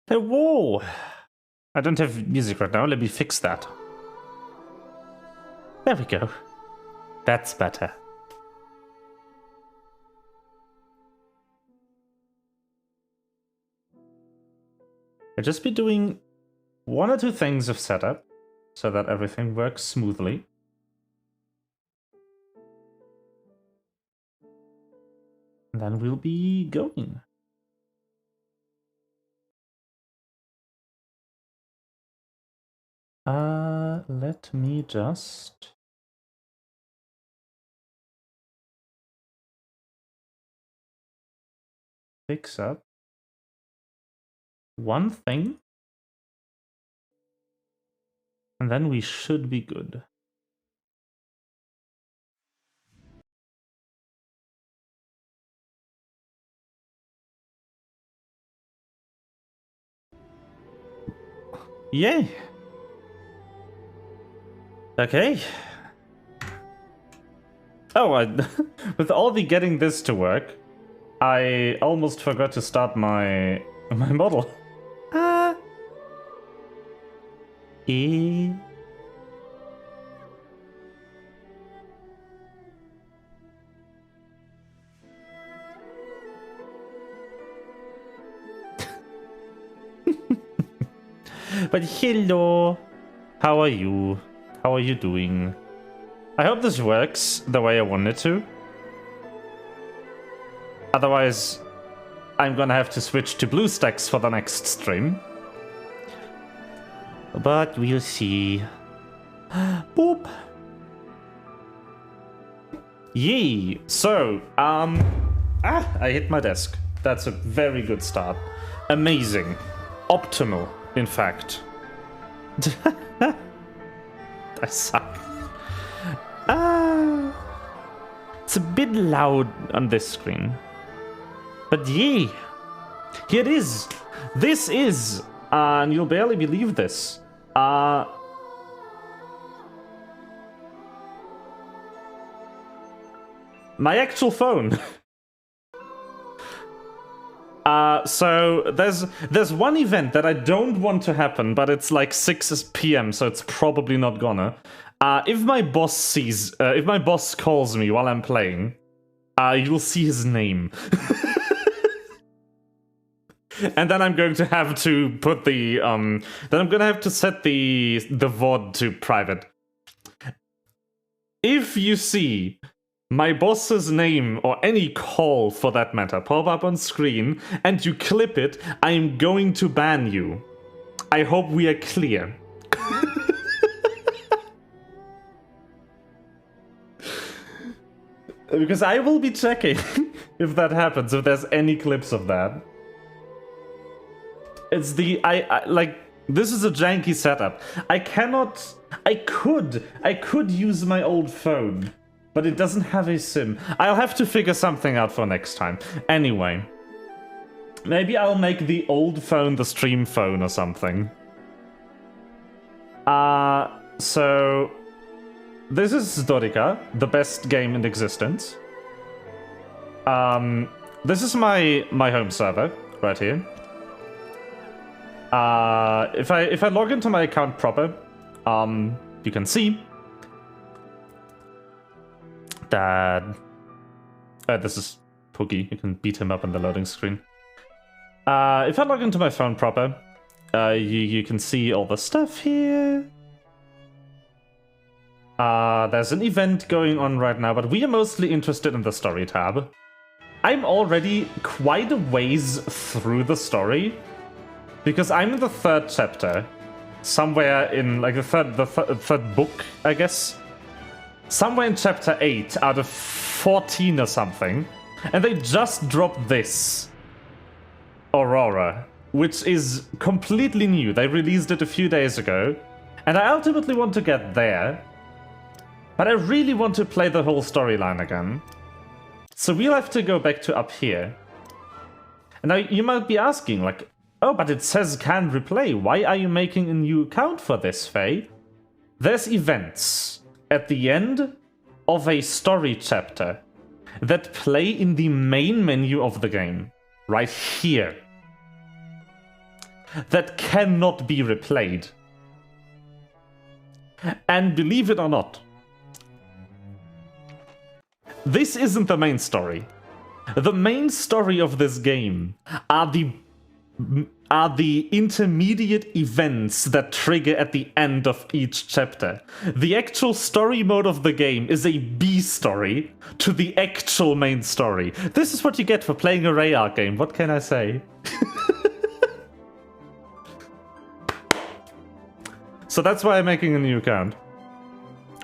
Hey, whoa! I don't have music right now, let me fix that. There we go. That's better. I'll just be doing one or two things of setup so that everything works smoothly. And then we'll be going. Let me just... fix up one thing. And then we should be good. Yay! Okay. Oh, with all the getting this to work, I almost forgot to start my model. But hello, how are you? How are you doing? I hope this works the way I want it to. Otherwise, I'm gonna have to switch to BlueStacks for the next stream. But we'll see. Boop. Yay! So, I hit my desk. That's a very good start. Amazing. Optimal, in fact. I suck. It's a bit loud on this screen. But yay! Here it is! This is, and you'll barely believe this, my actual phone. So there's one event that I don't want to happen, but it's like 6 PM, so it's probably not gonna. If my boss calls me while I'm playing, you'll see his name. And then I'm going to have to put the then I'm gonna have to set the VOD to private. If you see my boss's name, or any call for that matter, pop up on screen, and you clip it, I'm going to ban you. I hope we are clear. Because I will be checking if that happens, if there's any clips of that. It's the, like, this is a janky setup. I could use my old phone, but it doesn't have a SIM. I'll have to figure something out for next time. Anyway, maybe I'll make the old phone the stream phone or something. So this is Sdorica, the best game in existence. This is my home server right here. If I log into my account proper, you can see that this is Pookie. You can beat him up on the loading screen. If I log into my phone proper, you can see all the stuff here. There's an event going on right now, but we are mostly interested in the story tab. I'm already quite a ways through the story, because I'm in the 3rd chapter, somewhere in like the third book, I guess. Somewhere in chapter 8 out of 14 or something, and they just dropped this Aurora, which is completely new. They released it a few days ago, and I ultimately want to get there, but I really want to play the whole storyline again. So we'll have to go back to up here. And now you might be asking, like, oh, but it says can replay. Why are you making a new account for this, Faye? There's events at the end of a story chapter that play in the main menu of the game. Right here. that cannot be replayed. And believe it or not, this isn't the main story. The main story of this game are the intermediate events that trigger at the end of each chapter. The actual story mode of the game is a B story to the actual main story. This is what you get for playing a Rayark game, what can I say? So that's why I'm making a new account.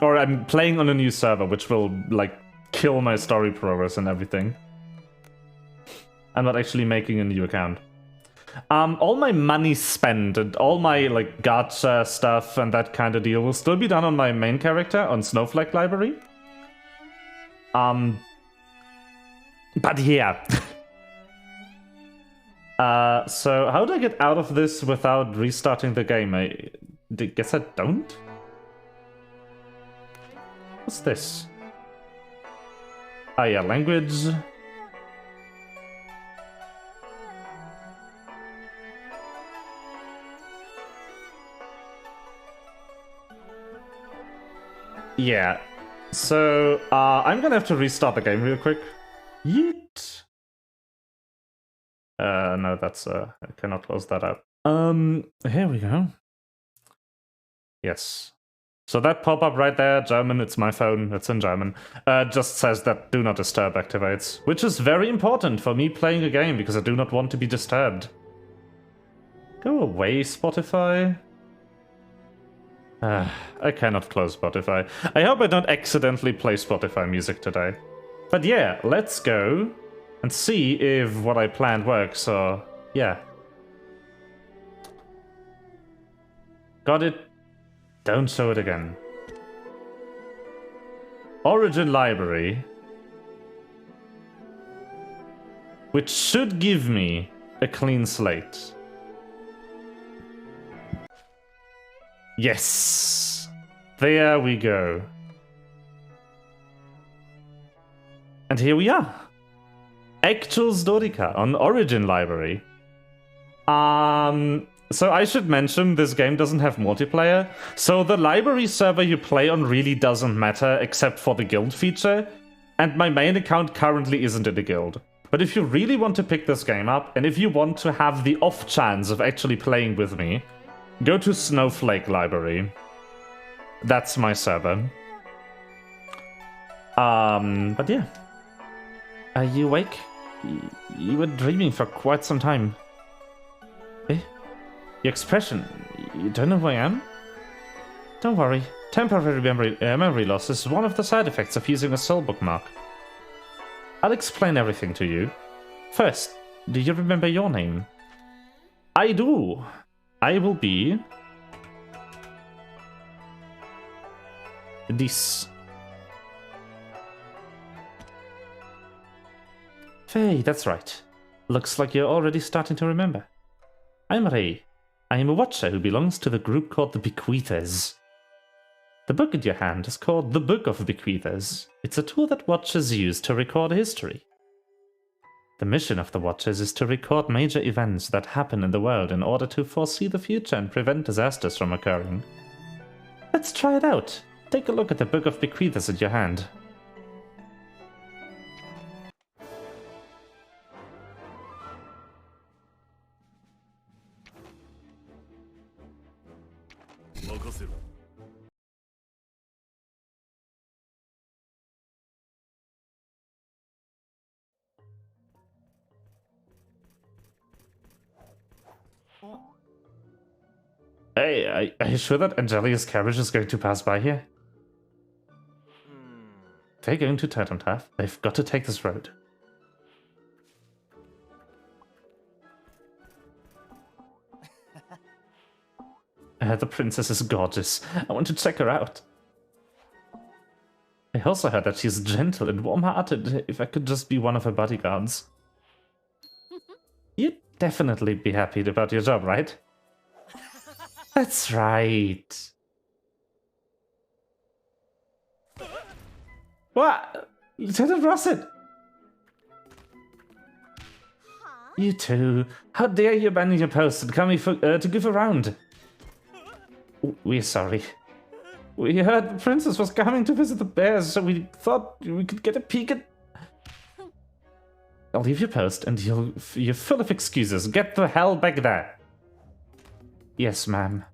Or I'm playing on a new server, which will, like, kill my story progress and everything. I'm not actually making a new account. All my money spent and all my, like, gacha stuff and that kind of deal will still be done on my main character on Snowflake Library. But yeah. So how do I get out of this without restarting the game? I guess I don't? What's this? Oh yeah, language. Yeah, so I'm gonna have to restart the game real quick. Yeet. No, that's I cannot close that up. Here we go. Yes. So that pop-up right there, German, it's my phone, it's in German, just says that Do Not Disturb activates, which is very important for me playing a game because I do not want to be disturbed. Go away, Spotify. I cannot close Spotify. I hope I don't accidentally play Spotify music today. But yeah, let's go and see if what I planned works, or yeah. Got it. Don't show it again. Origin library. Which should give me a clean slate. Yes! There we go. And here we are. Actual Sdorica on Origin library. So I should mention this game doesn't have multiplayer, so the library server you play on really doesn't matter except for the guild feature, and my main account currently isn't in a guild. But if you really want to pick this game up, and if you want to have the off chance of actually playing with me, go to Snowflake Library. That's my server. But yeah. Are you awake? You were dreaming for quite some time. Eh? Your expression, you don't know who I am? Don't worry, temporary memory loss is one of the side effects of using a soul bookmark. I'll explain everything to you. First, do you remember your name? I do. I will be... this. Faye, that's right. Looks like you're already starting to remember. I'm Ray. I am a watcher who belongs to the group called the Bequeathers. The book in your hand is called the Book of Bequeathers. It's a tool that watchers use to record history. The mission of the watchers is to record major events that happen in the world in order to foresee the future and prevent disasters from occurring. Let's try it out. Take a look at the Book of Bequeathers in your hand. Hey, are you sure that Angelia's carriage is going to pass by here? They're going to Titantath. They've got to take this road. The princess is gorgeous. I want to check her out. I also heard that she's gentle and warm-hearted. If I could just be one of her bodyguards. You'd definitely be happy about your job, right? That's right. What? Lieutenant Rossett! You too. How dare you abandon your post and come here to goof around? We're sorry. We heard the princess was coming to visit the bears, so we thought we could get a peek at... I'll leave your post, and you're full of excuses. Get the hell back there. Yes, ma'am.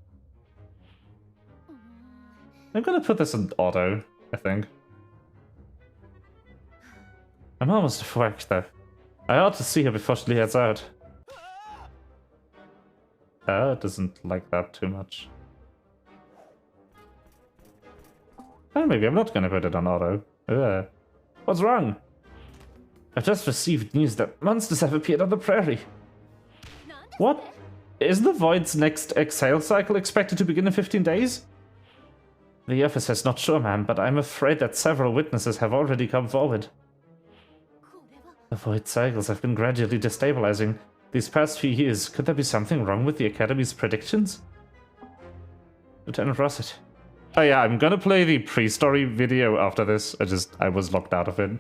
I'm gonna put this in auto, I think. I'm almost off work, though. I ought to see her before she heads out. Doesn't like that too much. Oh, maybe I'm not gonna put it on auto. What's wrong? I've just received news that monsters have appeared on the prairie. What? Is the Void's next exhale cycle expected to begin in 15 days? The officer's not sure, ma'am, but I'm afraid that several witnesses have already come forward. The Void cycles have been gradually destabilizing these past few years. Could there be something wrong with the Academy's predictions? Lieutenant Rossett. Oh yeah, I'm gonna play the pre-story video after this. I was locked out of it.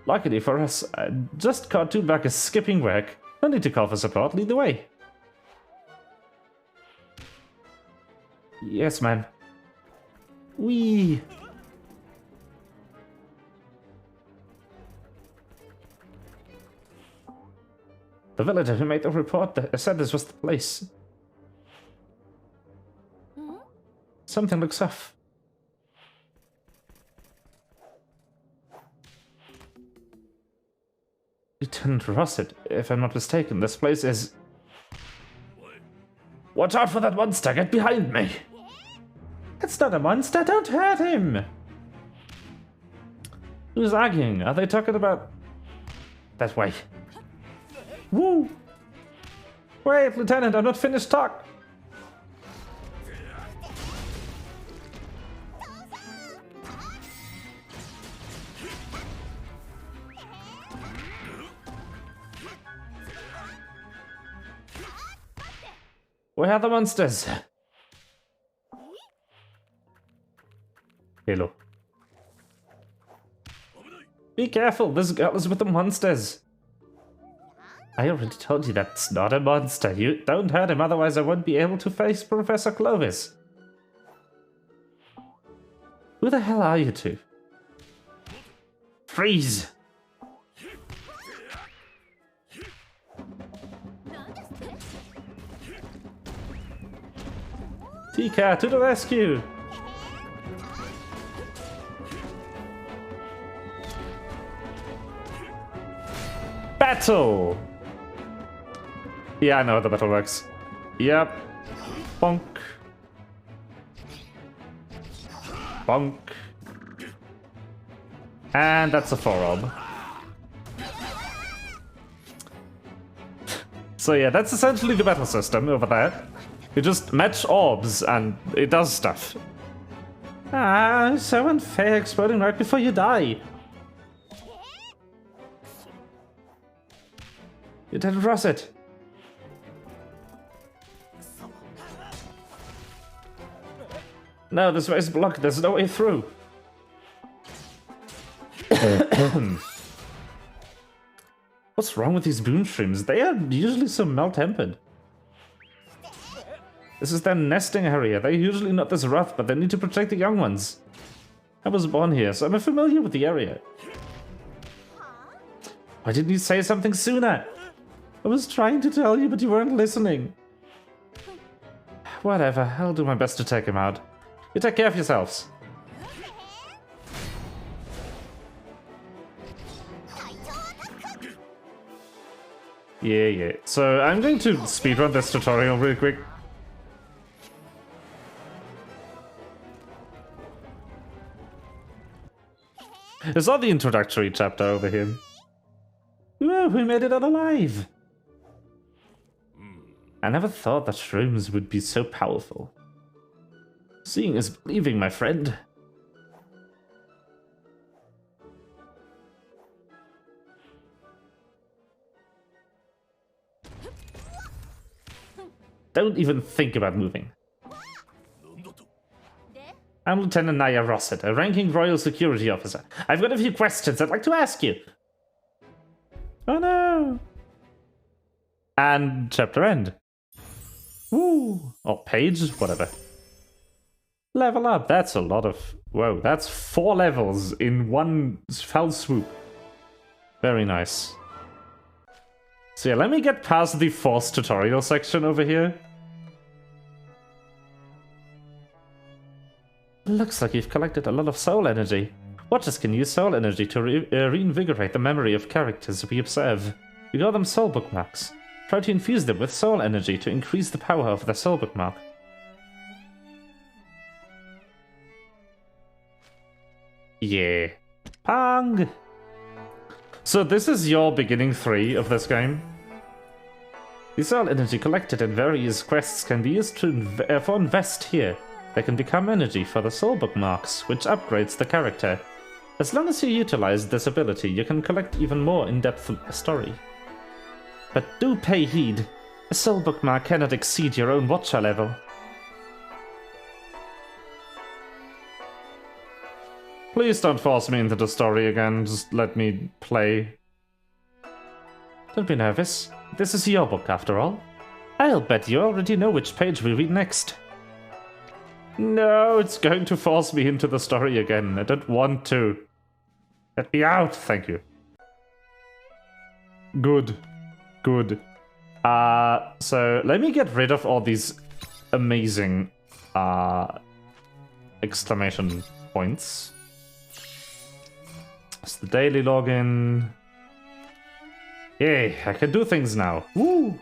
Luckily for us, just cartoon back is skipping work. No need to call for support, lead the way. Yes, ma'am. Wee. The villager who made the report said this was the place. Something looks off. Lieutenant Rossett, if I'm not mistaken, this place is... Watch out for that monster! Get behind me! It's not a monster! Don't hurt him! Who's arguing? Are they talking about... That way. Woo! Wait, Lieutenant, I'm not finished talk! Where are the monsters? Hello. Be careful, this girl is with the monsters. I already told you that's not a monster. You don't hurt him, otherwise I won't be able to face Professor Clovis. Who the hell are you two? Freeze! Tika, to the rescue! Battle! Yeah, I know how the battle works. Yep. Bonk. Bonk. And that's a 4-orb. So yeah, that's essentially the battle system over there. You just match orbs and it does stuff. Ah, so unfair, exploding right before you die. Lieutenant Rossett. No, this way is blocked. There's no way through. What's wrong with these boom streams? They are usually so mal-tempered. This is their nesting area. They're usually not this rough, but they need to protect the young ones. I was born here, so I'm familiar with the area. Why didn't you say something sooner? I was trying to tell you, but you weren't listening. Whatever, I'll do my best to take him out. You take care of yourselves. Yeah. So I'm going to speedrun this tutorial real quick. It's not the introductory chapter over here. Whoa, we made it out alive! I never thought that shrooms would be so powerful. Seeing is believing, my friend. Don't even think about moving. I'm Lieutenant Naya Rossett, a ranking Royal Security Officer. I've got a few questions I'd like to ask you. Oh no! And chapter end. Woo! Or page, whatever. Level up, that's a lot of... Whoa, that's 4 levels in one fell swoop. Very nice. So yeah, let me get past the forced tutorial section over here. Looks like you've collected a lot of soul energy. Watchers can use soul energy to reinvigorate the memory of characters we observe. We call them soul bookmarks. Try to infuse them with soul energy to increase the power of the soul bookmark. Yeah. Pang! So this is your beginning 3 of this game. The soul energy collected in various quests can be used for invest here. They can become energy for the soul bookmarks, which upgrades the character. As long as you utilize this ability, you can collect even more in-depth story. But do pay heed. A soul bookmark cannot exceed your own watcher level. Please don't force me into the story again, just let me play. Don't be nervous. This is your book after all. I'll bet you already know which page we read next. No, it's going to force me into the story again. I don't want to. Let me out, thank you. Good. Good. So let me get rid of all these amazing exclamation points. It's the daily login. Yay, I can do things now. Woo!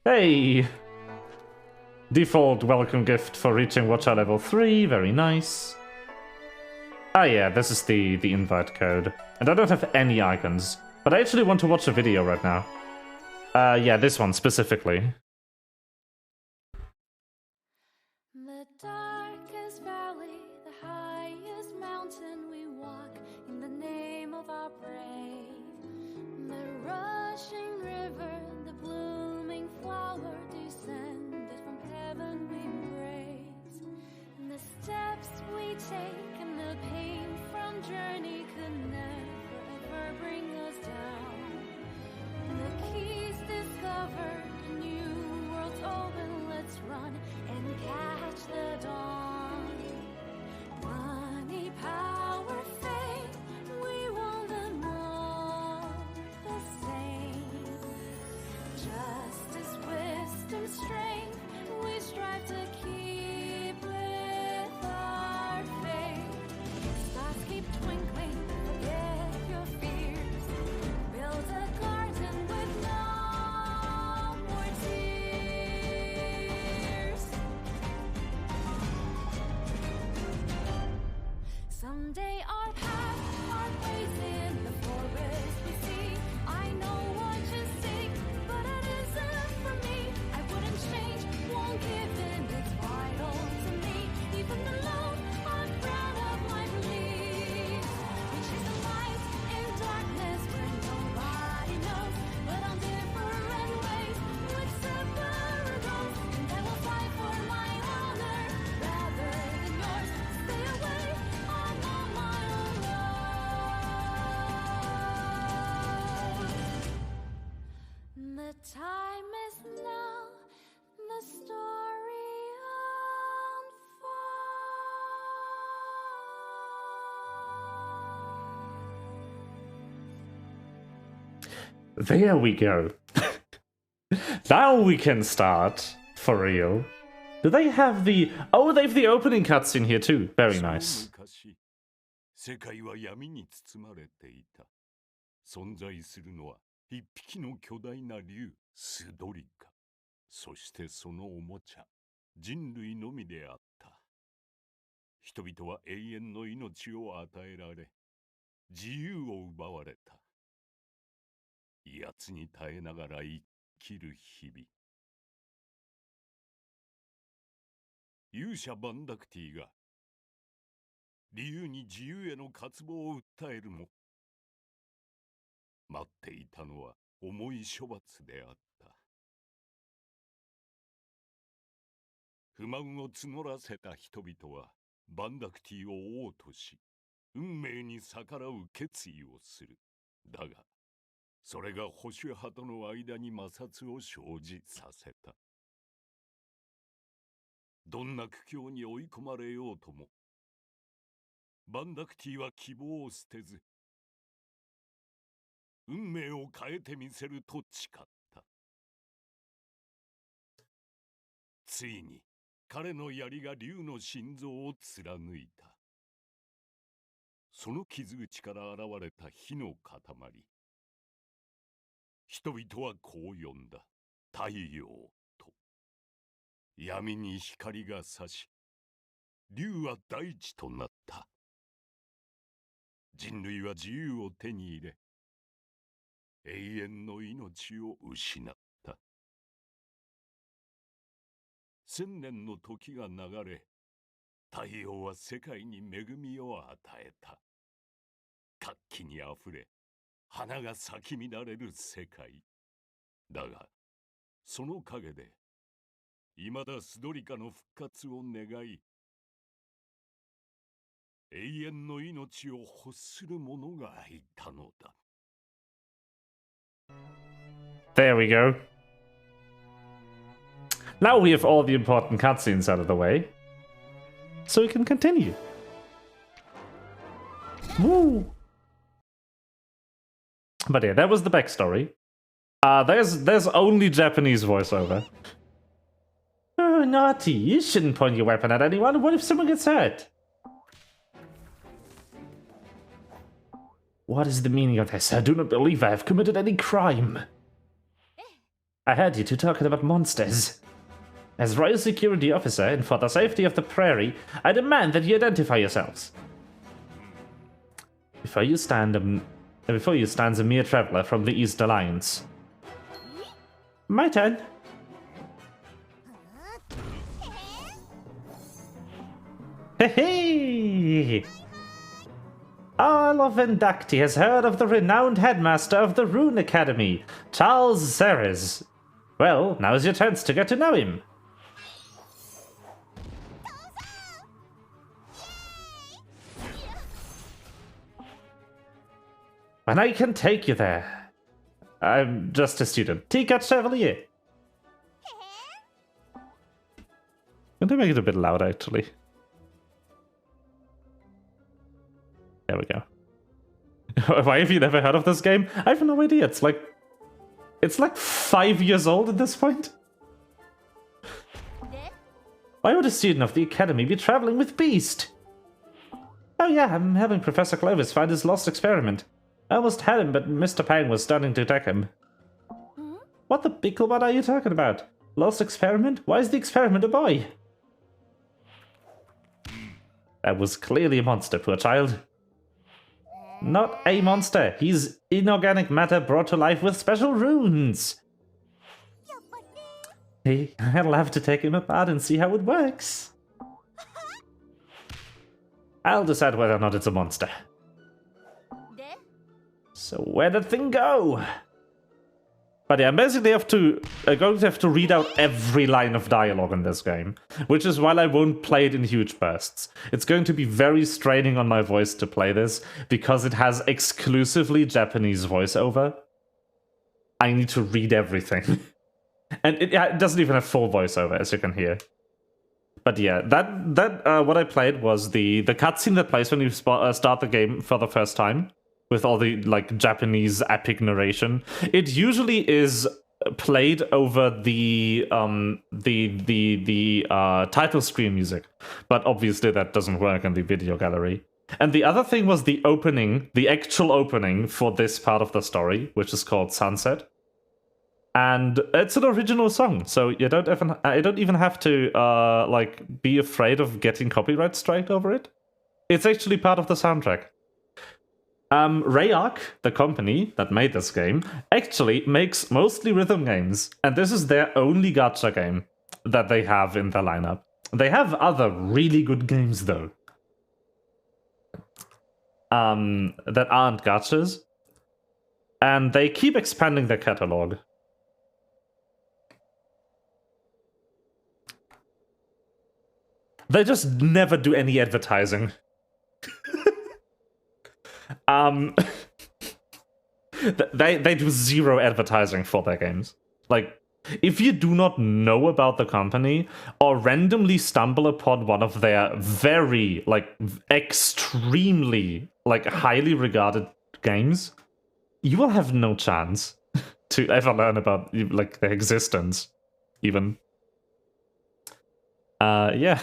Hey! Default welcome gift for reaching Watcher level 3, very nice. Ah yeah, this is the invite code. And I don't have any icons, but I actually want to watch a video right now. Yeah, this one specifically. The darkest valley, the highest mountain we walk in the name of our brave. The rushing river, the blooming flower descended from heaven we embrace. And the steps we take and the pain from journey could never ever bring us down. And the keys discovered, a new world's open, let's run and catch the dawn. Money, power, fame, we want them all the same. Justice, wisdom, strength, we strive to keep with our faith. Stars keep twinkling, forget your fears. Build a garden with no more tears. Someday our path, our ways in the forest we see. I know what you seek, but it isn't for me. I wouldn't change, won't give in, it's vital to me. Even alone, I'm proud of my beliefs. We chase the light in darkness where nobody knows, but on different ways, with separate goals. And I will fight for my honor rather than yours. Stay away, I'm on my own road. The time is now, the story unfolds. There we go. Now we can start, for real. Do they have the... Oh, they have the opening cutscene here too. Very nice. 世界は闇に包まれていた。存在するのは一匹の巨大な竜、スドリカ。そしてそのおもちゃ、人類のみであった。人々は永遠の命を与えられ、自由を奪われた。威圧に耐えながら生きる日々。勇者バンダクティが理由に自由への渇望を訴えるも、待っていたのは重い処罰であった。不満を募らせた人々はバンダクティを王とし、運命に逆らう決意をする。だが、それが保守派との間に摩擦を生じさせた。どんな苦境に追い込まれようとも、バンダクティは希望を捨てず、運命を変えてみせると誓った。ついに彼の槍が竜の心臓を貫いた。その傷口から現れた火の塊。人々はこう呼んだ。太陽と。闇に光が差し、竜は大地となった。人類は自由を手に入れ、永遠の命を失った。千年の時が流れ、太陽は世界に恵みを与えた。活気にあふれ、花が咲き乱れる世界。だが、その陰で、未だスドリカの復活を願い、永遠の命を欲する者がいたのだ。There we go. Now we have all the important cutscenes out of the way, so we can continue. Woo! But yeah, that was the backstory. There's only Japanese voiceover. Oh, naughty! You shouldn't point your weapon at anyone. What if someone gets hurt? What is the meaning of this? I do not believe I have committed any crime. I heard you two talking about monsters. As Royal Security Officer and for the safety of the prairie, I demand that you identify yourselves. Before you stands a mere traveler from the East Alliance. My turn. Hey! All of Vendacti has heard of the renowned headmaster of the Rune Academy, Charles Ceres. Well, now's your chance to get to know him. And I can take you there. I'm just a student. Tika Chevalier. I'm gonna make it a bit loud, actually. There we go. Why have you never heard of this game? I have no idea. It's like 5 years old at this point. Why would a student of the academy be traveling with Beast? Oh yeah, I'm helping Professor Clovis find his lost experiment. I almost had him, but Mr. Pang was starting to attack him. What the picklebutt are you talking about? Lost experiment? Why is the experiment a boy? That was clearly a monster, poor child. Not a monster. He's inorganic matter brought to life with special runes. Hey, I'll have to take him apart and see how it works. I'll decide whether or not it's a monster. So where'd that thing go? But yeah, I'm basically going to have to read out every line of dialogue in this game, which is why I won't play it in huge bursts. It's going to be very straining on my voice to play this, because it has exclusively Japanese voiceover. I need to read everything. And it doesn't even have full voiceover, as you can hear. But yeah, what I played was the cutscene that plays when you start the game for the first time, with all the like Japanese epic narration. It usually is played over the title screen music, but obviously that doesn't work in the video gallery. And the other thing was the opening, the actual opening for this part of the story, which is called Sunset. And it's an original song, so you don't even have to like be afraid of getting copyright strike over it. It's actually part of the soundtrack. Rayark, the company that made this game, actually makes mostly rhythm games, and this is their only gacha game that they have in their lineup. They have other really good games though, that aren't gachas, and they keep expanding their catalog. They just never do any advertising. They do zero advertising for their games. Like, if you do not know about the company or randomly stumble upon one of their very, like, extremely, like, highly regarded games, you will have no chance to ever learn about, like, their existence, even. Yeah.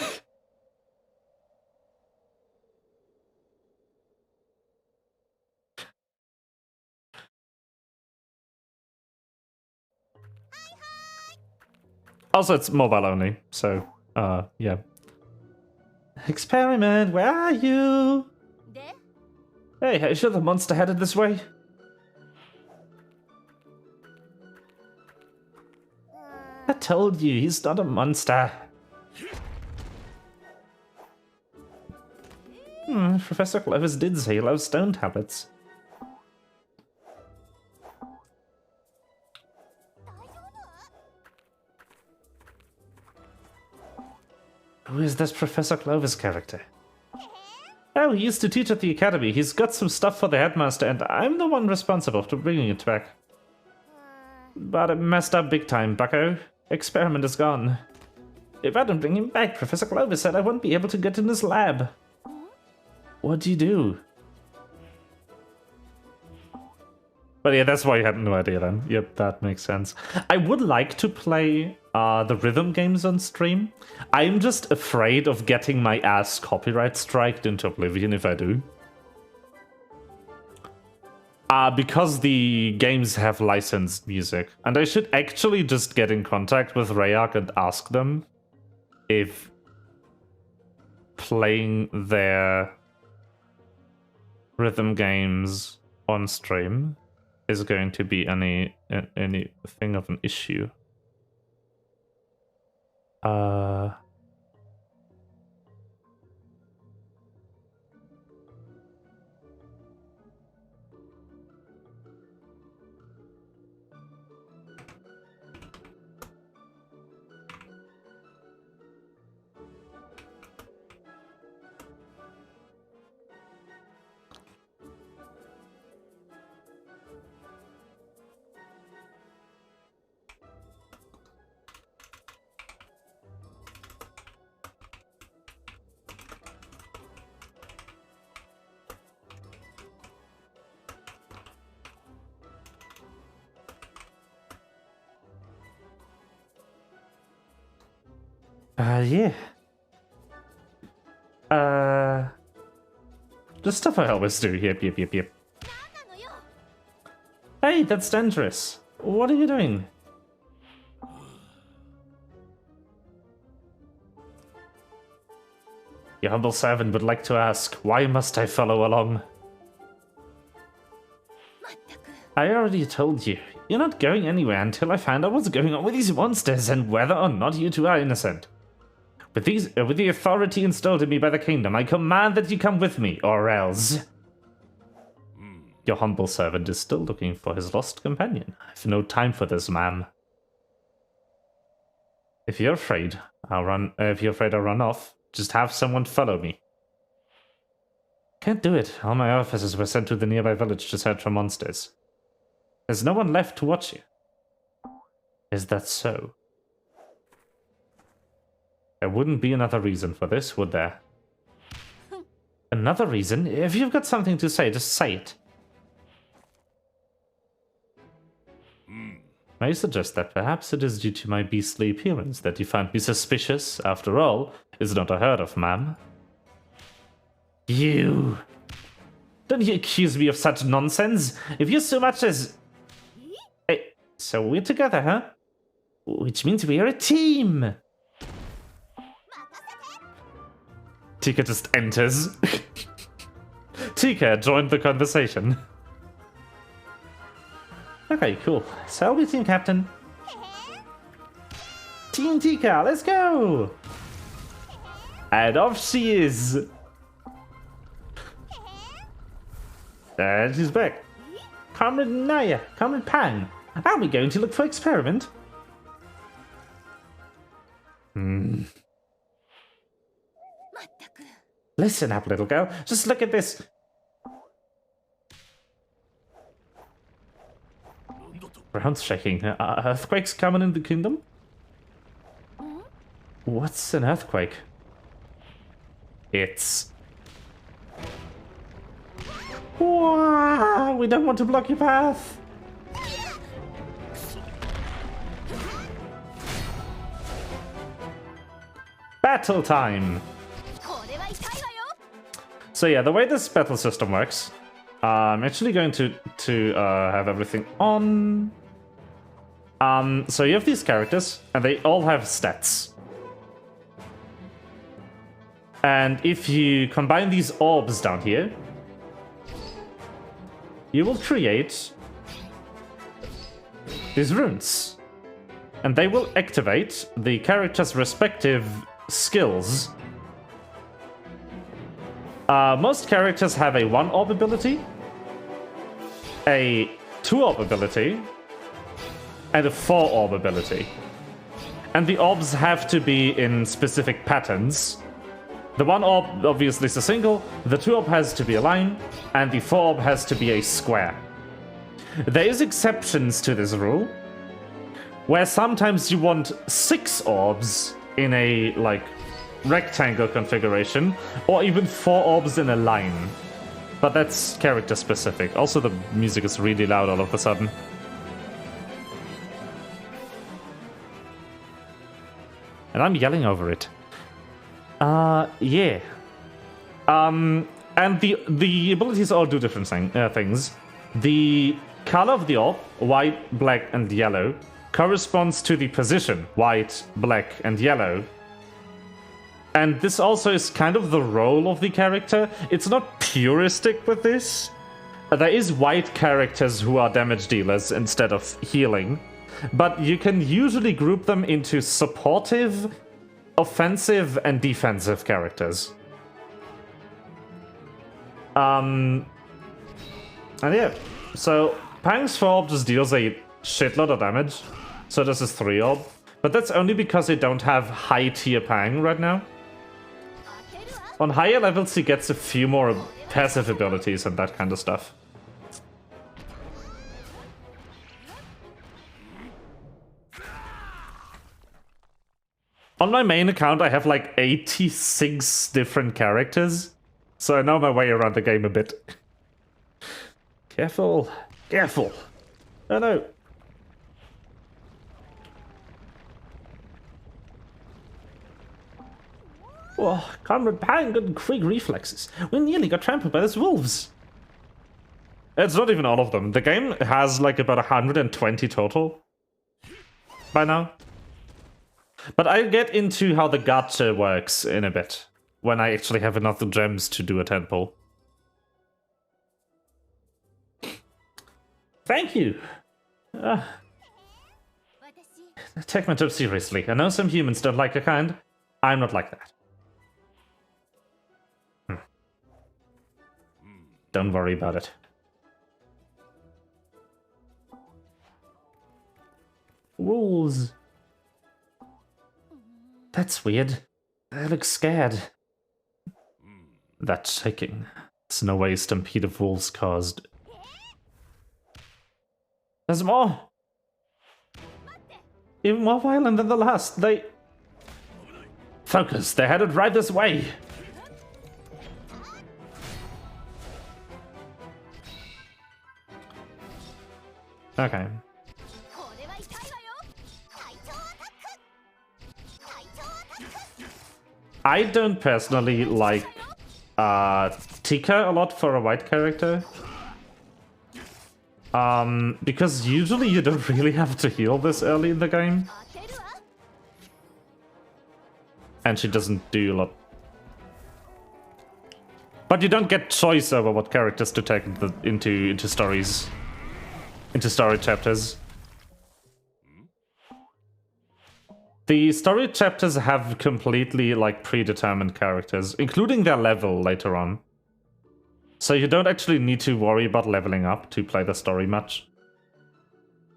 Also, it's mobile only, so, yeah. Experiment, where are you? Hey, are you sure the monster headed this way? I told you, he's not a monster. Professor Clovis did say he loves stone tablets. Who is this Professor Clovis character? Oh, he used to teach at the academy. He's got some stuff for the headmaster, and I'm the one responsible for bringing it back. But it messed up big time, bucko. Experiment is gone. If I don't bring him back, Professor Clovis said I won't be able to get in his lab. What do you do? But yeah, that's why you had no idea then. Yep, that makes sense. I would like to play the rhythm games on stream. I'm just afraid of getting my ass copyright striked into oblivion if I do. Because the games have licensed music. And I should actually just get in contact with Rayak and ask them if playing their rhythm games on stream is going to be anything of an issue. Yeah. The stuff I always do. Yep. Hey, that's dangerous. What are you doing? Your humble servant would like to ask, why must I follow along? I already told you. You're not going anywhere until I find out what's going on with these monsters and whether or not you two are innocent. With the authority installed in me by the kingdom, I command that you come with me, or else. Your humble servant is still looking for his lost companion. I've no time for this, ma'am. If you're afraid I'll run off, just have someone follow me. Can't do it. All my officers were sent to the nearby village to search for monsters. There's no one left to watch you. Is that so? There wouldn't be another reason for this, would there? Another reason? If you've got something to say, just say it. I suggest that perhaps it is due to my beastly appearance that you find me suspicious. After all, it's not unheard of, ma'am. You! Don't you accuse me of such nonsense? If you so much as... Hey, so we're together, huh? Which means we are a team! Tika just enters. Tika joined the conversation. Okay, cool. So I'll be team captain. Team Tika, let's go! And off she is. And she's back. Comrade Naya, Comrade Pang, are we going to look for experiment? Listen up, little girl. Just look at this. ground's shaking. Earthquakes coming in the kingdom? What's an earthquake? It's... Wow, we don't want to block your path. Battle time! So yeah, the way this battle system works, I'm actually going to have everything on. So you have these characters, and they all have stats. And if you combine these orbs down here, you will create these runes. And they will activate the character's respective skills. Most characters have a 1-orb ability, a 2-orb ability, and a 4-orb ability. And the orbs have to be in specific patterns. The 1-orb obviously is a single, the 2-orb has to be a line, and the 4-orb has to be a square. There is exceptions to this rule, where sometimes you want 6 orbs in a, like, rectangle configuration, or even 4 orbs in a line. But that's character specific. Also, the music is really loud all of a sudden. And I'm yelling over it. Yeah. And the abilities all do different things. The color of the orb, white, black, and yellow, corresponds to the position, white, black, and yellow. And this also is kind of the role of the character. It's not puristic with this. There is white characters who are damage dealers instead of healing. But you can usually group them into supportive, offensive, and defensive characters. And yeah, so Pang's 4-orb just deals a shitload of damage. So this is 3-orb. But that's only because they don't have high tier Pang right now. On higher levels he gets a few more passive abilities and that kind of stuff. On my main account I have like 86 different characters. So I know my way around the game a bit. Careful. Careful. Oh no. Oh, Comrade Pang got quick reflexes. We nearly got trampled by those wolves. It's not even all of them. The game has like about 120 total by now. But I'll get into how the gacha works in a bit, when I actually have enough gems to do a temple. Thank you! Take my job seriously. I know some humans don't like your kind. I'm not like that. Don't worry about it. Wolves. That's weird. They look scared. That shaking. It's no way a stampede of wolves caused. There's more! Even more violent than the last. They... Focus, they're headed right this way! Okay. I don't personally like Tika a lot for a white character. Because usually you don't really have to heal this early in the game. And she doesn't do a lot. But you don't get choice over what characters to take into stories. Into story chapters. The story chapters have completely like predetermined characters, including their level later on. So you don't actually need to worry about leveling up to play the story much.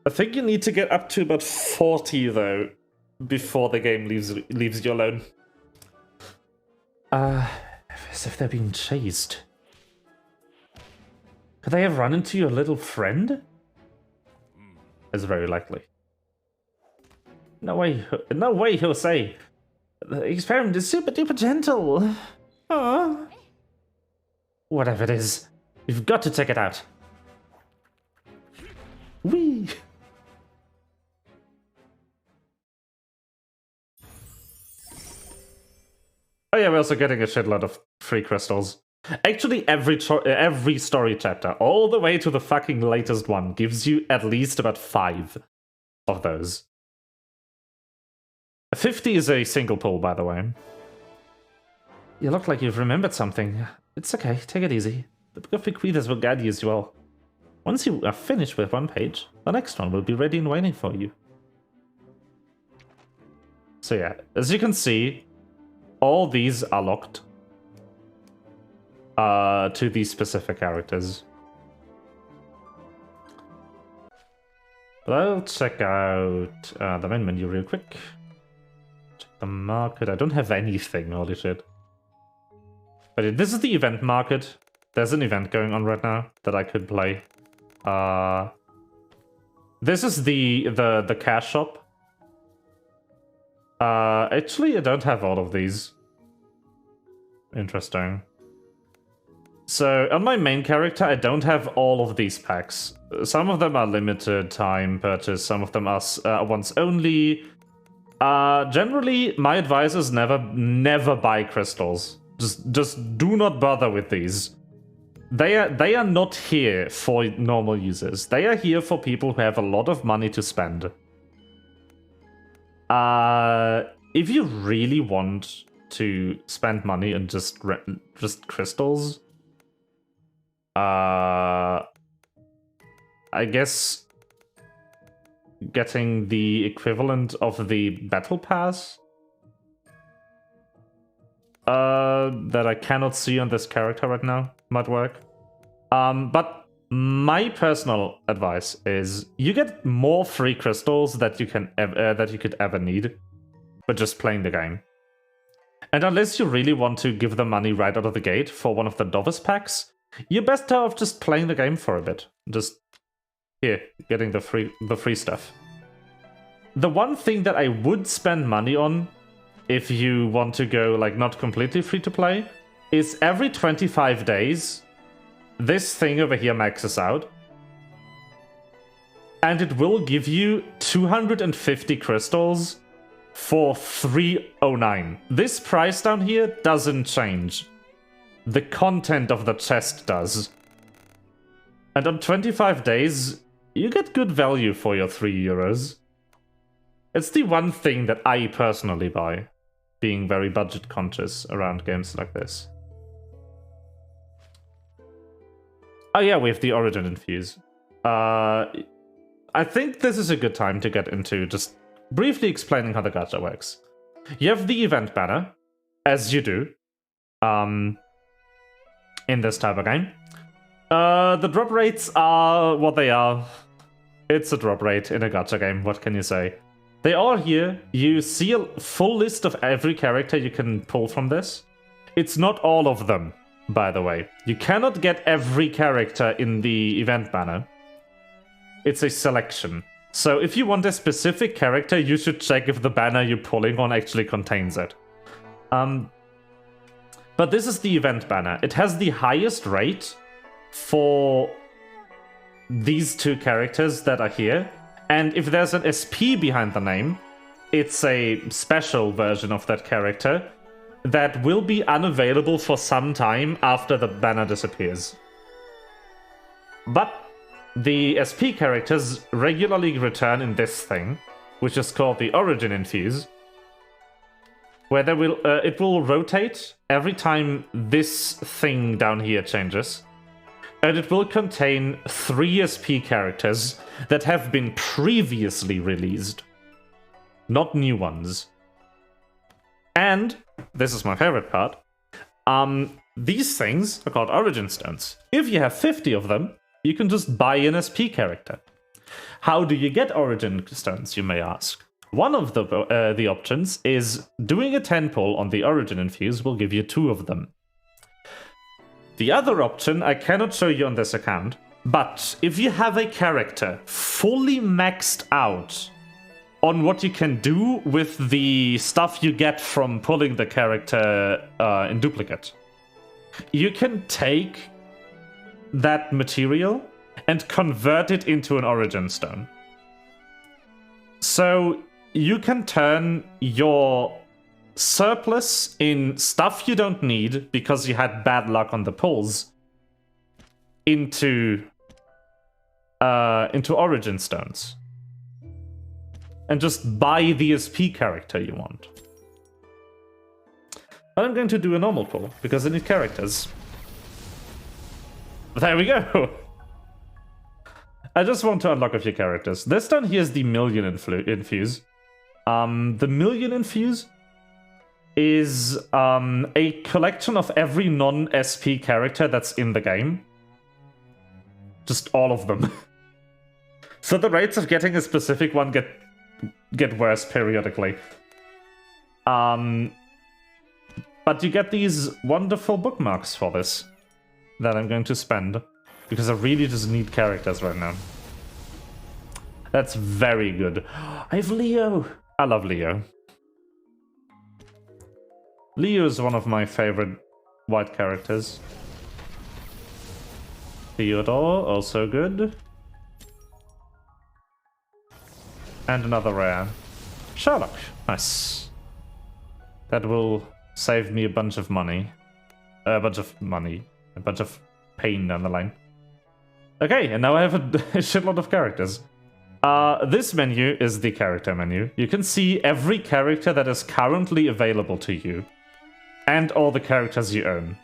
I think you need to get up to about 40 though, before the game leaves you alone. As if they're being chased. Could they have run into your little friend? is very likely. No way, Jose. The experiment is super duper gentle. Aww. Whatever it is, we've got to check it out. Whee! Oh yeah, we're also getting a shitload of free crystals. Actually, every story chapter, all the way to the fucking latest one, gives you at least about 5 of those. 50 is a single pull, by the way. You look like you've remembered something. It's okay, take it easy. The Book of Bequeathers will guide you as well. Once you are finished with one page, the next one will be ready and waiting for you. So yeah, as you can see, all these are locked to these specific characters. But I'll check out the main menu real quick. Check the market. I don't have anything, holy shit. But this is the event market. There's an event going on right now that I could play. This is the cash shop. Actually, I don't have all of these. Interesting. So, on my main character, I don't have all of these packs. Some of them are limited time purchase, some of them are once only. Generally, my advice is never buy crystals. Just do not bother with these. They are not here for normal users. They are here for people who have a lot of money to spend. If you really want to spend money on just crystals, I guess getting the equivalent of the battle pass that I cannot see on this character right now might work. But my personal advice is you get more free crystals that you could ever need, but just playing the game. And unless you really want to give the money right out of the gate for one of the novice packs, you're best off just playing the game for a bit. Just here, getting the free stuff. The one thing that I would spend money on, if you want to go like not completely free to play, is every 25 days, this thing over here maxes out. And it will give you 250 crystals for 309. This price down here doesn't change. The content of the chest does. And on 25 days, you get good value for your €3. It's the one thing that I personally buy, being very budget conscious around games like this. Oh yeah, we have the Origin Infuse. I think this is a good time to get into just briefly explaining how the gacha works. You have the event banner, as you do, in this type of game. The drop rates are what they are. It's a drop rate in a gacha game, what can you say? They are here. You see a full list of every character you can pull from this. It's not all of them, by the way. You cannot get every character in the event banner. It's a selection. So if you want a specific character, you should check if the banner you're pulling on actually contains it. But this is the event banner. It has the highest rate for these two characters that are here. And if there's an SP behind the name, it's a special version of that character that will be unavailable for some time after the banner disappears. But the SP characters regularly return in this thing, which is called the Origin Infuse, where they will it will rotate every time this thing down here changes. And it will contain 3 SP characters that have been previously released, not new ones. And, this is my favorite part, these things are called Origin Stones. If you have 50 of them, you can just buy an SP character. How do you get Origin Stones, you may ask? One of the options is doing a 10 pull on the Origin Infuse will give you 2 of them. The other option I cannot show you on this account, But if you have a character fully maxed out on what you can do with the stuff you get from pulling the character in duplicate, you can take that material and convert it into an origin stone. So you can turn your surplus in stuff you don't need because you had bad luck on the pulls into origin stones. And just buy the SP character you want. But I'm going to do a normal pull, because I need characters. There we go! I just want to unlock a few characters. This down here is the Million Infuse. The Million Infuse is a collection of every non-SP character that's in the game. Just all of them. So the rates of getting a specific one get worse periodically. But you get these wonderful bookmarks for this that I'm going to spend because I really just need characters right now. That's very good. I have Leo. I love Leo. Leo is one of my favorite white characters. Theodore, also good. And another rare. Sherlock. Nice. That will save me a bunch of money. A bunch of pain down the line. Okay, and now I have a shitload of characters. This menu is the character menu. You can see every character that is currently available to you. And all the characters you own.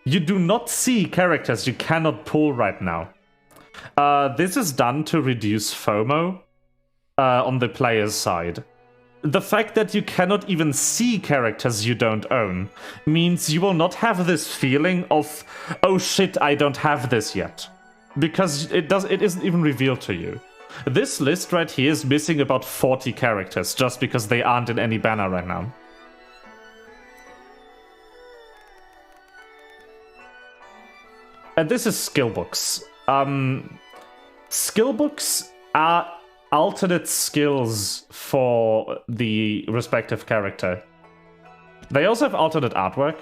You do not see characters you cannot pull right now. This is done to reduce FOMO on the player's side. The fact that you cannot even see characters you don't own means you will not have this feeling of, oh shit, I don't have this yet. Because it isn't even revealed to you. This list right here is missing about 40 characters just because they aren't in any banner right now. And this is skill books. Skill books are alternate skills for the respective character. They also have alternate artwork.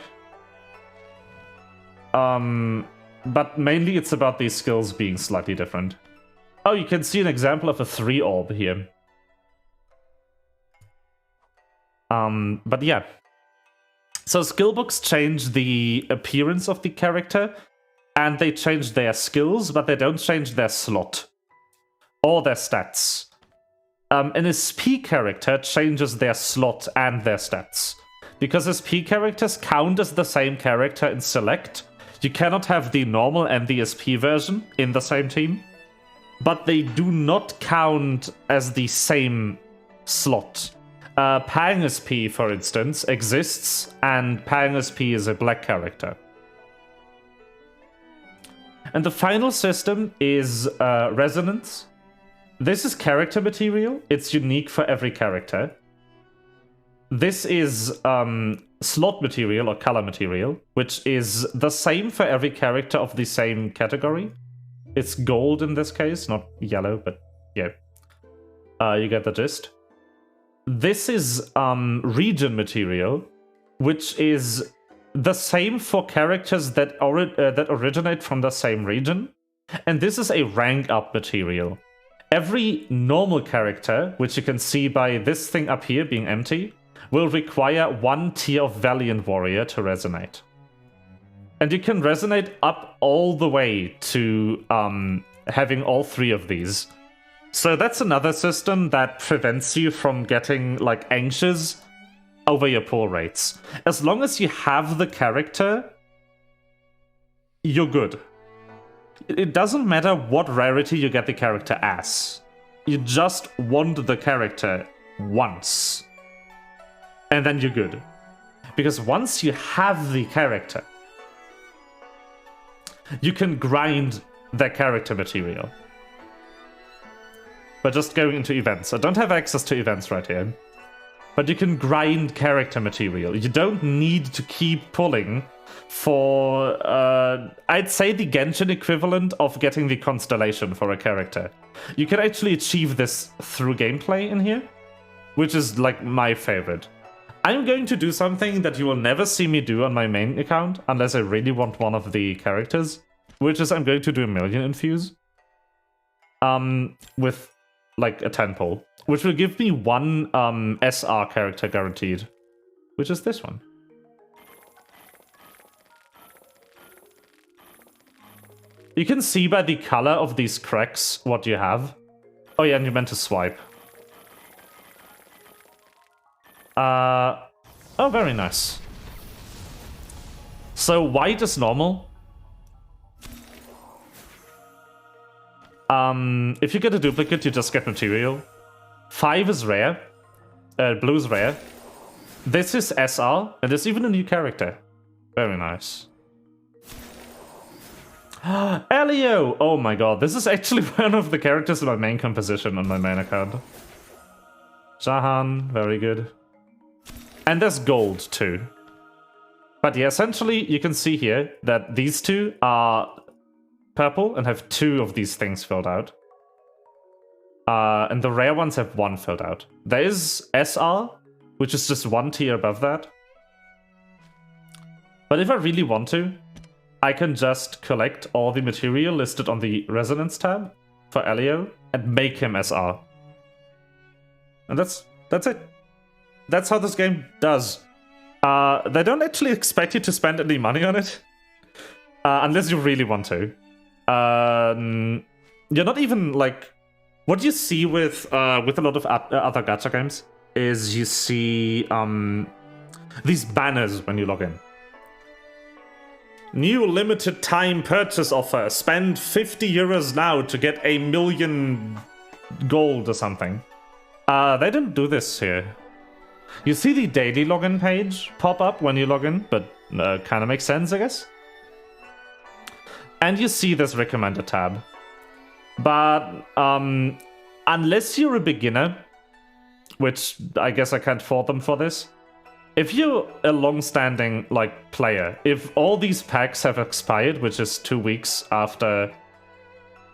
But mainly it's about these skills being slightly different. Oh, you can see an example of a 3 orb here. But yeah. So skill books change the appearance of the character, and they change their skills, but they don't change their slot. Or their stats. An SP character changes their slot and their stats. Because SP characters count as the same character in Select, you cannot have the normal and the SP version in the same team. But they do not count as the same slot. Pang SP, for instance, exists, and Pang SP is a black character. And the final system is Resonance. This is character material. It's unique for every character. This is slot material or color material, which is the same for every character of the same category. It's gold in this case, not yellow, but yeah. You get the gist. This is region material, which is the same for characters that originate from the same region. And this is a rank up material. Every normal character, which you can see by this thing up here being empty, will require 1 tier of Valiant Warrior to resonate. And you can resonate up all the way to having all 3 of these. So that's another system that prevents you from getting like anxious over your pull rates. As long as you have the character, you're good. It doesn't matter what rarity you get the character as. You just want the character once. And then you're good. Because once you have the character, you can grind their character material. But just going into events. I don't have access to events right here. but you can grind character material. You don't need to keep pulling for, I'd say, the Genshin equivalent of getting the constellation for a character. You can actually achieve this through gameplay in here, which is like my favorite. I'm going to do something that you will never see me do on my main account unless I really want one of the characters, which is I'm going to do a million infuse with like a 10 pull, which will give me one SR character guaranteed, which is this one. You can see by the color of these cracks what you have. Oh yeah, and you meant to swipe. Oh, very nice. So white is normal. If you get a duplicate, you just get material. 5 is rare. Blue is rare. This is SR, and there's even a new character. Very nice. Elio! Oh my god, this is actually one of the characters in my main composition on my main account. Jahan, very good. And there's gold too. But yeah, essentially you can see here that these two are purple and have 2 of these things filled out. And the rare ones have 1 filled out. There is SR, which is just 1 tier above that. But if I really want to, I can just collect all the material listed on the Resonance tab for Elio and make him SR. And that's it. That's how this game does. They don't actually expect you to spend any money on it. Unless you really want to. You're not even like... What you see with a lot of other gacha games is you see these banners when you log in. New limited time purchase offer. Spend 50 euros now to get 1 million gold or something. They didn't do this here. You see the daily login page pop up when you log in, but kind of makes sense, I guess. And you see this recommended tab. But unless you're a beginner, which I guess I can't fault them for this, if you're a long-standing like player, if all these packs have expired, which is 2 weeks after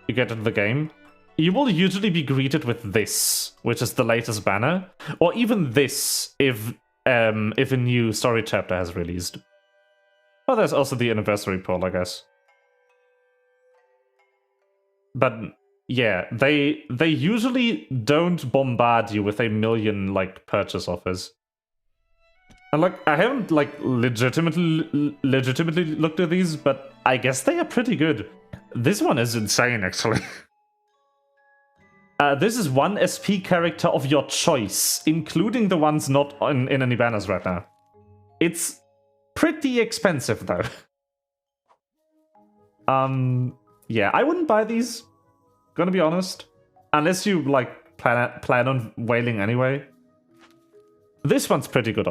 you get into the game, you will usually be greeted with this, which is the latest banner, or even this if a new story chapter has released. Well, there's also the anniversary poll, I guess. But yeah, they usually don't bombard you with 1 million like purchase offers. And like, I haven't like legitimately looked at these, but I guess they are pretty good. This one is insane, actually. This is 1 SP character of your choice, including the ones not in any banners right now. It's pretty expensive, though. Yeah, I wouldn't buy these, gonna be honest. Unless you, like, plan on whaling anyway. This one's pretty good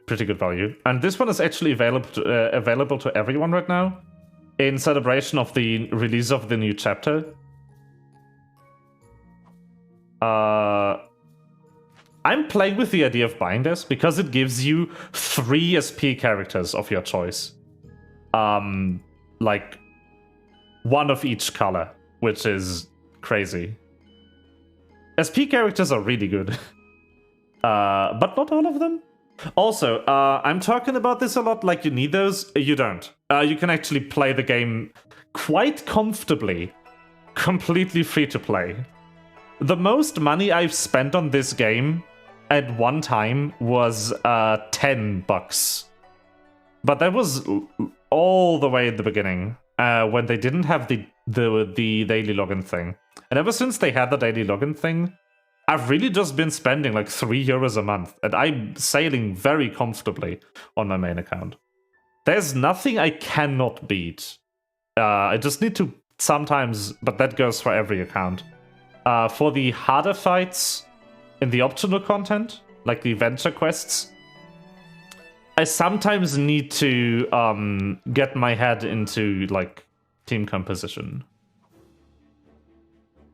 pretty good value. And this one is actually available to everyone right now, in celebration of the release of the new chapter. I'm playing with the idea of buying this because it gives you 3 SP characters of your choice. Like 1 of each color, which is crazy. SP characters are really good. But not all of them. Also, I'm talking about this a lot, like you need those. You don't. You can actually play the game quite comfortably, completely free to play. The most money I've spent on this game at one time was $10. But that was all the way at the beginning, when they didn't have the daily login thing. And ever since they had the daily login thing, I've really just been spending like 3 euros a month, and I'm sailing very comfortably on my main account. There's nothing I cannot beat. I just need to sometimes, but that goes for every account. For the harder fights in the optional content, like the adventure quests, I sometimes need to get my head into like team composition.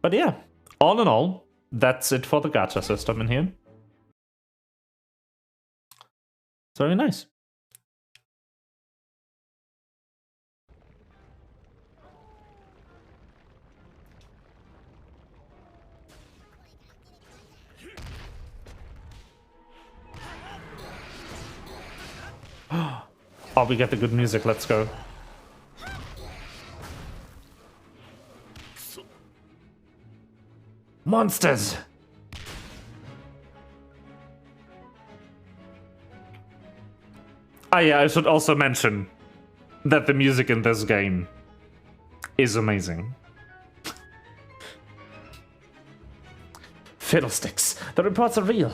But yeah, all in all, that's it for the gacha system in here. very nice. Oh, we get the good music, let's go. Monsters! Ah yeah, I should also mention that the music in this game is amazing. Fiddlesticks, the reports are real.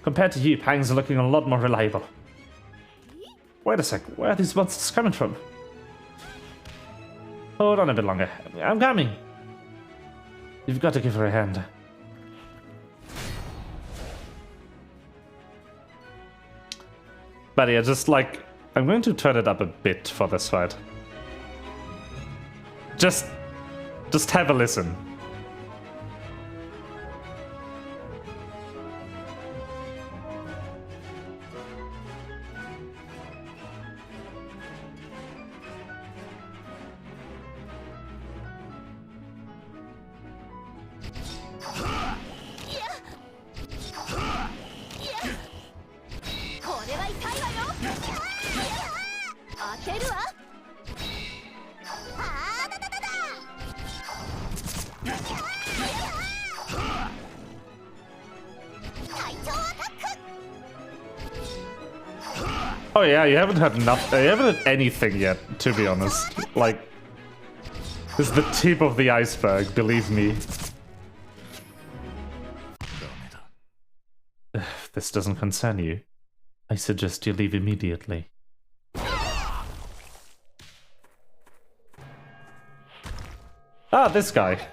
Compared to you, Pangs are looking a lot more reliable. Wait a sec, where are these monsters coming from? Hold on a bit longer, I'm coming. You've got to give her a hand. But yeah, just like, I'm going to turn it up a bit for this fight. Just have a listen. Oh yeah, you haven't had nothing. You haven't had anything yet, to be honest. Like, this is the tip of the iceberg, believe me. If this doesn't concern you, I suggest you leave immediately. Ah, this guy.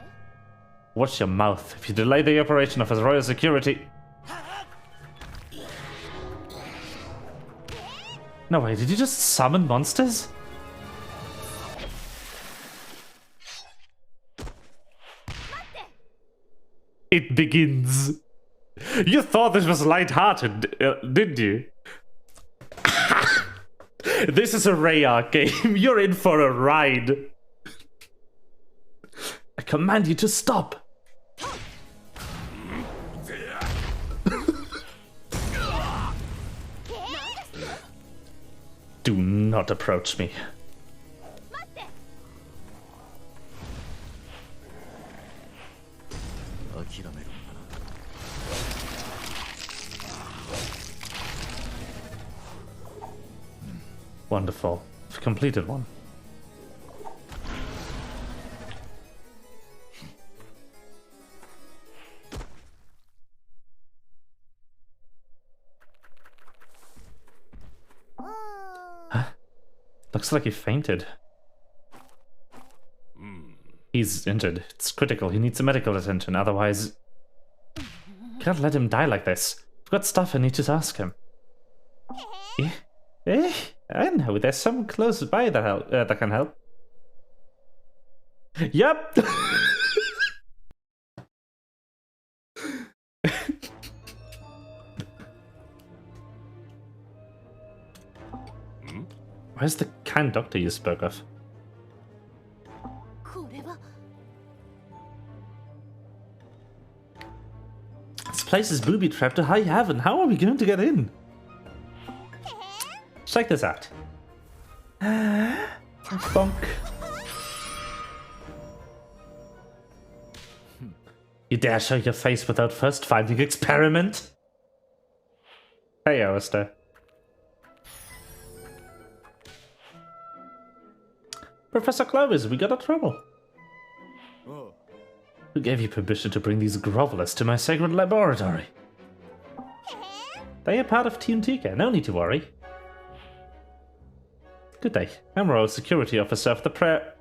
Watch your mouth. If you delay the operation of his royal security... No way, did you just summon monsters? It begins. You thought this was light-hearted, didn't you? This is a Rayark game. You're in for a ride. I command you to stop. Do not approach me. Wonderful. I've completed one. Huh? Looks like he fainted. He's injured. It's critical. He needs medical attention. Otherwise... Can't let him die like this. I've got stuff I need to ask him. I know. There's someone close by that can help. Yep. Where's the kind doctor you spoke of? This place is booby-trapped to high heaven. How are we going to get in? Check this out. Bonk. You dare show your face without first finding experiment? Hey, Alistair. Professor Clovis, we got a trouble. Who gave you permission to bring these grovelers to my sacred laboratory? They are part of Team Tika, no need to worry. Good day. I'm Royal Security Officer of the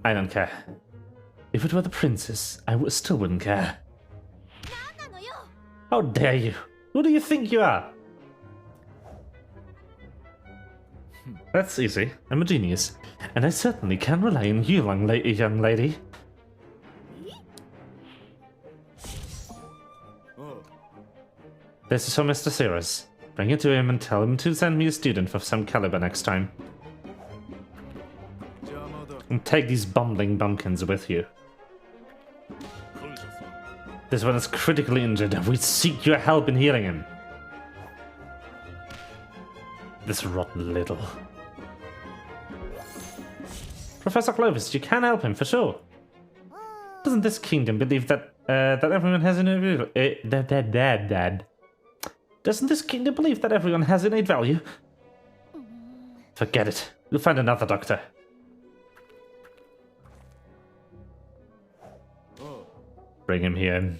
I don't care. If it were the princess, I still wouldn't care. How dare you? Who do you think you are? That's easy. I'm a genius. And I certainly can rely on you, young lady. This is for Mr. Cirrus. Bring it to him and tell him to send me a student of some caliber next time. And take these bumbling bumpkins with you. This one is critically injured and we seek your help in healing him. This rotten little. Professor Clovis, you can help him for sure. Doesn't this kingdom believe that everyone has innate Doesn't this kingdom believe that everyone has innate value? Forget it. We'll find another doctor. Bring him here.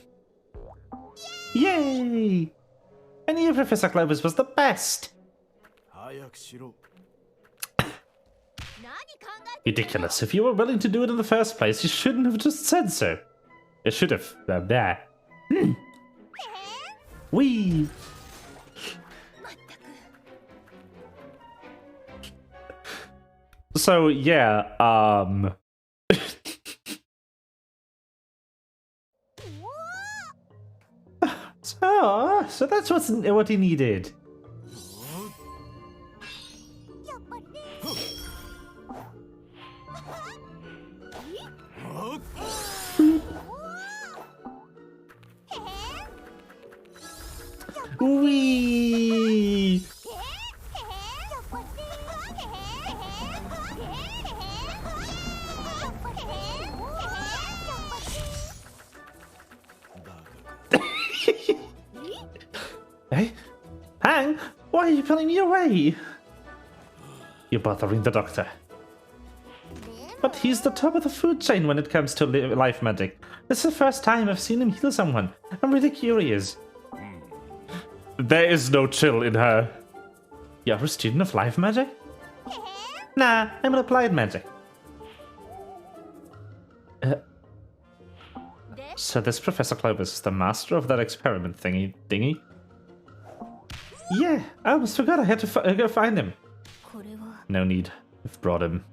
Yay! I knew Professor Clovis was the best. Ridiculous. If you were willing to do it in the first place, you shouldn't have just said so. You should have. Wee! So, yeah, so that's what he needed. Wee! Hey? Hang! Why are you pulling me away? You're bothering the doctor. But he's the top of the food chain when it comes to life magic. This is the first time I've seen him heal someone. I'm really curious. There is no chill in her. You're a student of life magic? Nah, I'm an applied magic. So this Professor Clovis is the master of that experiment thingy? Yeah, I almost forgot I had to go find him. No need. I've brought him.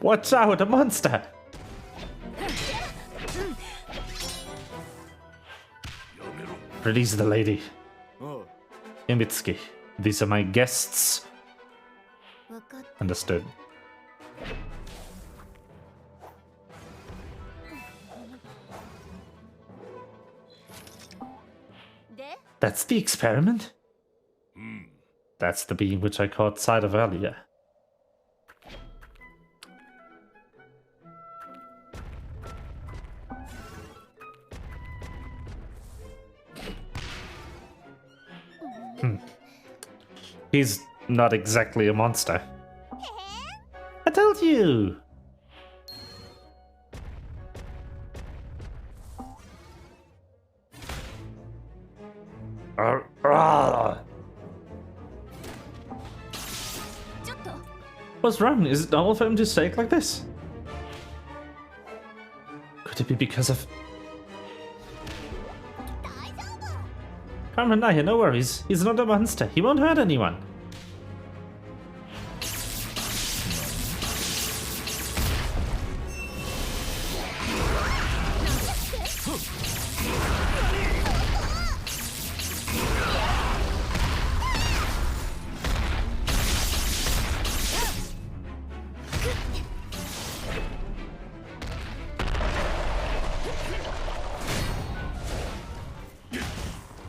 Watch out, a monster! Release the lady. Imitsuki, these are my guests. Understood. That's the experiment? That's the being which I caught sight of earlier. He's not exactly a monster. I told you! What's wrong? Is it normal for him to shake like this? Could it be because of... Carmen Naya, no worries. He's not a monster. He won't hurt anyone.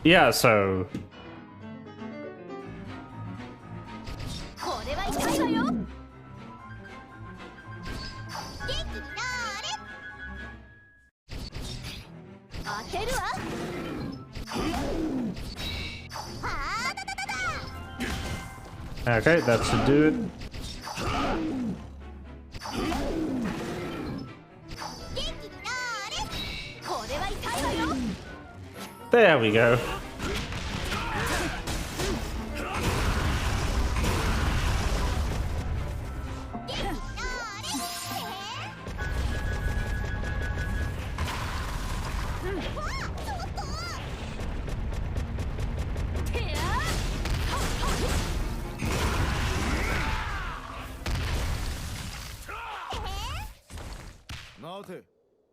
Yeah, so... Okay, that should do it. There we go.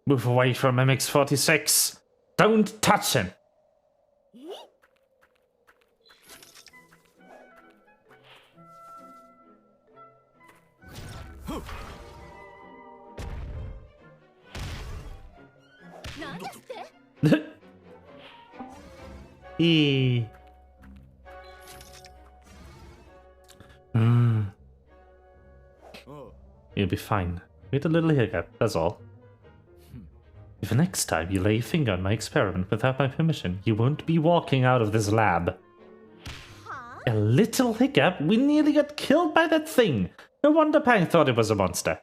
Move away from MX-46. Don't touch him. Eee. You'll be fine. We had a little hiccup, that's all. If next time you lay a finger on my experiment without my permission, you won't be walking out of this lab. A little hiccup? We nearly got killed by that thing. No wonder Pang thought it was a monster.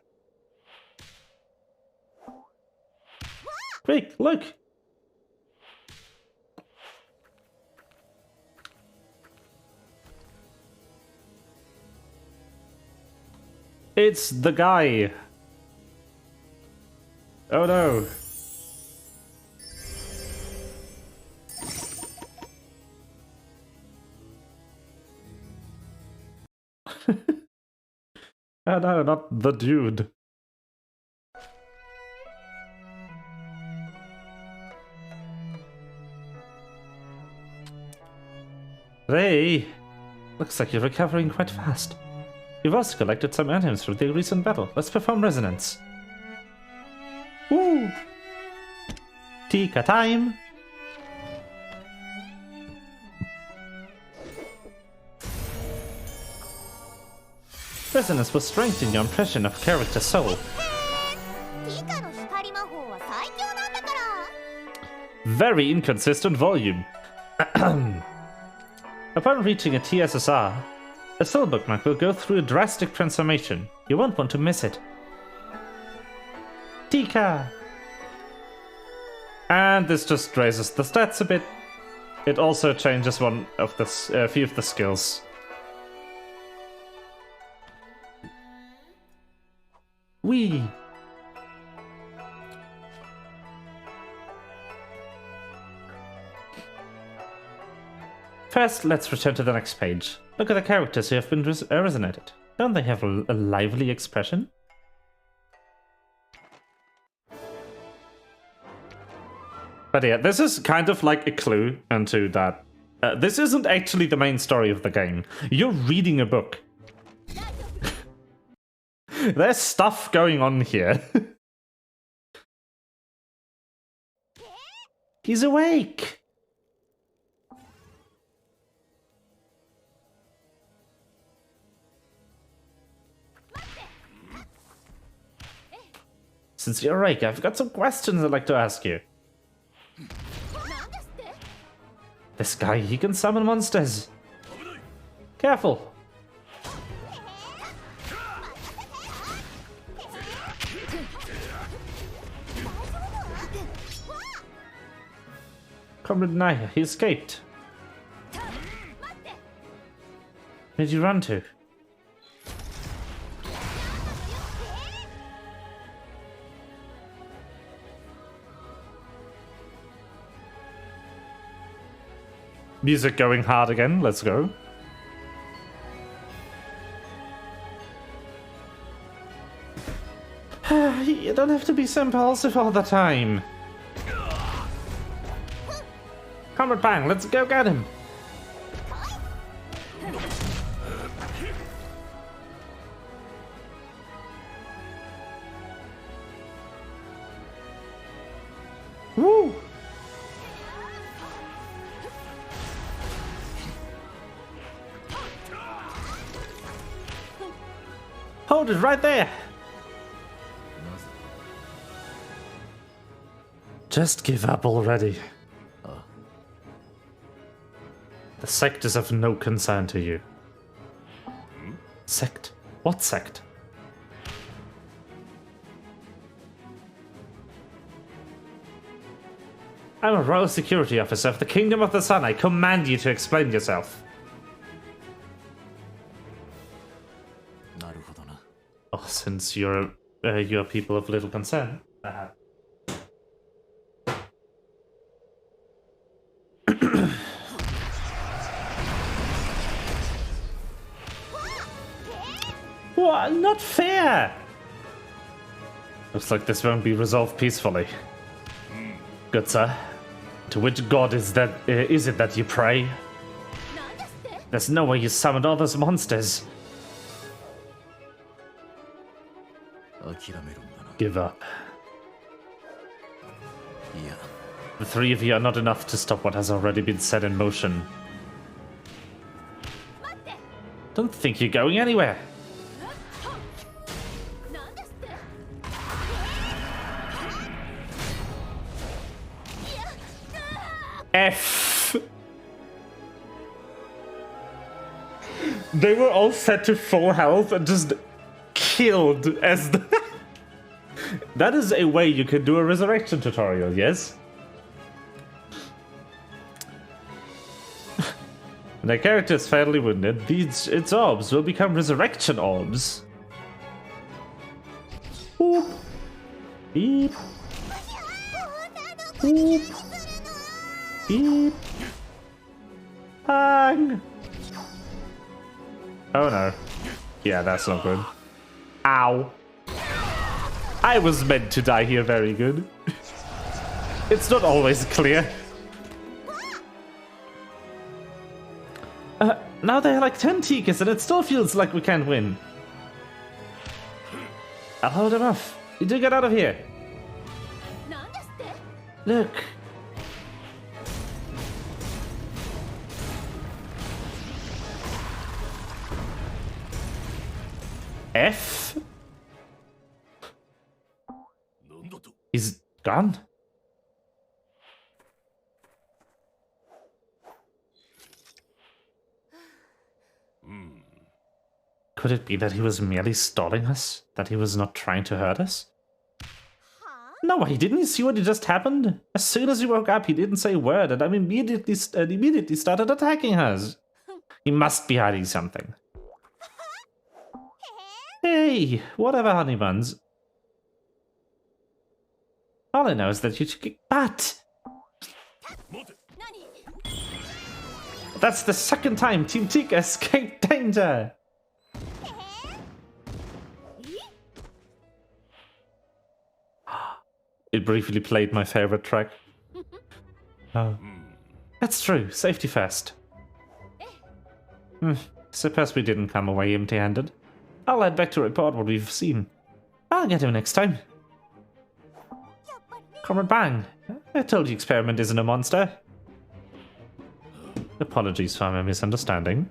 Quick, look! It's the guy! Oh no! Oh no, not the dude. Hey! Looks like you're recovering quite fast. You've also collected some items from the recent battle. Let's perform resonance. Woo! Tika time! Resonance will strengthen your impression of character soul. Very inconsistent volume. Upon reaching a TSSR, a soul bookmark will go through a drastic transformation. You won't want to miss it. Tika! And this just raises the stats a bit. It also changes one of the few of the skills. Wee! First, let's return to the next page. Look at the characters who have been resonated. Don't they have a lively expression? But yeah, this is kind of like a clue into that. This isn't actually the main story of the game. You're reading a book. There's stuff going on here. He's awake! Since you're awake, I've got some questions I'd like to ask you. This guy, he can summon monsters. Careful. Comrade Naya, he escaped. Where'd you run to? Music going hard again, let's go. You don't have to be so impulsive all the time. Comrade Pang, let's go get him. Woo! Hold it right there! Just give up already. The sect is of no concern to you. Sect? What sect? I'm a royal security officer of the Kingdom of the Sun. I command you to explain yourself. Oh, since you're people of little concern. What? Not fair! Looks like this won't be resolved peacefully. Good sir. To which god is it that you pray? There's no way you summoned all those monsters. Give up. The three of you are not enough to stop what has already been set in motion. Don't think you're going anywhere. F. They were all set to full health and just killed as the... That is a way you can do a resurrection tutorial, yes? When a character is fatally wounded, its orbs will become resurrection orbs. Boop. Beep. Boop. Beep. Bang. Oh no. Yeah, that's not good. Ow. I was meant to die here very good. It's not always clear. Now there are like 10 Tikas and it still feels like we can't win. I'll hold him off. You do get out of here. Look. F? He's gone? Could it be that he was merely stalling us? That he was not trying to hurt us? No, he didn't. You see what just happened? As soon as he woke up, he didn't say a word, and I immediately started attacking us. He must be hiding something. Hey, whatever, honey buns. All I know is that you should kick butt. That's the second time Team Tika escaped danger. It briefly played my favorite track. Oh. That's true, safety first. Suppose we didn't come away empty-handed. I'll head back to report what we've seen. I'll get him next time. Comrade Bang, I told you Experiment isn't a monster. Apologies for my misunderstanding.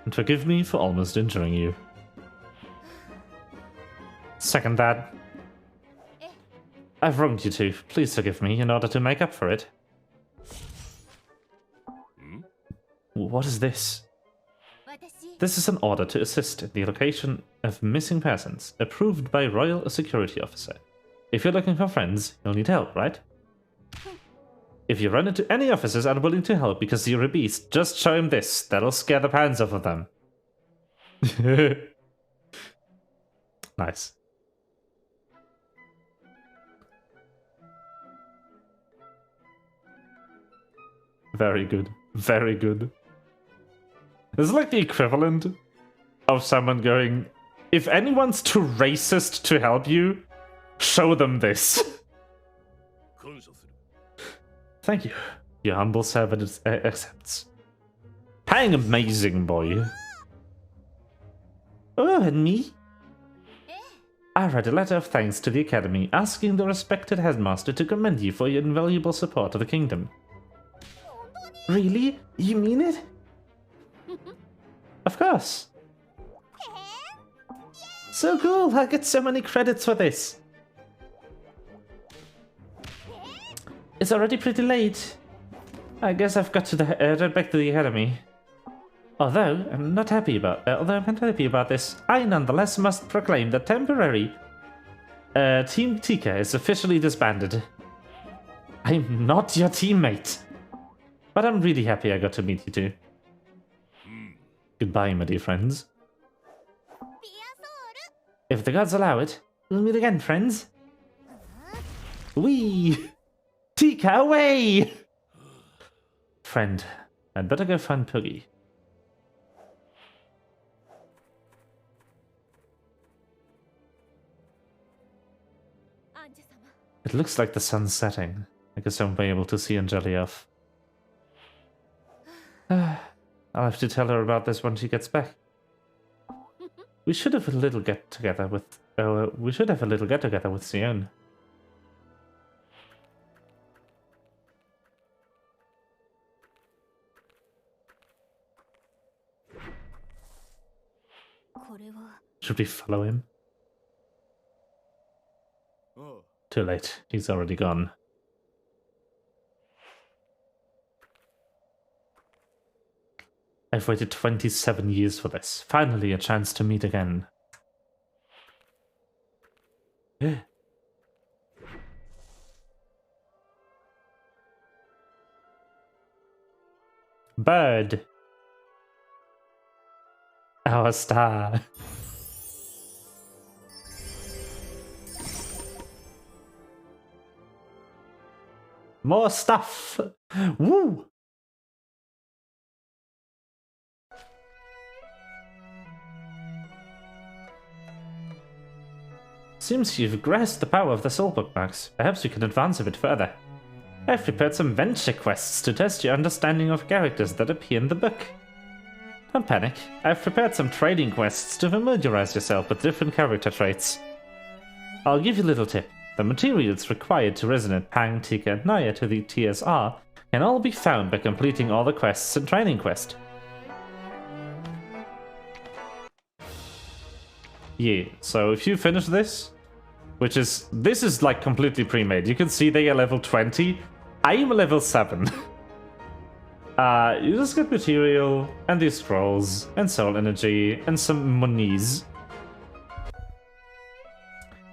And forgive me for almost injuring you. Second that. I've wronged you two. Please forgive me in order to make up for it. What is this? This is an order to assist in the location of missing persons, approved by Royal Security Officer. If you're looking for friends, you'll need help, right? If you run into any officers unwilling to help because you're a beast, just show him this. That'll scare the pants off of them. Nice. Very good. Very good. This is like the equivalent of someone going, if anyone's too racist to help you, show them this. Thank you. Your humble servant accepts. Pang, amazing boy. Oh, and me? I write a letter of thanks to the Academy, asking the respected headmaster to commend you for your invaluable support of the kingdom. Really? You mean it? Of course. So cool, I get so many credits for this. It's already pretty late. I guess I've got to head back to the academy. Although I'm not happy about this, I nonetheless must proclaim that temporary Team Tika is officially disbanded. I'm not your teammate, but I'm really happy I got to meet you two. Goodbye, my dear friends. If the gods allow it, we'll meet again, friends. Wee! Tika away! Friend, I'd better go find Puggy. It looks like the sun's setting. I guess I won't be able to see Angelia off. I'll have to tell her about this when she gets back. We should have a little get together with Sion. Should we follow him? Too late. He's already gone. I've waited 27 years for this. Finally, a chance to meet again. Bird. Our star. More stuff. Woo! Seems you've grasped the power of the soul bookmarks. Perhaps you can advance a bit further. I've prepared some venture quests to test your understanding of characters that appear in the book. Don't panic. I've prepared some trading quests to familiarize yourself with different character traits. I'll give you a little tip. The materials required to resonate Pang, Tika, and Naya to the TSR can all be found by completing all the quests and training quest. Yeah, so if you finish this, this is like completely pre-made. You can see they are level 20. I am level 7. You just get material, and these scrolls, and soul energy, and some monies.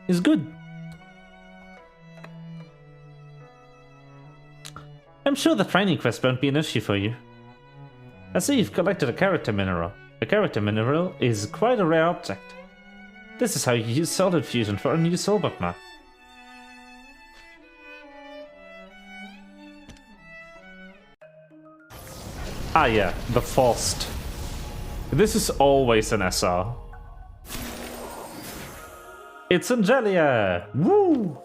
It's good. I'm sure the training quest won't be an issue for you. I see you've collected a character mineral. A character mineral is quite a rare object. This is how you use solid fusion for a new soul bookmark. Ah yeah, the forced. This is always an SR. It's Angelia! Woo!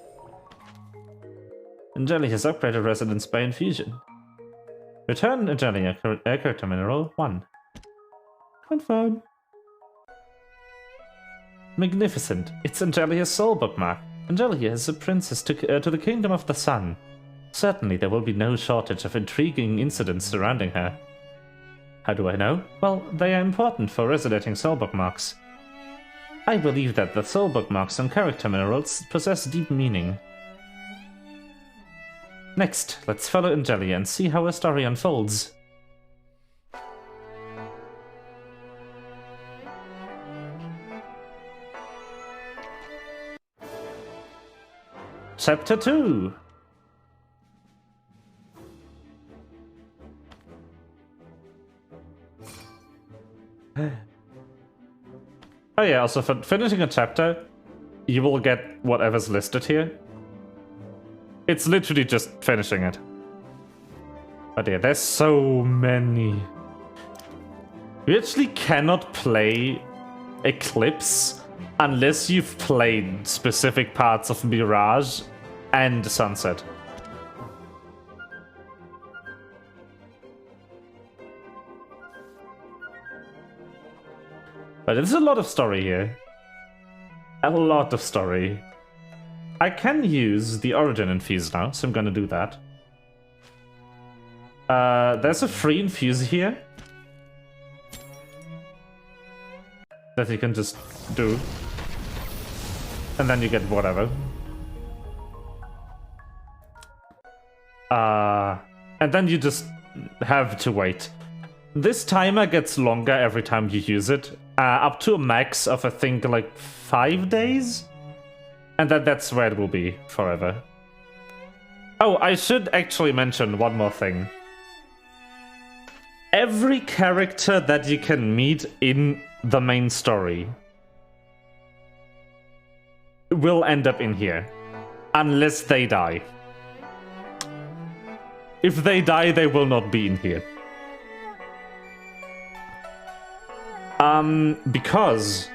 Angelia has upgraded Resonance by Infusion. Return Angelia character mineral 1. Confirm. Magnificent. It's Angelia's soul bookmark. Angelia is a princess to the Kingdom of the Sun. Certainly there will be no shortage of intriguing incidents surrounding her. How do I know? Well, they are important for resonating soul bookmarks. I believe that the soul bookmarks and character minerals possess deep meaning. Next, let's follow Angelia and see how her story unfolds. Chapter 2. Oh yeah, also for finishing a chapter, you will get whatever's listed here. It's literally just finishing it. But yeah, there's so many. You actually cannot play Eclipse unless you've played specific parts of Mirage and Sunset. But there's a lot of story here. A lot of story. I can use the Origin Infuse now, so I'm gonna do that. There's a free infuse here that you can just do. And then you get whatever. And then you just have to wait. This timer gets longer every time you use it. Up to a max of, I think, like 5 days? And that's where it will be forever. Oh, I should actually mention one more thing. Every character that you can meet in the main story will end up in here. Unless they die. If they die, they will not be in here. Because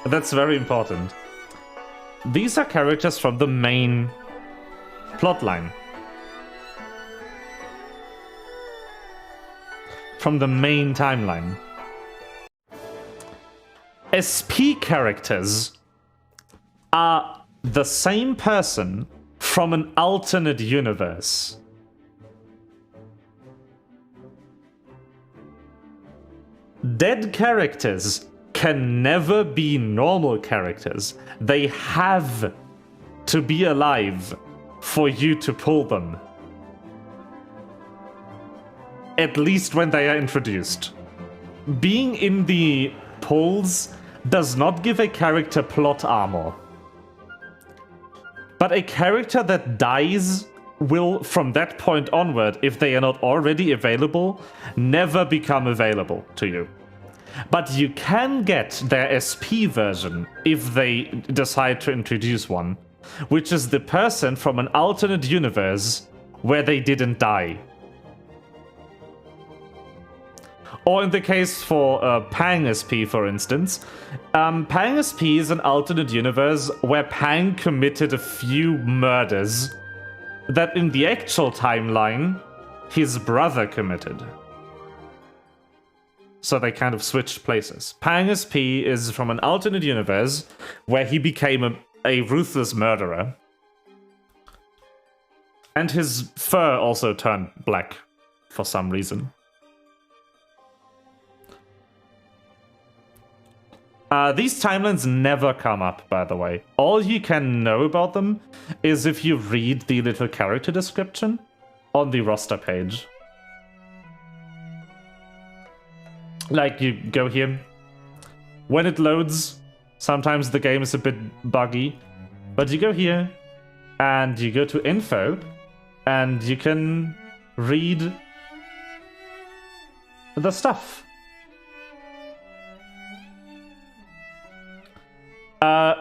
that's very important. These are characters from the main plotline. From the main timeline. SP characters are the same person from an alternate universe. Dead characters can never be normal characters. They have to be alive for you to pull them. At least when they are introduced. Being in the pulls does not give a character plot armor. But a character that dies will, from that point onward, if they are not already available, never become available to you. But you can get their SP version if they decide to introduce one, which is the person from an alternate universe where they didn't die. Or in the case for Pang SP, for instance, Pang SP is an alternate universe where Pang committed a few murders that in the actual timeline, his brother committed. So they kind of switched places. Pang SP is from an alternate universe where he became a ruthless murderer. And his fur also turned black for some reason. These timelines never come up, by the way. All you can know about them is if you read the little character description on the roster page. Like, you go here. When it loads, sometimes the game is a bit buggy. But you go here, and you go to info, and you can read the stuff.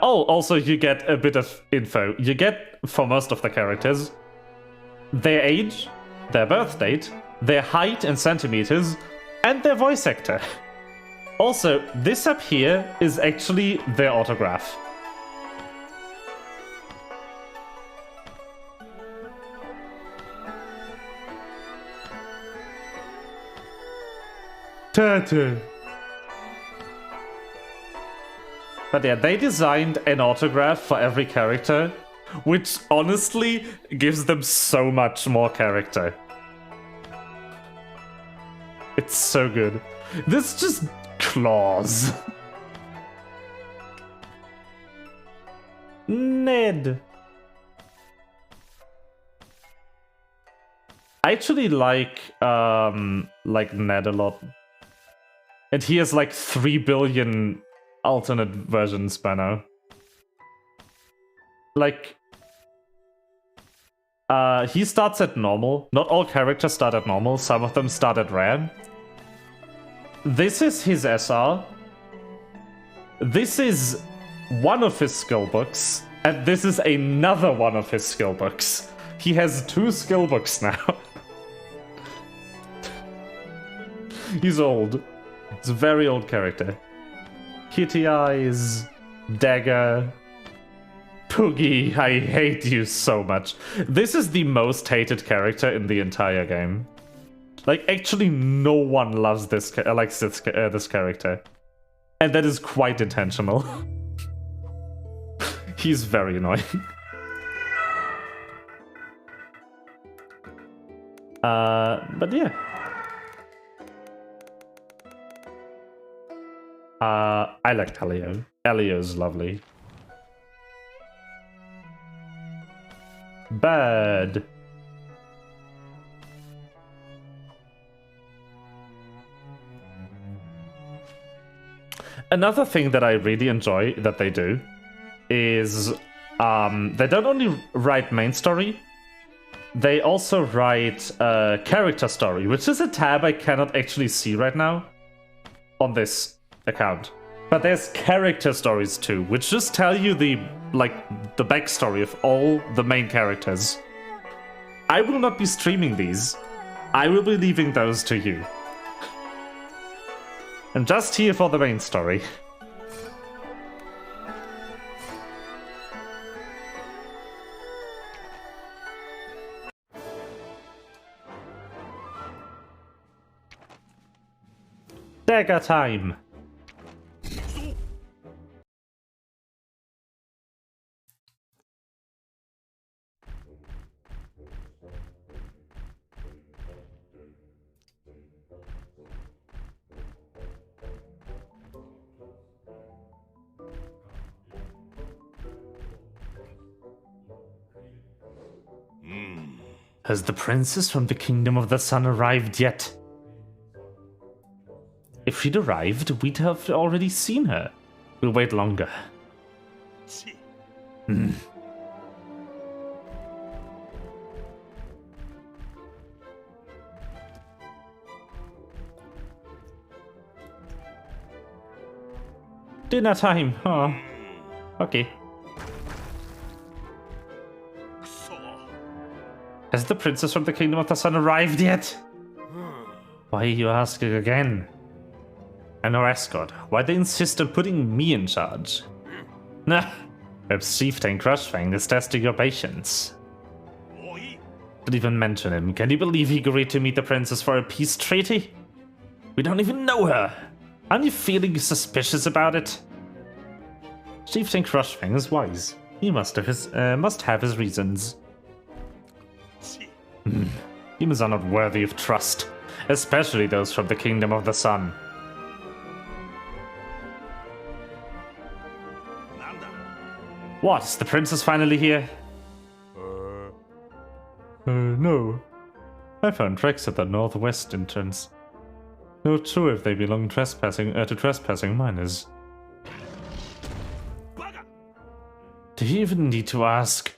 Also you get a bit of info. You get, for most of the characters, their age, their birth date, their height in centimeters, and their voice actor. Also, this up here is actually their autograph. Turtle. But yeah, they designed an autograph for every character, which honestly gives them so much more character. It's so good. This just claws. Ned. I actually like Ned a lot. And he has like 3 billion alternate versions by now. Like, he starts at normal. Not all characters start at normal. Some of them start at rare. This is his SR. This is one of his skill books. And this is another one of his skill books. He has 2 skill books now. He's old. He's a very old character. Kitty Eyes, Dagger, Poogie, I hate you so much. This is the most hated character in the entire game. Like, actually no one loves this, likes this character. And that is quite intentional. He's very annoying. But yeah. I like Elio. Elio's lovely. Bird. Another thing that I really enjoy that they do is they don't only write main story, they also write character story, which is a tab I cannot actually see right now on this account. But there's character stories too, which just tell you the backstory of all the main characters. I will not be streaming these. I will be leaving those to you. I'm just here for the main story. Dagger time! Has the princess from the Kingdom of the Sun arrived yet? If she'd arrived, we'd have already seen her. We'll wait longer. Dinner time. Oh. Okay. Has the princess from the Kingdom of the Sun arrived yet? Why are you asking again? And our escort, why they insist on putting me in charge? Nah, perhaps Chieftain Crushfang is testing your patience. Don't even mention him. Can you believe he agreed to meet the princess for a peace treaty? We don't even know her. Aren't you feeling suspicious about it? Chieftain Crushfang is wise. He must have his reasons. Humans are not worthy of trust, especially those from the Kingdom of the Sun. What, is the princess finally here? No. I found tracks at the northwest entrance. Not sure if they belong to trespassing miners. Do you even need to ask?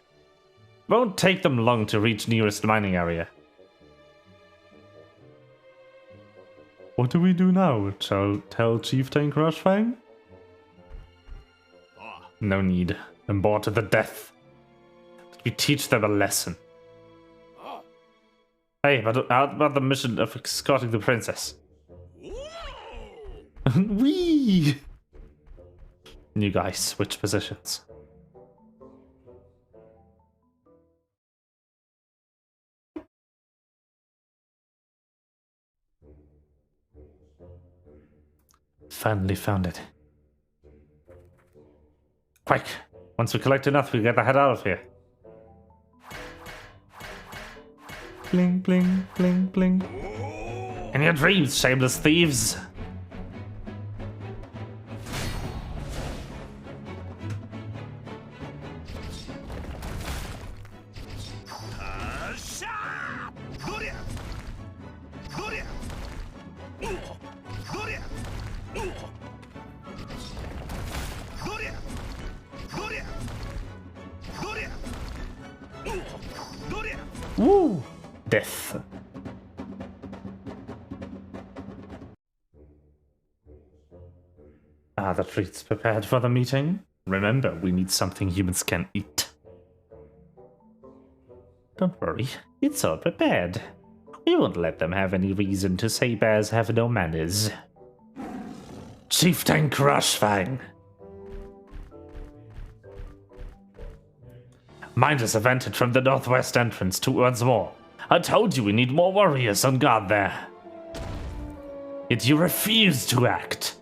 Won't take them long to reach nearest mining area. What do we do now? Tell Chieftain Crushfang? No need. I'm bored to the death. We teach them a lesson. Hey, but how about the mission of escorting the princess? Wee! You guys switch positions. Finally found it. Quick! Once we collect enough, we get the head out of here. Bling, bling, bling, bling. In your dreams, shameless thieves! Woo! Death. Ah, the treat's prepared for the meeting. Remember, we need something humans can eat. Don't worry, it's all prepared. We won't let them have any reason to say bears have no manners. Chieftain Crushfang! Miners have entered from the northwest entrance towards more. I told you we need more warriors on guard there. Yet you refuse to act.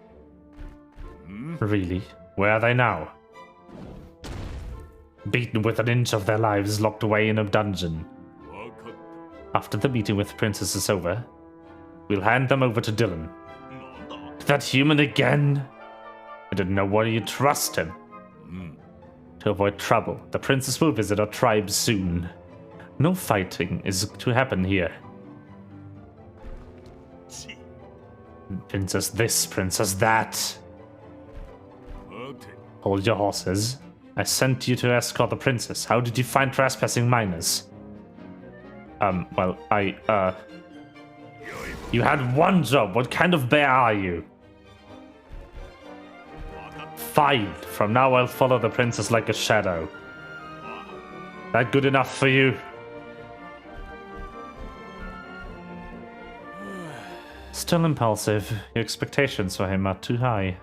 Really? Where are they now? Beaten with an inch of their lives, locked away in a dungeon. After the meeting with the princess is over, we'll hand them over to Dylan. That human again? I didn't know why you trust him. To avoid trouble, the princess will visit our tribe soon. No fighting is to happen here. Princess this, princess that. Hold your horses. I sent you to escort the princess. How did you find trespassing miners? You had one job. What kind of bear are you? Fine. From now I'll follow the princess like a shadow. That good enough for you? Still impulsive. Your expectations for him are too high.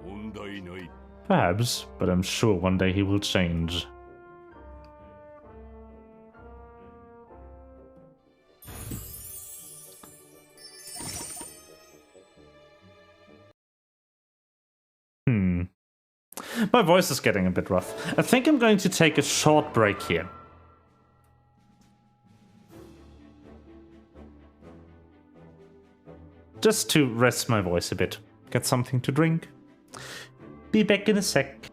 問題ない。 Perhaps, but I'm sure one day he will change. My voice is getting a bit rough. I think I'm going to take a short break here. Just to rest my voice a bit. Get something to drink. Be back in a sec.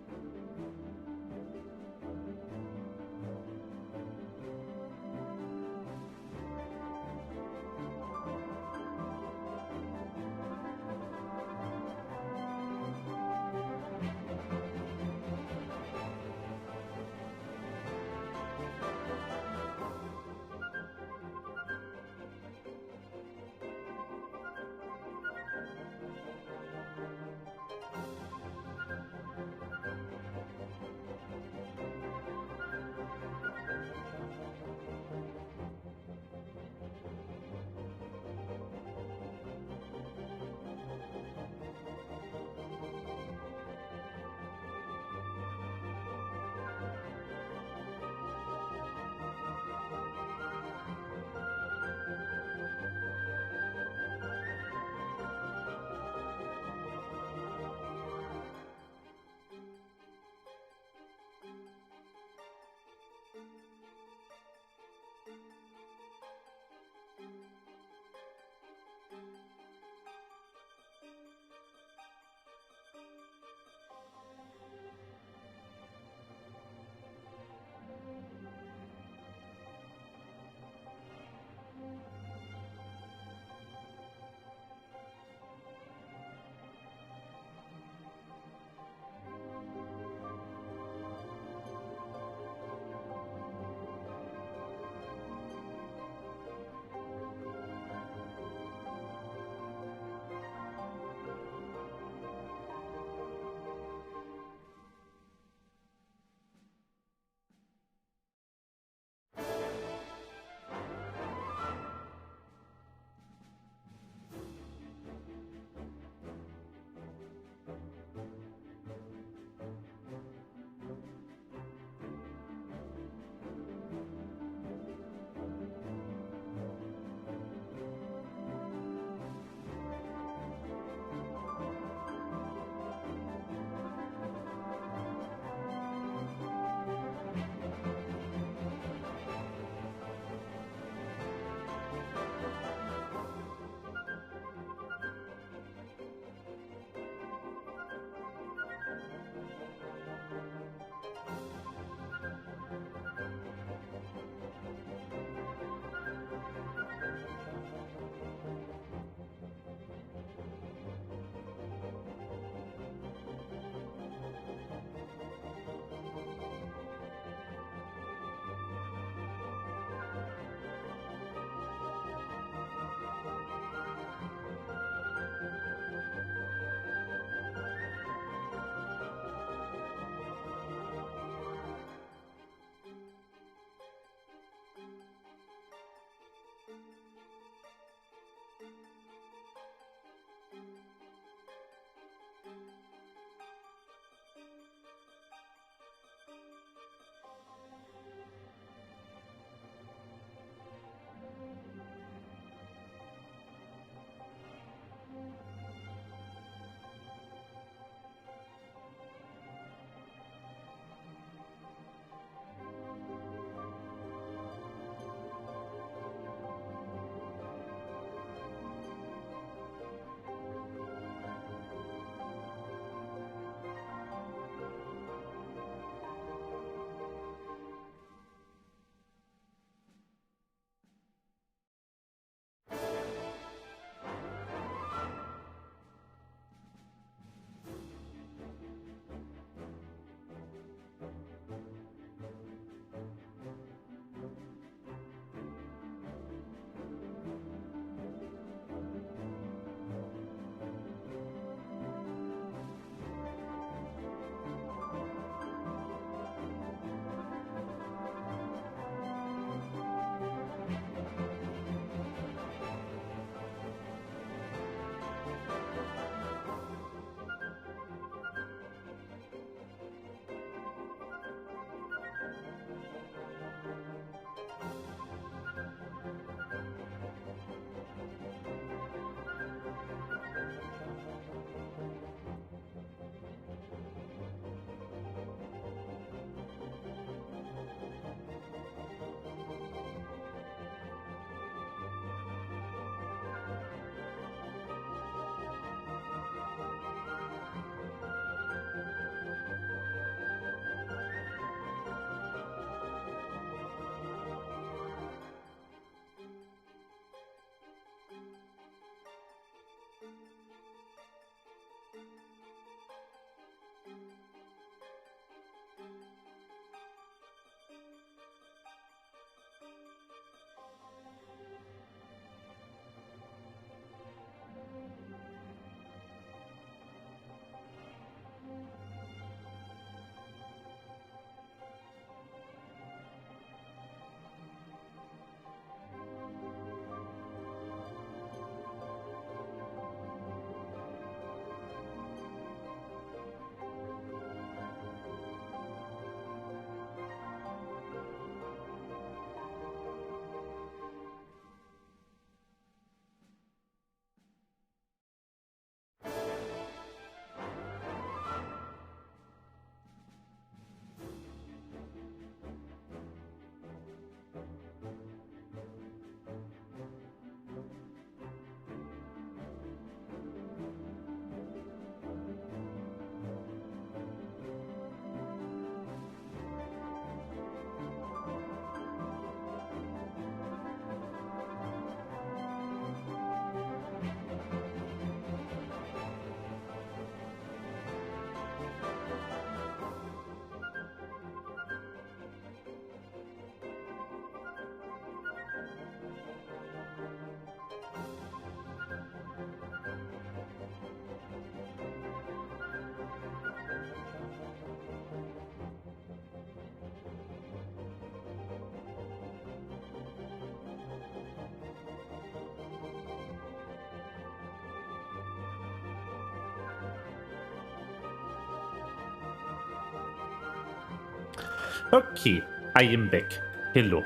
Okay, I am back. Hello.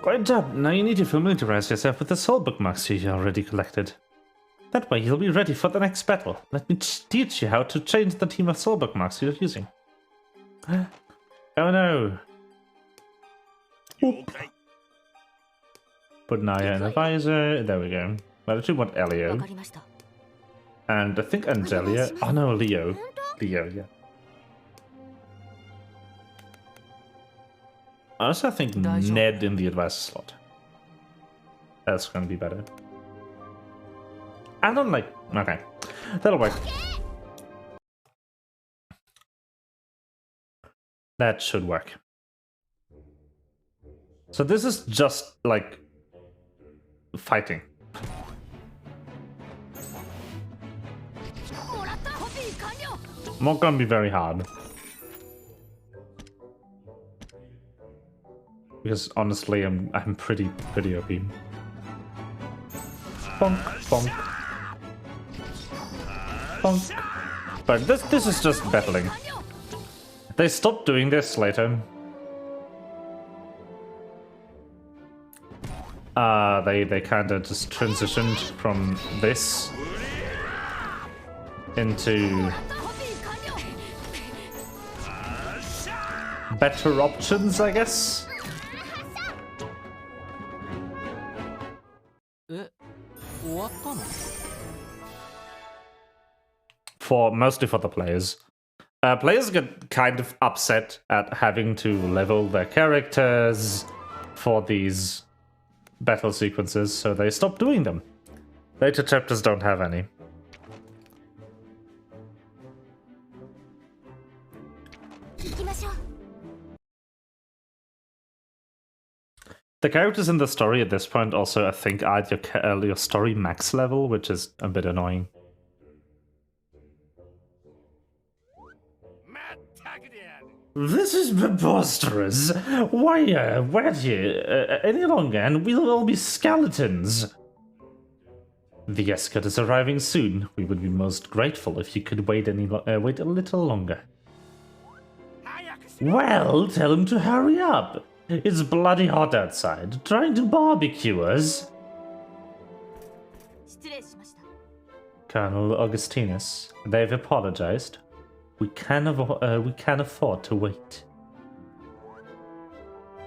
Great job. Now you need to familiarize yourself with the soul bookmarks you already collected. That way you'll be ready for the next battle. Let me teach you how to change the team of soul bookmarks you're using. Oh no. Okay. Put Naya in the visor. There we go. But I do want Elio. And I think Angelia. Oh no, Leo. Leo, yeah. I also think Ned in the advisor slot. That's gonna be better. I don't like... Okay. That'll work. That should work. So this is just, like, fighting. Not gonna be very hard. Because honestly, I'm pretty OP. Bonk, bonk. Bonk. But this is just battling. They stopped doing this later. They kinda just transitioned from this into better options, I guess. Mostly for the players. Players get kind of upset at having to level their characters for these battle sequences, so they stop doing them. Later chapters don't have any. The characters in the story at this point also, I think, are at your story max level, which is a bit annoying. This is preposterous. Why wait here any longer and we'll all be skeletons? The escort is arriving soon. We would be most grateful if you could wait wait a little longer. Well, tell him to hurry up. It's bloody hot outside. Trying to barbecue us. Colonel Augustinus, they've apologized. We can afford to wait.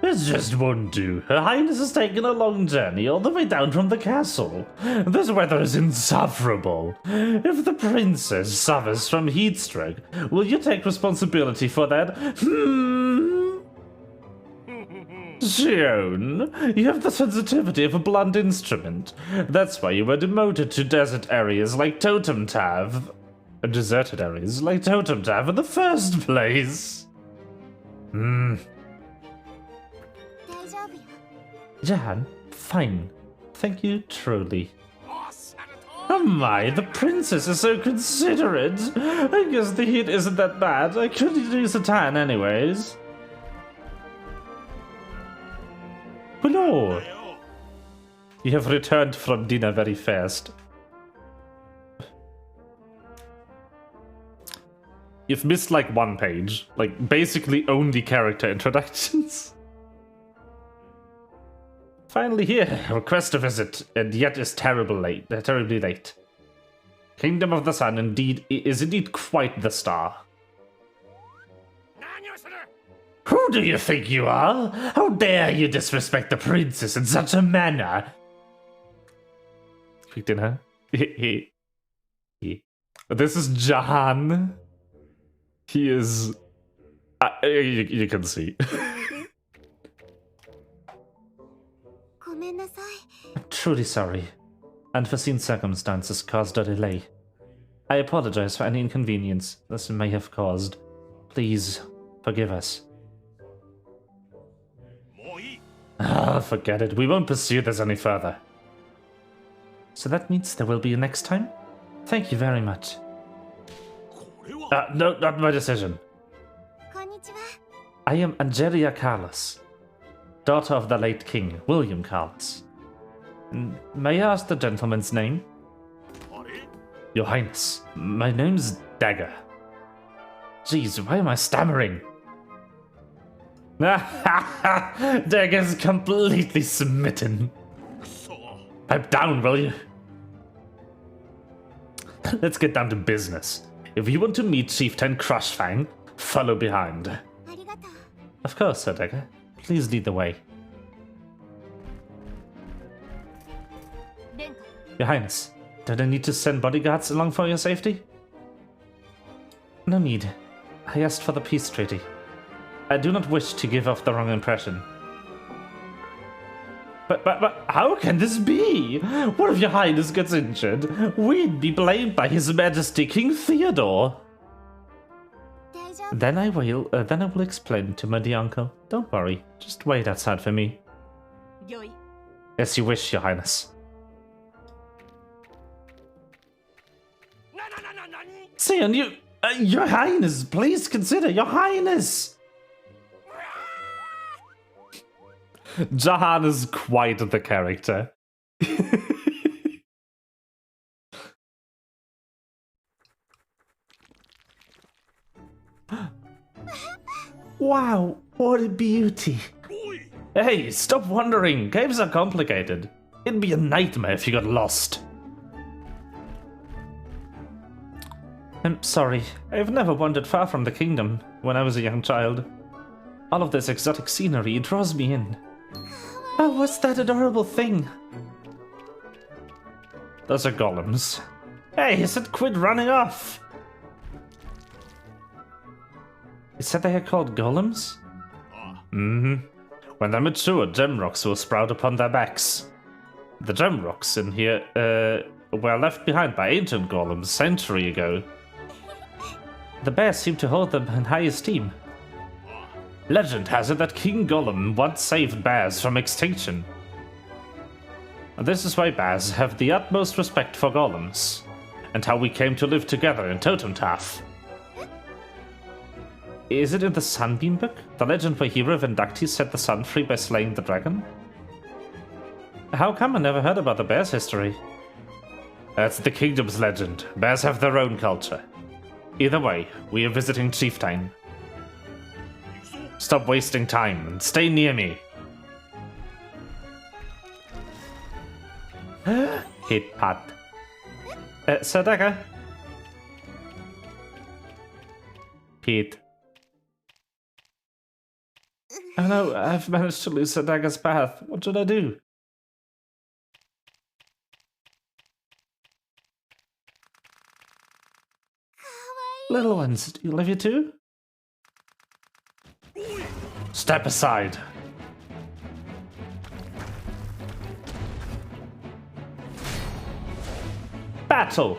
This just won't do. Her Highness has taken a long journey all the way down from the castle. This weather is insufferable. If the princess suffers from heat stroke, will you take responsibility for that? Xion, you have the sensitivity of a blunt instrument. That's why you were demoted to desert areas like Totem Tav. Deserted areas like Totem Tav in the first place. Jan, fine. Thank you truly. Oh my, the princess is so considerate. I guess the heat isn't that bad. I could use a tan anyways. Hello. You have returned from dinner very fast. You've missed like one page, like basically only character introductions. Finally here, request a visit, and yet is terribly late. Kingdom of the Sun is indeed quite the star. Who do you think you are? How dare you disrespect the princess in such a manner? Quick dinner. This is Jahan. He is... you can see. I'm truly sorry. Unforeseen circumstances caused a delay. I apologize for any inconvenience this may have caused. Please, forgive us. Forget it. We won't pursue this any further. So that means there will be a next time? Thank you very much. No, not my decision. I am Angelia Carlos, daughter of the late King, William Carlos. May I ask the gentleman's name? Your Highness, my name's Dagger. Jeez, why am I stammering? Dagger's completely smitten. Pipe down, will you? Let's get down to business. If you want to meet Chieftain Crushfang, follow behind. Of course, Sir Dagger. Please lead the way. Your Highness, don't I need to send bodyguards along for your safety? No need. I asked for the peace treaty. I do not wish to give off the wrong impression. But how can this be? What if your Highness gets injured? We'd be blamed by His Majesty King Theodore. Then I will explain to my dear uncle. Don't worry, just wait outside for me. As you wish, Your Highness. Sion, you... Your Highness, please consider, Your Highness! Jahan is quite the character. Wow, what a beauty. Hey, stop wondering. Caves are complicated. It'd be a nightmare if you got lost. I'm sorry, I've never wandered far from the kingdom when I was a young child. All of this exotic scenery draws me in. Oh, what's that adorable thing? Those are golems. Hey, he said quit running off! He said they are called golems? Mm-hmm. When they're mature, gem rocks will sprout upon their backs. The gem rocks in here were left behind by ancient golems a century ago. The bears seem to hold them in high esteem. Legend has it that King Golem once saved bears from extinction. This is why bears have the utmost respect for golems, and how we came to live together in Totemtaf. Is it in the Sunbeam book? The legend where hero Vendacti set the sun free by slaying the dragon? How come I never heard about the bears' history? That's the kingdom's legend. Bears have their own culture. Either way, we are visiting Chieftain. Stop wasting time and stay near me. Hit pat. Sir Dagger. Pete. Oh no, I've managed to lose Sir Dagger's path. What should I do? Little ones, do you love you too? Step aside. Battle.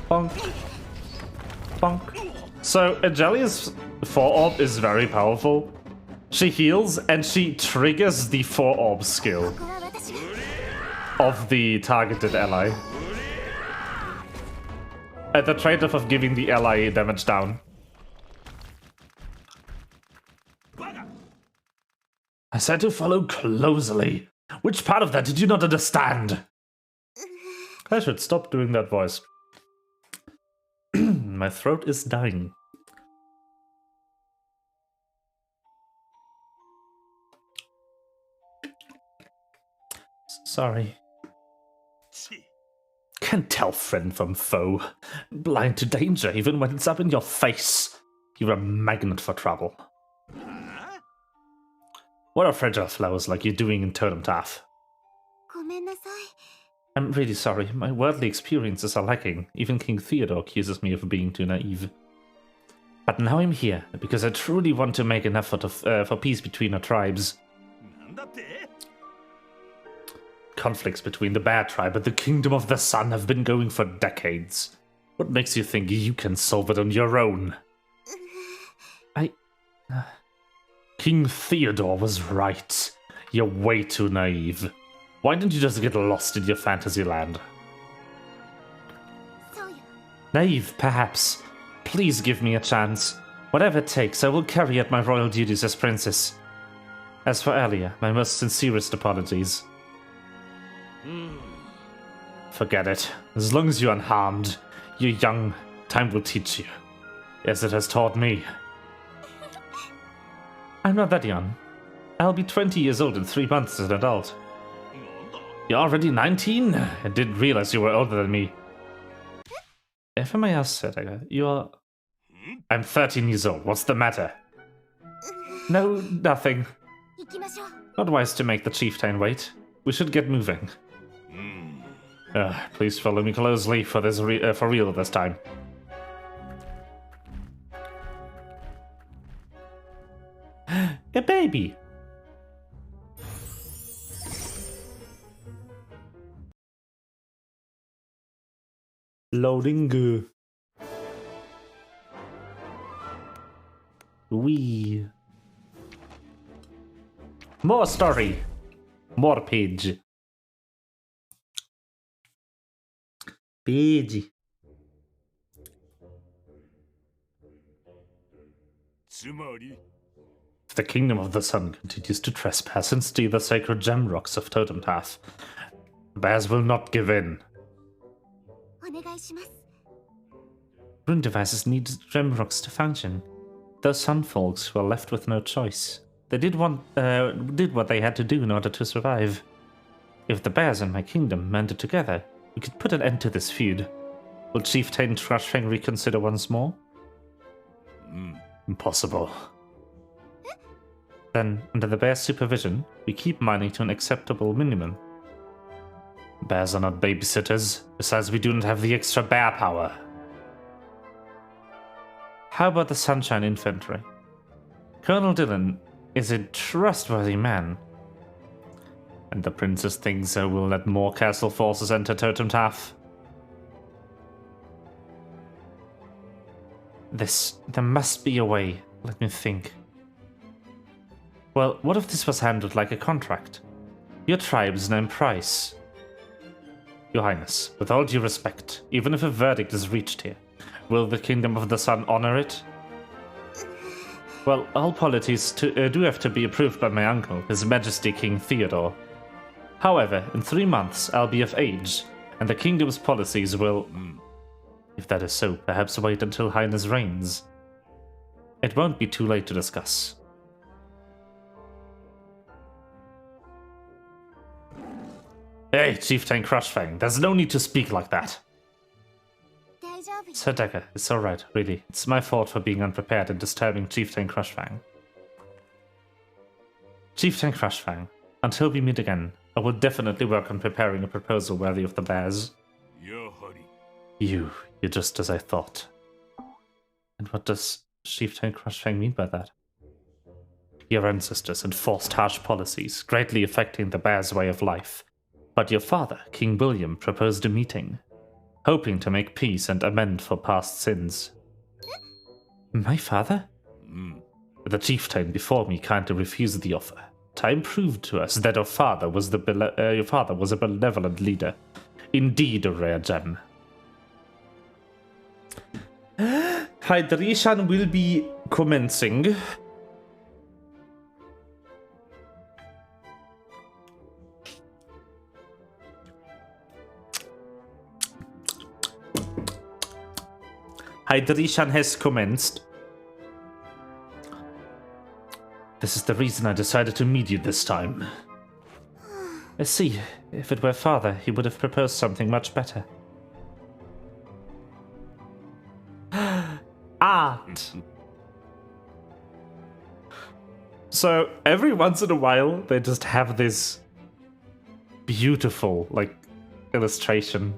Bonk. Bonk. So, Angelia's forearm is very powerful. She heals and she triggers the forearm skill of the targeted ally. At the trade-off of giving the ally damage down. I said to follow closely. Which part of that did you not understand? I should stop doing that voice. My throat is dying. Sorry. Can't tell friend from foe. Blind to danger even when it's up in your face. You're a magnet for trouble. What are fragile flowers like you doing in Totemtaf? I'm really sorry. My worldly experiences are lacking. Even King Theodore accuses me of being too naive. But now I'm here, because I truly want to make an effort for peace between our tribes. Conflicts between the Bear Tribe and the Kingdom of the Sun have been going for decades. What makes you think you can solve it on your own? King Theodore was right. You're way too naive. Why didn't you just get lost in your fantasy land? Naive, perhaps. Please give me a chance. Whatever it takes, I will carry out my royal duties as princess. As for Alia, my most sincerest apologies. Forget it. As long as you're unharmed, you're young, time will teach you. As it has taught me. I'm not that young. I'll be 20 years old in 3 months as an adult. You're already 19? I didn't realize you were older than me. If I may ask, Sdorica, you're... I'm 13 years old. What's the matter? No, nothing. Not wise to make the chieftain wait. We should get moving. Please follow me closely for this for real this time. A baby. Loading. Wee. More story. More page. Page. If the Kingdom of the Sun continues to trespass and steal the sacred gem rocks of Totemtath, the bears will not give in. Rune devices need gem rocks to function. Those Sun folks were left with no choice. They did what they had to do in order to survive. If the bears and my kingdom banded together, we could put an end to this feud. Will Chieftain Trashfang reconsider once more? Impossible. Then, under the bear's supervision, we keep mining to an acceptable minimum. Bears are not babysitters. Besides, we do not have the extra bear power. How about the Sunshine Infantry? Colonel Dillon is a trustworthy man. And the princess thinks I will let more castle forces enter Totemtath. There must be a way. Let me think. Well, what if this was handled like a contract? Your tribe's named Price. Your Highness, with all due respect, even if a verdict is reached here, will the Kingdom of the Sun honor it? Well, all polities do have to be approved by my uncle, His Majesty King Theodore. However, in 3 months I'll be of age, and the kingdom's policies will... If that is so, perhaps wait until Highness reigns. It won't be too late to discuss. Hey, Chieftain Crushfang, there's no need to speak like that. Sdorica, it's alright, really. It's my fault for being unprepared and disturbing Chieftain Crushfang. Chieftain Crushfang, until we meet again, I will definitely work on preparing a proposal worthy of the bears. You're just as I thought. And what does Chieftain Crushfang mean by that? Your ancestors enforced harsh policies, greatly affecting the bears' way of life. But your father, King William, proposed a meeting, hoping to make peace and amend for past sins. My father? The chieftain before me kindly refused the offer. Time proved to us that your father was a benevolent leader. Indeed a rare gem. Hydration will be commencing. Hydration has commenced. This is the reason I decided to meet you this time. I see. If it were father, he would have proposed something much better. Art! So, every once in a while, they just have this beautiful, illustration.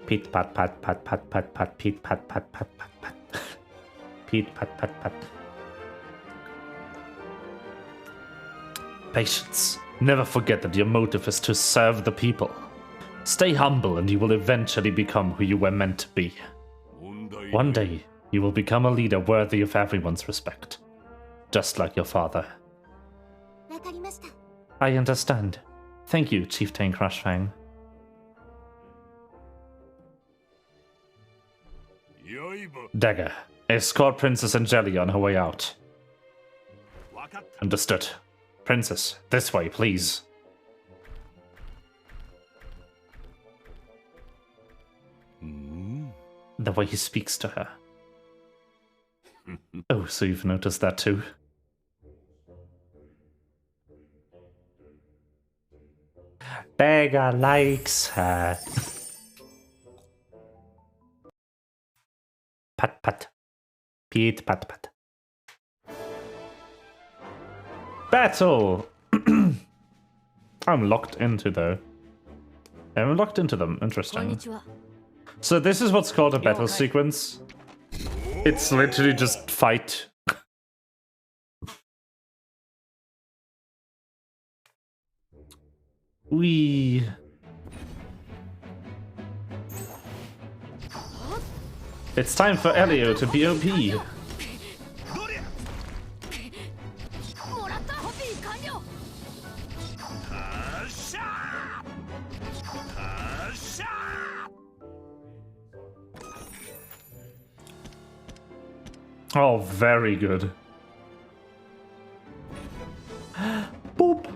Pit pat pat pat pat pat pat pit pat pat pat pat pat pit pat pat pat. Patience. Never forget that your motive is to serve the people. Stay humble and you will eventually become who you were meant to be. One day, you will become a leader worthy of everyone's respect. Just like your father. I understand. Thank you, Chieftain Crushfang. Dagger, escort Princess Angelia on her way out. Understood. Princess, this way, please. The way he speaks to her. Oh, so you've noticed that too? Dagger likes her. Pat pat. Pete pat pat. Battle! I'm locked into though. I'm locked into them. Interesting. So this is what's called a battle sequence. It's literally just fight. It's time for Elio to be OP. Oh, very good. Boop.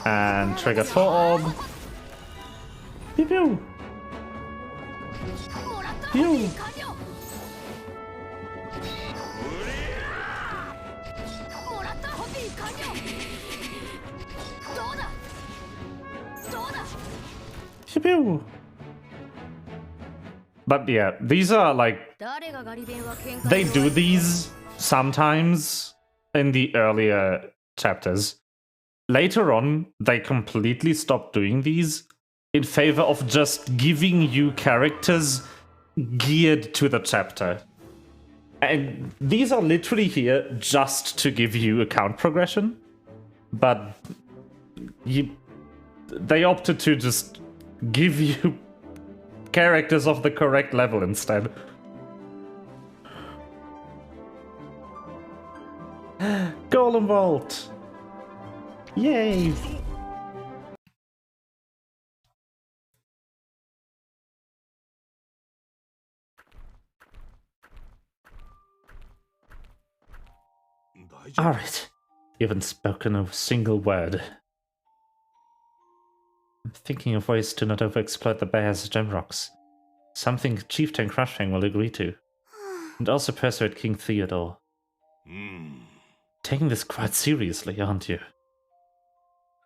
And trigger for orb. Pew pew. Pew. Pew pew. But yeah, these are like, they do these sometimes in the earlier chapters. Later on, they completely stopped doing these in favor of just giving you characters geared to the chapter. And these are literally here just to give you account progression, but they opted to just give you characters of the correct level instead. Golem Vault! Yay! Alright, you haven't spoken a single word. I'm thinking of ways to not overexploit the bear's gem rocks. Something Chieftain Crushing will agree to. And also persuade King Theodore. Taking this quite seriously, aren't you?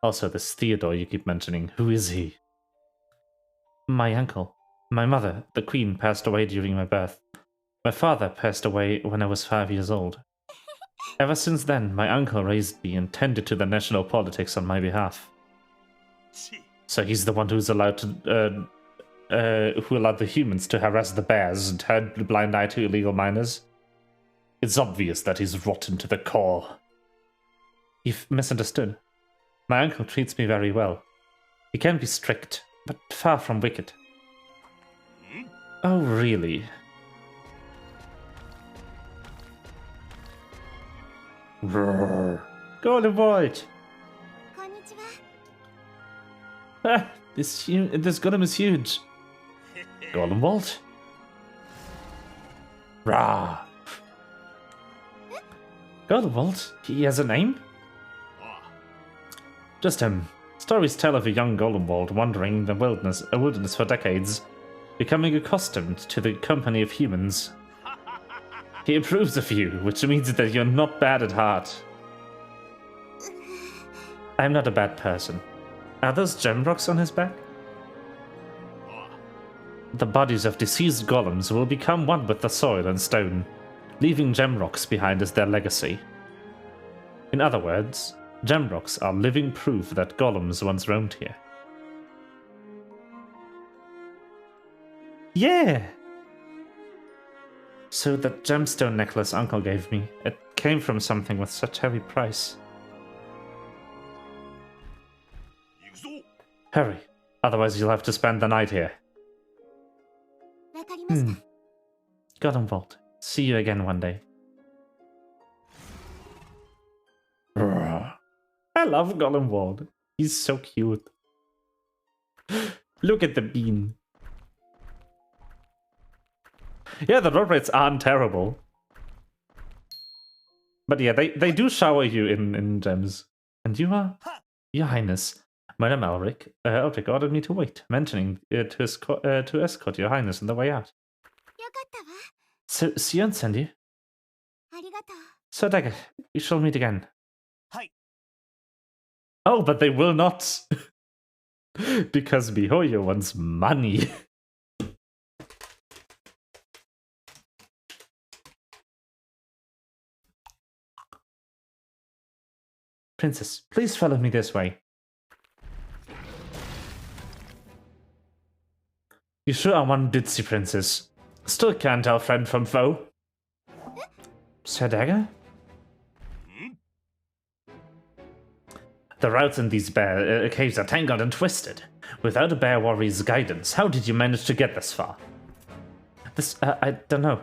Also, this Theodore you keep mentioning, who is he? My uncle. My mother, the queen, passed away during my birth. My father passed away when I was 5 years old. Ever since then, my uncle raised me and tended to the national politics on my behalf. So he's the one who's allowed to, who allowed the humans to harass the bears and turned a blind eye to illegal miners? It's obvious that he's rotten to the core. You've misunderstood. My uncle treats me very well. He can be strict, but far from wicked. Oh, really? Roar. Golden Void! Ah, this golem is huge. Golem Vault? Rah! Golem Vault? He has a name? Just him. Stories tell of a young Golem Vault wandering the wilderness for decades, becoming accustomed to the company of humans. He approves of you, which means that you're not bad at heart. I'm not a bad person. Are those gem rocks on his back? The bodies of deceased golems will become one with the soil and stone, leaving gem rocks behind as their legacy. In other words, gem rocks are living proof that golems once roamed here. Yeah! So that gemstone necklace Uncle gave me, it came from something with such heavy price. Hurry, otherwise you'll have to spend the night here. Golem Vault. See you again one day. I love Golem Vault. He's so cute. Look at the bean. Yeah, the drop rates aren't terrible. But yeah, they do shower you in gems. And you are? Your Highness. Madame Elric ordered me to wait, mentioning to escort Your Highness on the way out. よかったわ。 So, see you on Sunday. ありがとう。 So, Dagger, we shall meet again. はい。 Oh, but they will not. Because Mihoyo wants money. Princess, please follow me this way. You sure are one ditzy princess. Still can't tell friend from foe. Sir Dagger? The routes in these bear caves are tangled and twisted. Without a bear warrior's guidance, how did you manage to get this far? I don't know.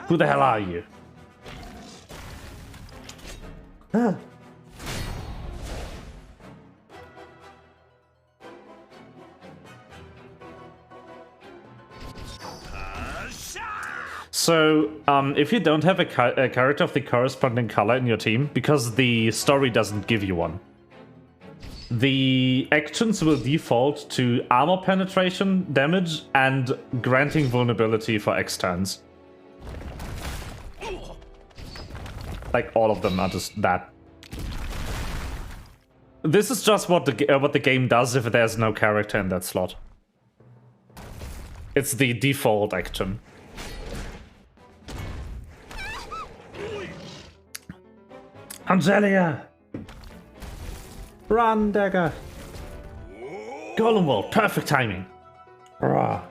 Who the hell are you? So, if you don't have a character of the corresponding color in your team, because the story doesn't give you one, the actions will default to armor penetration, damage, and granting vulnerability for X turns. Like, all of them are just that. This is just what the game does if there's no character in that slot. It's the default action. Angelia! Run, Dagger! Golem Wall, perfect timing! Rah.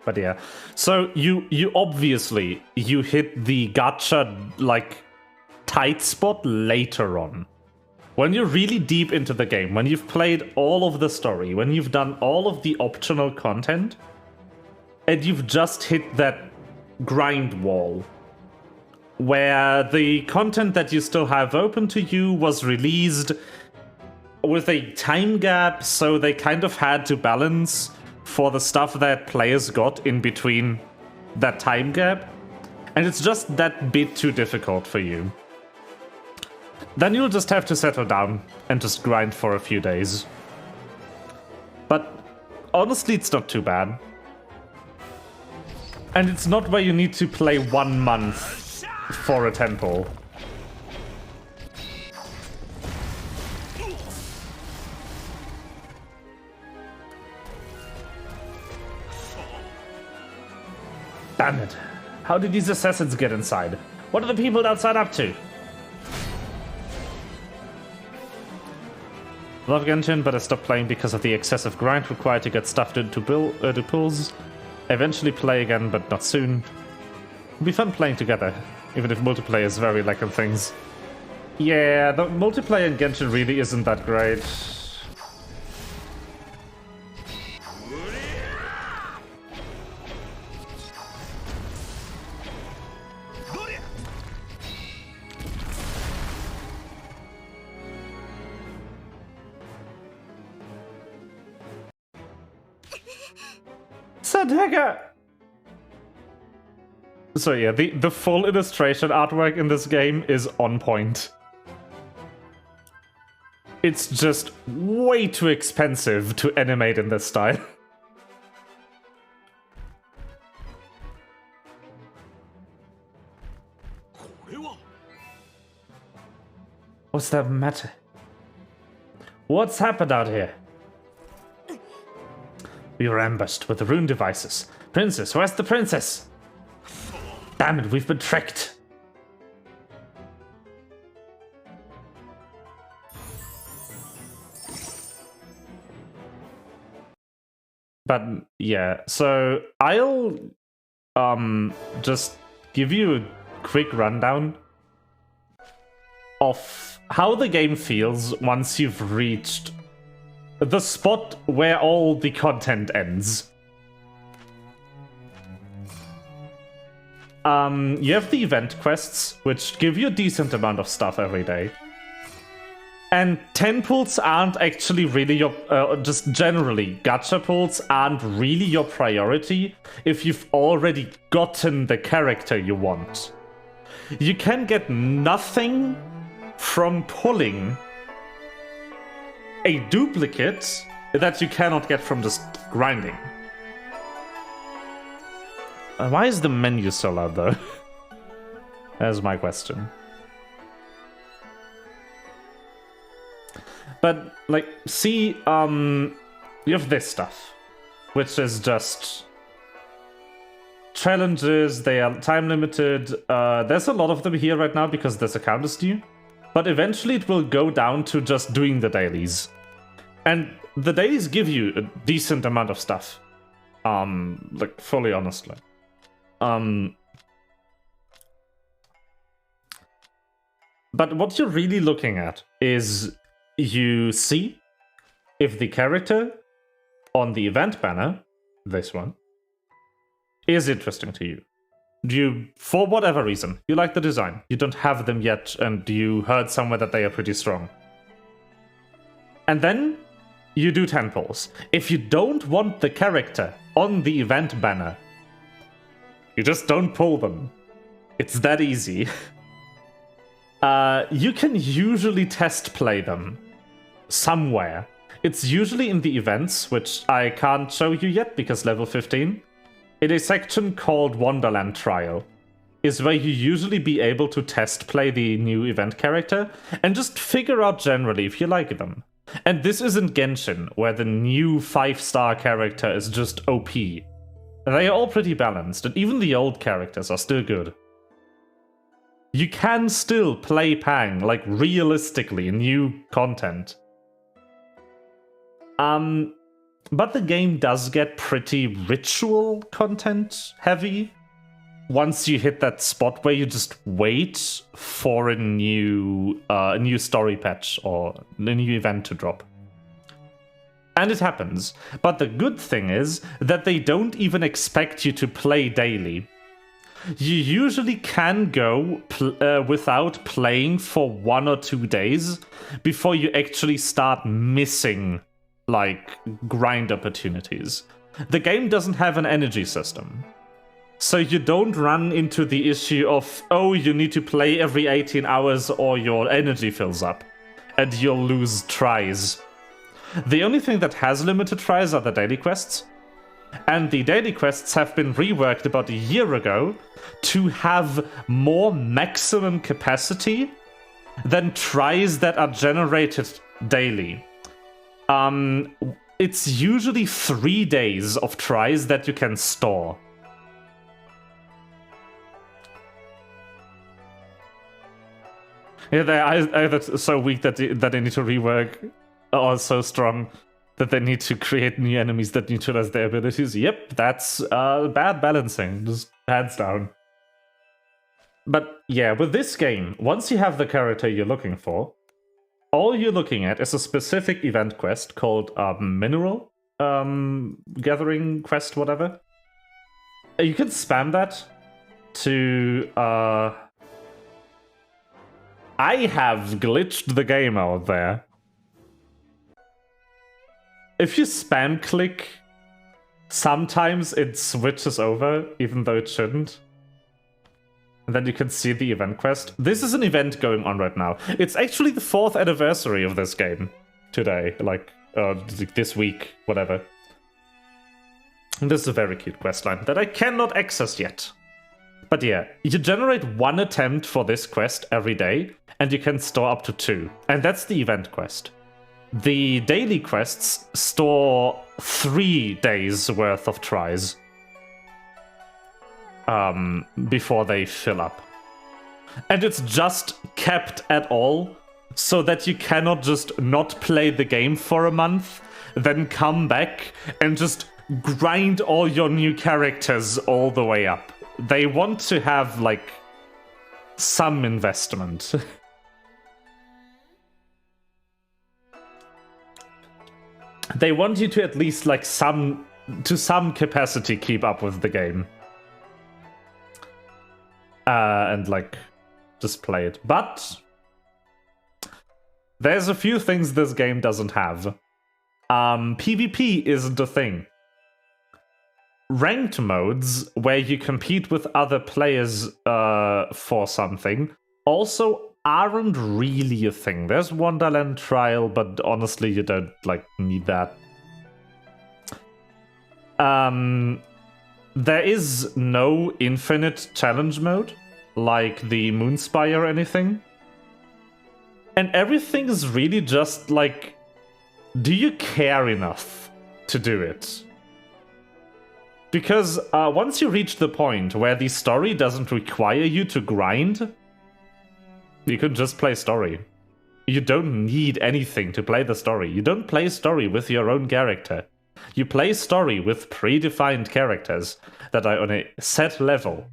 But yeah, so you obviously, you hit the gacha, like, tight spot later on. When you're really deep into the game, when you've played all of the story, when you've done all of the optional content, and you've just hit that grind wall, where the content that you still have open to you was released with a time gap, so they kind of had to balance for the stuff that players got in between that time gap, and it's just that bit too difficult for you. Then you'll just have to settle down and just grind for a few days. But honestly, it's not too bad. And it's not where you need to play 1 month for a temple. Damn it. How did these assassins get inside? What are the people outside up to? Love Genshin, but I stopped playing because of the excessive grind required to get stuff to pools. Eventually play again, but not soon. It'll be fun playing together, even if multiplayer is very lacking things. Yeah, the multiplayer in Genshin really isn't that great. Dagger! So yeah, the full illustration artwork in this game is on point. It's just way too expensive to animate in this style. What's the matter? What's happened out here? We were ambushed with the rune devices. Princess, where's the princess? Damn it, we've been tricked. But yeah, so I'll just give you a quick rundown of how the game feels once you've reached the spot where all the content ends. You have the event quests, which give you a decent amount of stuff every day. And 10 pulls aren't actually really your... just generally, gacha pulls aren't really your priority if you've already gotten the character you want. You can get nothing from pulling a duplicate that you cannot get from just grinding. Why is the menu so loud, though? That's my question. But, like, see, you have this stuff, which is just challenges. They are time limited. There's a lot of them here right now because this account is new. But eventually it will go down to just doing the dailies. And the dailies give you a decent amount of stuff. Like, fully honestly. But what you're really looking at is you see if the character on the event banner, this one, is interesting to you. You, for whatever reason, you like the design, you don't have them yet, and you heard somewhere that they are pretty strong. And then you do 10 pulls. If you don't want the character on the event banner, you just don't pull them. It's that easy. You can usually test play them somewhere. It's usually in the events, which I can't show you yet because level 15. In a section called Wonderland Trial is where you usually be able to test play the new event character and just figure out generally if you like them. And this isn't Genshin, where the new 5-star character is just OP. They are all pretty balanced, and even the old characters are still good. You can still play Pang, like, realistically, new content. But the game does get pretty ritual content heavy once you hit that spot where you just wait for a new story patch or a new event to drop. And it happens. But the good thing is that they don't even expect you to play daily. You usually can go without playing for 1 or 2 days before you actually start missing, like, grind opportunities. The game doesn't have an energy system. So you don't run into the issue of, oh, you need to play every 18 hours or your energy fills up, and you'll lose tries. The only thing that has limited tries are the daily quests. And the daily quests have been reworked about a year ago to have more maximum capacity than tries that are generated daily. It's usually 3 days of tries that you can store. Yeah, they're either so weak that they need to rework, or so strong that they need to create new enemies that neutralize their abilities. Yep, that's bad balancing, just hands down. But yeah, with this game, once you have the character you're looking for, all you're looking at is a specific event quest called Mineral Gathering Quest, whatever. You can spam that to... I have glitched the game out there. If you spam click, sometimes it switches over, even though it shouldn't. And then you can see the event quest. This is an event going on right now. It's actually the 4th anniversary of this game today, like this week, whatever. And this is a very cute questline that I cannot access yet. But yeah, you generate 1 attempt for this quest every day, and you can store up to 2. And that's the event quest. The daily quests store 3 days worth of tries before they fill up. And it's just kept at all so that you cannot just not play the game for a month, then come back and just grind all your new characters all the way up. They want to have, like, some investment. They want you to at least, like, to some capacity keep up with the game. And, like, just play it. But There's a few things this game doesn't have. PvP isn't a thing. Ranked modes, where you compete with other players for something, also aren't really a thing. There's Wonderland Trial, but honestly, you don't need that. There is no infinite challenge mode, like the Moonspire or anything. And everything is really just do you care enough to do it? Because once you reach the point where the story doesn't require you to grind, you can just play story. You don't need anything to play the story. You don't play story with your own character. You play story with predefined characters that are on a set level.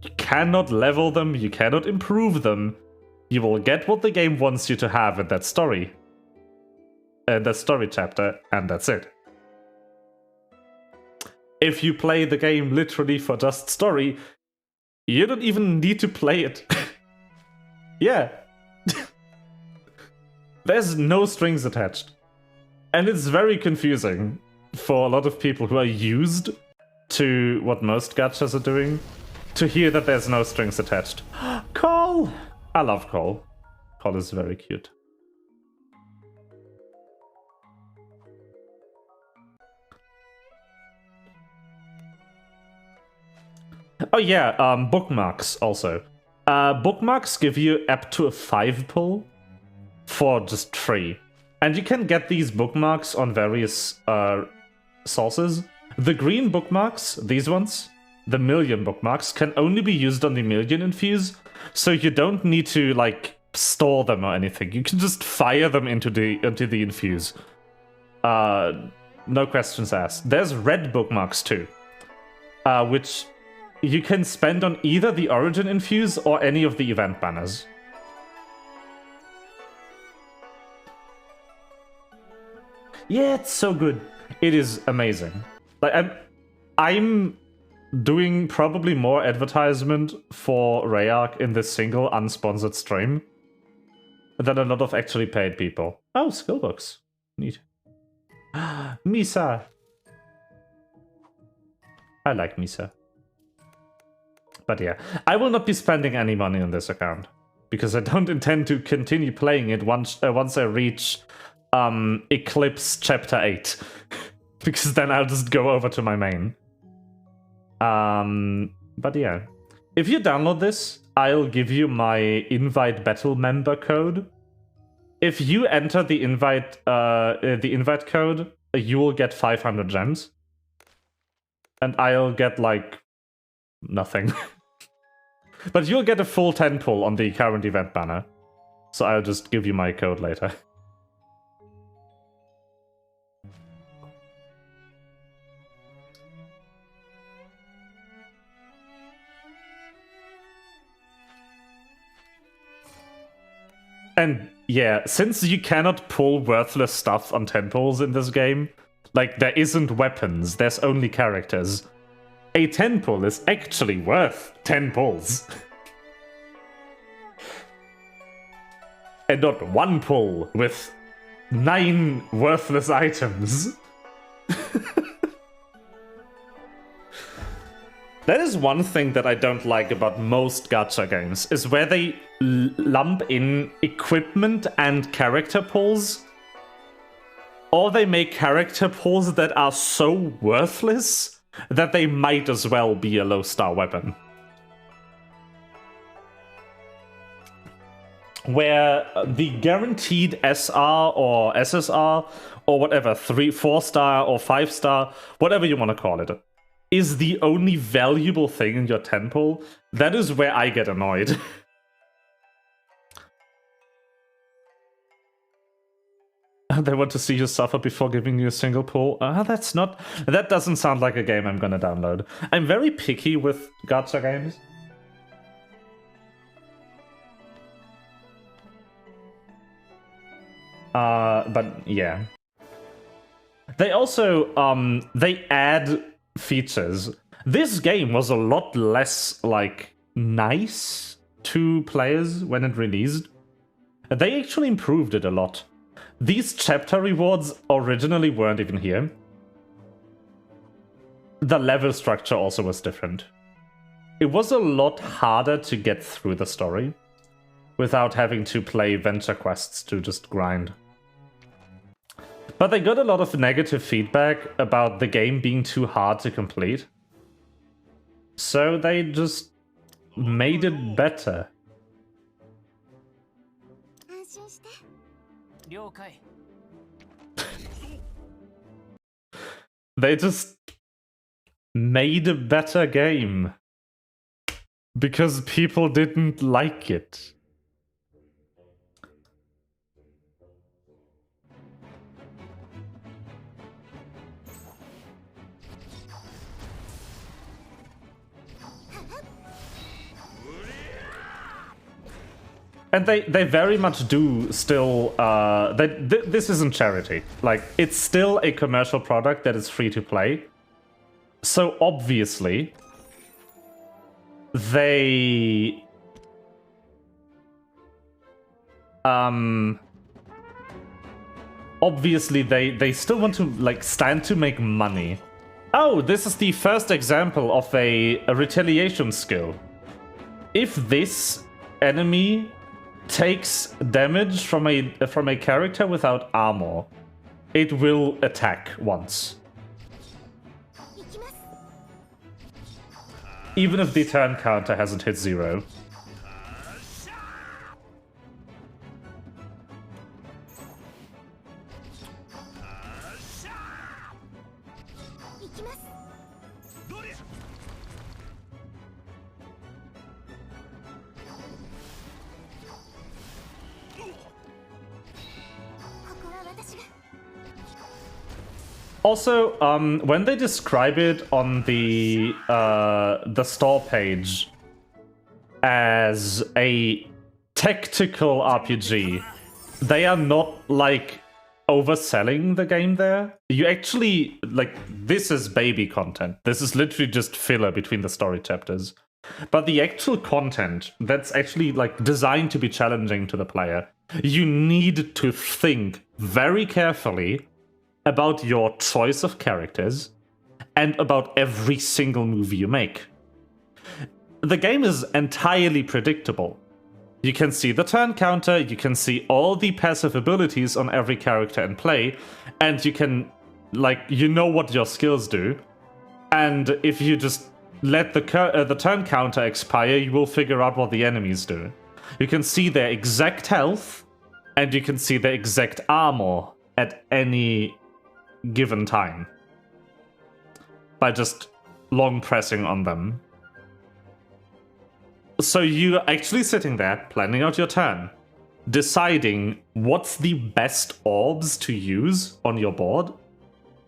You cannot level them, you cannot improve them. You will get what the game wants you to have in that story. That story chapter, and that's it. If you play the game literally for just story, you don't even need to play it. Yeah. There's no strings attached. And it's very confusing for a lot of people who are used to what most gachas are doing, to hear that there's no strings attached. Cole! I love Cole. Cole is very cute. Oh yeah, bookmarks also. Bookmarks give you up to a 5 pull for just free. And you can get these bookmarks on various sources. The green bookmarks, these ones, the million bookmarks, can only be used on the million infuse, so you don't need to store them or anything. You can just fire them into the infuse. No questions asked. There's red bookmarks too, which you can spend on either the origin infuse or any of the event banners. Yeah, it's so good. It is amazing. I'm doing probably more advertisement for Rayark in this single unsponsored stream than a lot of actually paid people. Oh, skill books. Neat. Misa. I like Misa. But yeah, I will not be spending any money on this account because I don't intend to continue playing it once I reach Eclipse Chapter 8. Because then I'll just go over to my main. But yeah, if you download this, I'll give you my invite battle member code. If you enter the invite code, you will get 500 gems, and I'll get nothing. But you'll get a full 10 pull on the current event banner, so I'll just give you my code later. And yeah, since you cannot pull worthless stuff on 10 pulls in this game, there isn't weapons, there's only characters. A 10 pull is actually worth 10 pulls. And not one pull with 9 worthless items. That is one thing that I don't like about most gacha games, is where they lump in equipment and character pulls. Or they make character pulls that are so worthless that they might as well be a low-star weapon. Where the guaranteed SR or SSR or whatever, 4-star or 5-star, whatever you want to call it, is the only valuable thing in your 10 pull, that is where I get annoyed. They want to see you suffer before giving you a single pull. That doesn't sound like a game I'm gonna download. I'm very picky with gacha games. But yeah. They also, they add features. This game was a lot less, nice to players when it released. They actually improved it a lot. These chapter rewards originally weren't even here. The level structure also was different. It was a lot harder to get through the story without having to play venture quests to just grind. But they got a lot of negative feedback about the game being too hard to complete. So they just made it better. They just made a better game because people didn't like it. And they very much do still, this isn't charity. Like, it's still a commercial product that is free to play. So obviously, they... obviously, they still want to, like, stand to make money. Oh, this is the first example of a retaliation skill. If this enemy takes damage from a character without armor, it will attack once. Even if the turn counter hasn't hit 0. Also, when they describe it on the store page as a tactical RPG, they are not like overselling the game there. You actually, like, this is baby content. This is literally just filler between the story chapters. But the actual content that's actually like designed to be challenging to the player, you need to think very carefully about your choice of characters and about every single move you make. The game is entirely predictable. You can see the turn counter, you can see all the passive abilities on every character in play, and you can, like, you know what your skills do. And if you just let the turn counter expire, you will figure out what the enemies do. You can see their exact health, and you can see their exact armor at any given time by just long pressing on them. So you're actually sitting there, planning out your turn, deciding what's the best orbs to use on your board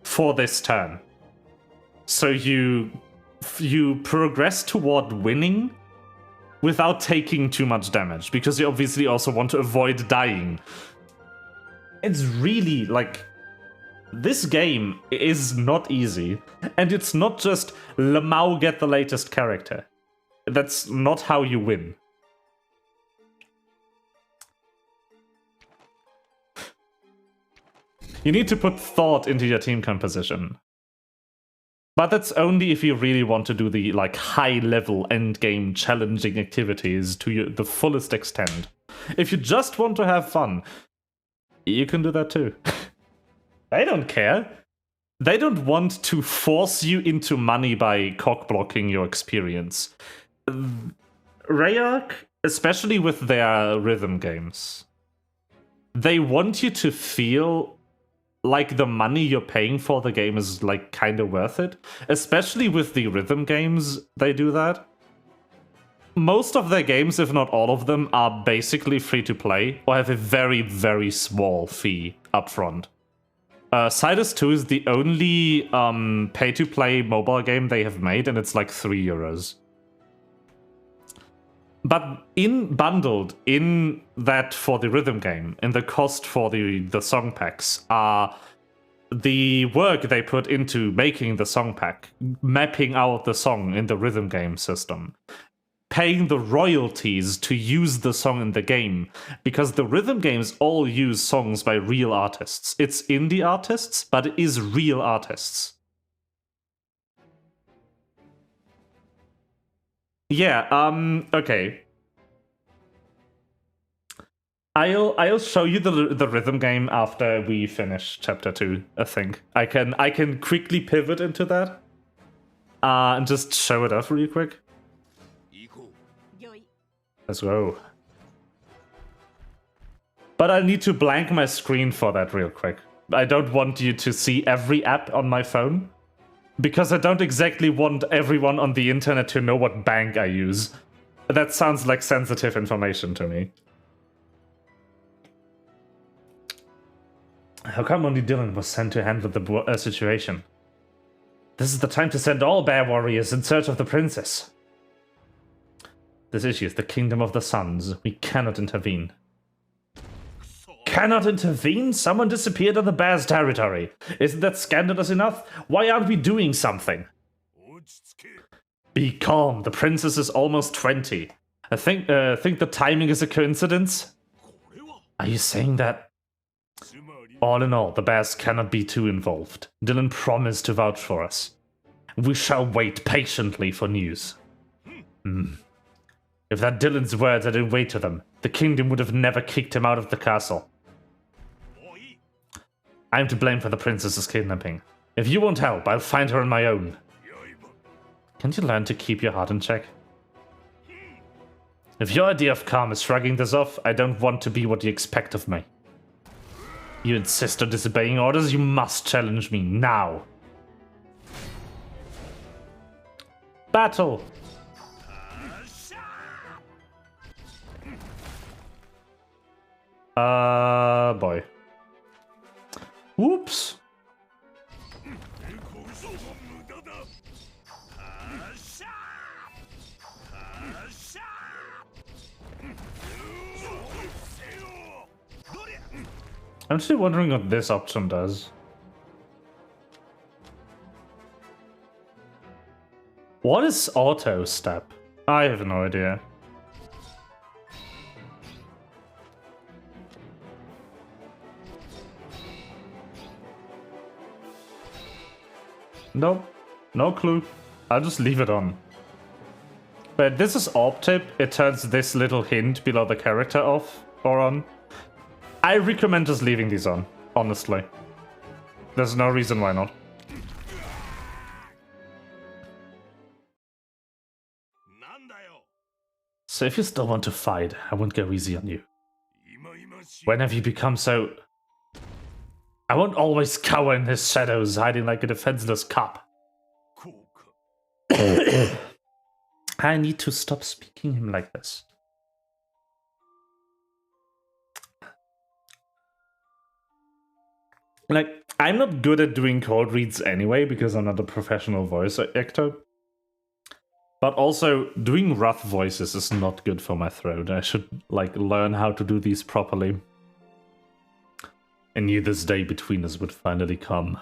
for this turn. So you progress toward winning without taking too much damage, because you obviously also want to avoid dying. It's really, like, this game is not easy, and it's not just Lamau get the latest character. That's not how you win. You need to put thought into your team composition. But that's only if you really want to do the, like, high-level endgame challenging activities to the fullest extent. If you just want to have fun, you can do that too. They don't care. They don't want to force you into money by cock-blocking your experience. Rayark, especially with their rhythm games, they want you to feel like the money you're paying for the game is, like, kind of worth it. Especially with the rhythm games, they do that. Most of their games, if not all of them, are basically free to play or have a very, very small fee upfront. Sidus 2 is the only pay-to-play mobile game they have made, and it's like €3. But bundled in that for the rhythm game, in the cost for the song packs, are the work they put into making the song pack, mapping out the song in the rhythm game system, paying the royalties to use the song in the game, because the rhythm games all use songs by real artists. It's indie artists, but it is real artists. Yeah, okay. I'll show you the rhythm game after we finish chapter 2, I think. I can quickly pivot into that. And just show it off real quick. Let's go. But I need to blank my screen for that real quick. I don't want you to see every app on my phone, because I don't exactly want everyone on the internet to know what bank I use. That sounds like sensitive information to me. How come only Dylan was sent to handle the situation? This is the time to send all bear warriors in search of the princess. This issue is the kingdom of the suns. We cannot intervene. Cannot intervene? Someone disappeared on the bear's territory. Isn't that scandalous enough? Why aren't we doing something? Be calm. The princess is almost 20. I think the timing is a coincidence. Are you saying that? All in all, the bears cannot be too involved. Dylan promised to vouch for us. We shall wait patiently for news. If that Dylan's words had been weight to them, the kingdom would have never kicked him out of the castle. I'm to blame for the princess's kidnapping. If you won't help, I'll find her on my own. Can't you learn to keep your heart in check? If your idea of calm is shrugging this off, I don't want to be what you expect of me. You insist on disobeying orders, you must challenge me now. Battle! Boy. Whoops. I'm still wondering what this option does. What is auto step? I have no idea. Nope, no clue. I'll just leave it on. But this is op tip. It turns this little hint below the character off or on. I recommend just leaving these on, honestly. There's no reason why not. So if you still want to fight, I won't go easy on you. When have you become so... I won't always cower in his shadows, hiding like a defenseless cub. I need to stop speaking him like this. Like, I'm not good at doing code reads anyway, because I'm not a professional voice actor. But also, doing rough voices is not good for my throat. I should, like, learn how to do these properly. I knew this day between us would finally come.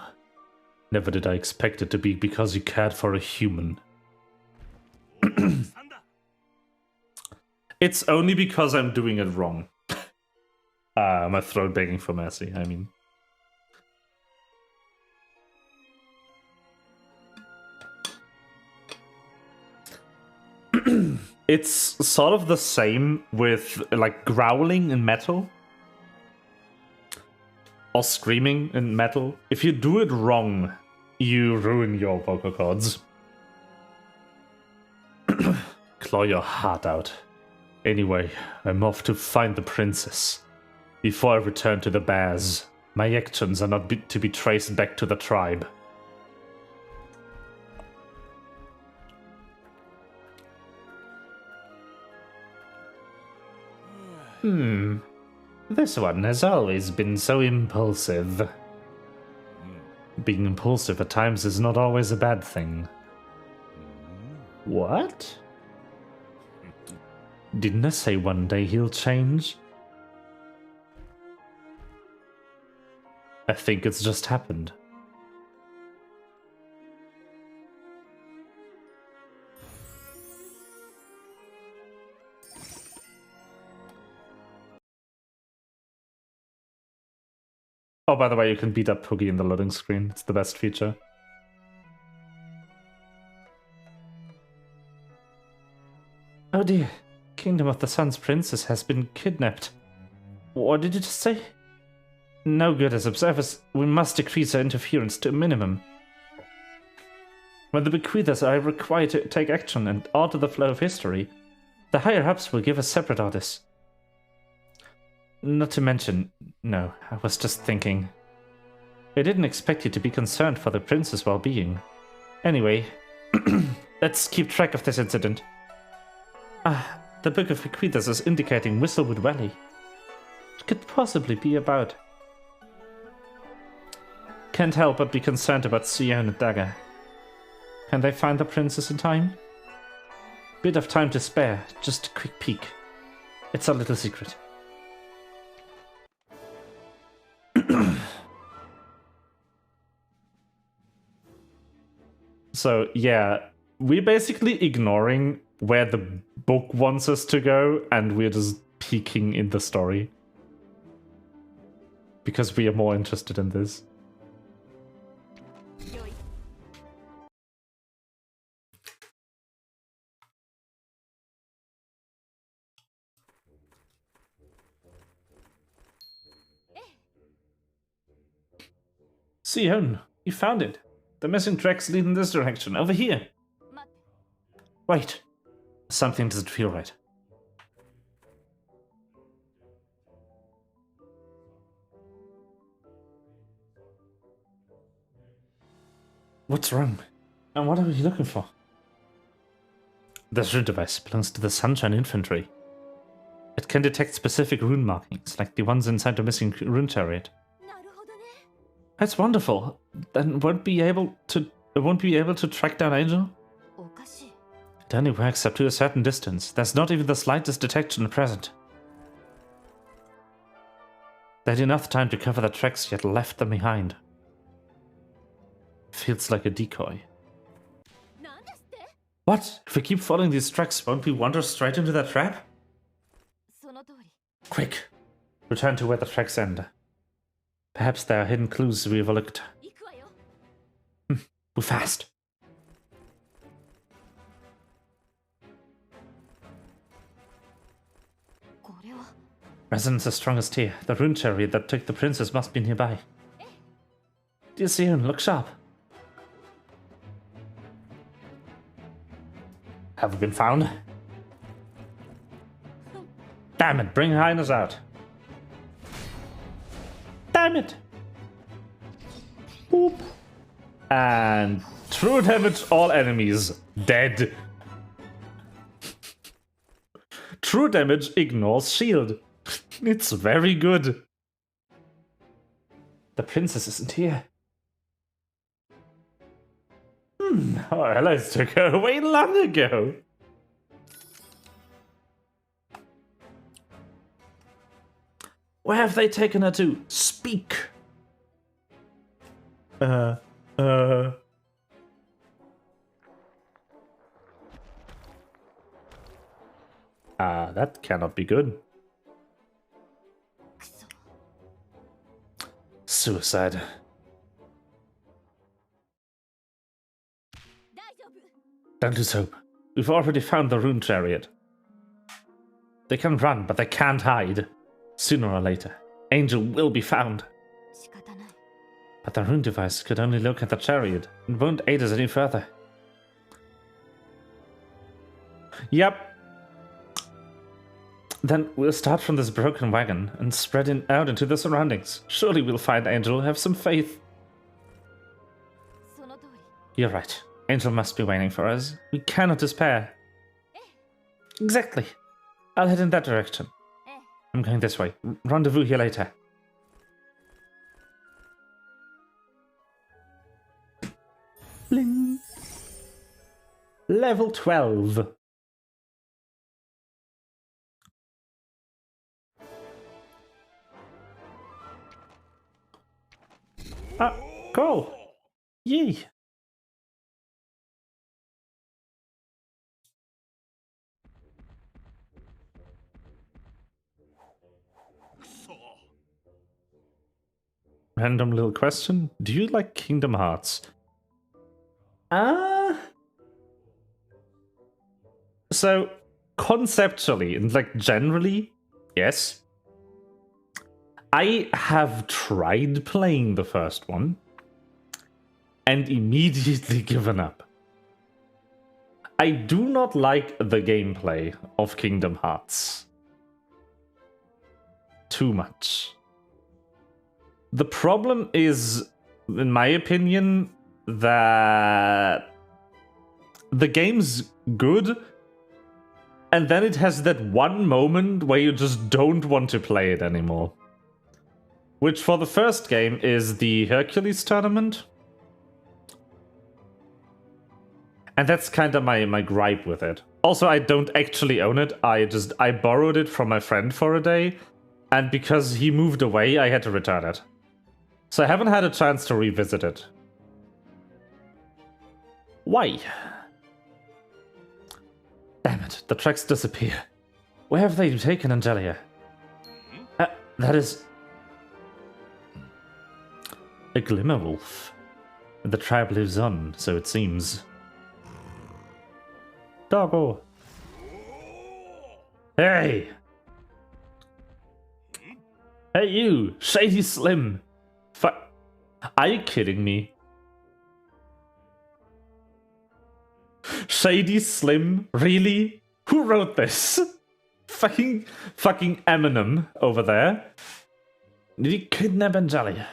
Never did I expect it to be because you cared for a human. It's only because I'm doing it wrong. My throat begging for mercy, I mean. It's sort of the same with, like, growling in metal. Or screaming in metal. If you do it wrong, you ruin your vocal cords. Claw your heart out. Anyway, I'm off to find the princess. Before I return to the bears, my actions are not to be traced back to the tribe. This one has always been so impulsive. Being impulsive at times is not always a bad thing. What? Didn't I say one day he'll change? I think it's just happened. Oh, by the way, you can beat up Poogie in the loading screen. It's the best feature. Oh dear. Kingdom of the Sun's princess has been kidnapped. What did you just say? No good. As observers, we must decrease our interference to a minimum. When the bequeathers are required to take action and alter the flow of history, the higher-ups will give us separate orders. Not to mention... No, I was just thinking. I didn't expect you to be concerned for the prince's well-being. Anyway, let's keep track of this incident. Ah, the Book of Bequeathers is indicating Whistlewood Valley. It could possibly be about... Can't help but be concerned about Sion and Dagger. Can they find the princess in time? Bit of time to spare, just a quick peek. It's a little secret. So, yeah, we're basically ignoring where the book wants us to go, and we're just peeking in the story. Because we are more interested in this. Sion, you found it. The missing tracks lead in this direction, over here. Wait, something doesn't feel right. What's wrong? And what are we looking for? This rune device belongs to the Sunshine Infantry. It can detect specific rune markings, like the ones inside the missing rune chariot. That's wonderful. Then it won't be able to track down Angel? It only works up to a certain distance. There's not even the slightest detection present. They had enough time to cover the tracks, yet left them behind. Feels like a decoy. What? If we keep following these tracks, won't we wander straight into that trap? Quick! Return to where the tracks end. Perhaps there are hidden clues we overlooked. Move fast! Resonance is strongest here. The rune chariot that took the princess must be nearby. Dear Sion, look sharp. Have we been found? Damn it, bring Highness out. Damn it! Boop. And true damage, all enemies dead. True damage ignores shield. It's very good. The princess isn't here. Our allies took her away long ago. Where have they taken her to? Speak. That cannot be good. Suicide. Don't lose hope. We've already found the rune chariot. They can run, but they can't hide. Sooner or later, Angel will be found. But the rune device could only look at the chariot and won't aid us any further. Yep. Then we'll start from this broken wagon and spread out into the surroundings. Surely we'll find Angel. Have some faith. You're right. Angel must be waiting for us. We cannot despair. Exactly. I'll head in that direction. I'm going this way. Rendezvous here later. Bling. Level 12. Ah, cool. Yay. Random little question. Do you like Kingdom Hearts? So, conceptually and like generally, yes. I have tried playing the first one and immediately given up. I do not like the gameplay of Kingdom Hearts too much. The problem is, in my opinion, that the game's good, and then it has that one moment where you just don't want to play it anymore. Which for the first game is the Hercules tournament. And that's kind of my gripe with it. Also, I don't actually own it. I borrowed it from my friend for a day, and because he moved away, I had to return it. So I haven't had a chance to revisit it. Why? Damn it, the tracks disappear. Where have they taken Angelia? That is... a glimmer wolf. The tribe lives on, so it seems. Doggo! Hey! Hey you, Shady Slim! Are you kidding me? Shady Slim? Really? Who wrote this? Fucking Eminem over there. Did he kidnap Angelia?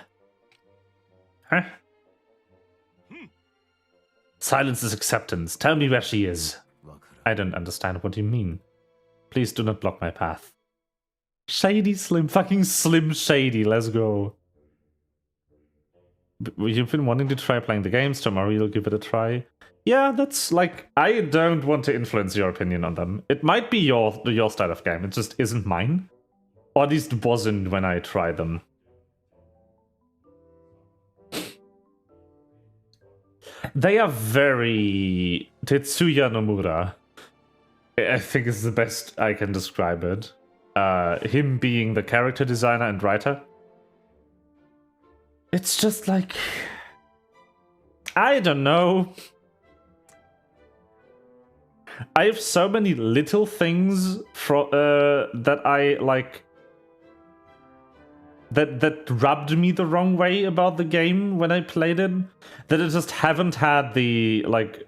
Huh? Silence is acceptance. Tell me where she is. I don't understand what you mean. Please do not block my path. Shady Slim. Fucking Slim Shady. Let's go. You've been wanting to try playing the games. Tomorrow you'll give it a try. Yeah, that's like... I don't want to influence your opinion on them. It might be your style of game. It just isn't mine. Or at least wasn't when I tried them. They are very... Tetsuya Nomura, I think is the best I can describe it. Him being the character designer and writer. It's just like... I don't know. I have so many little things that I like... That rubbed me the wrong way about the game when I played it, that I just haven't had the, like,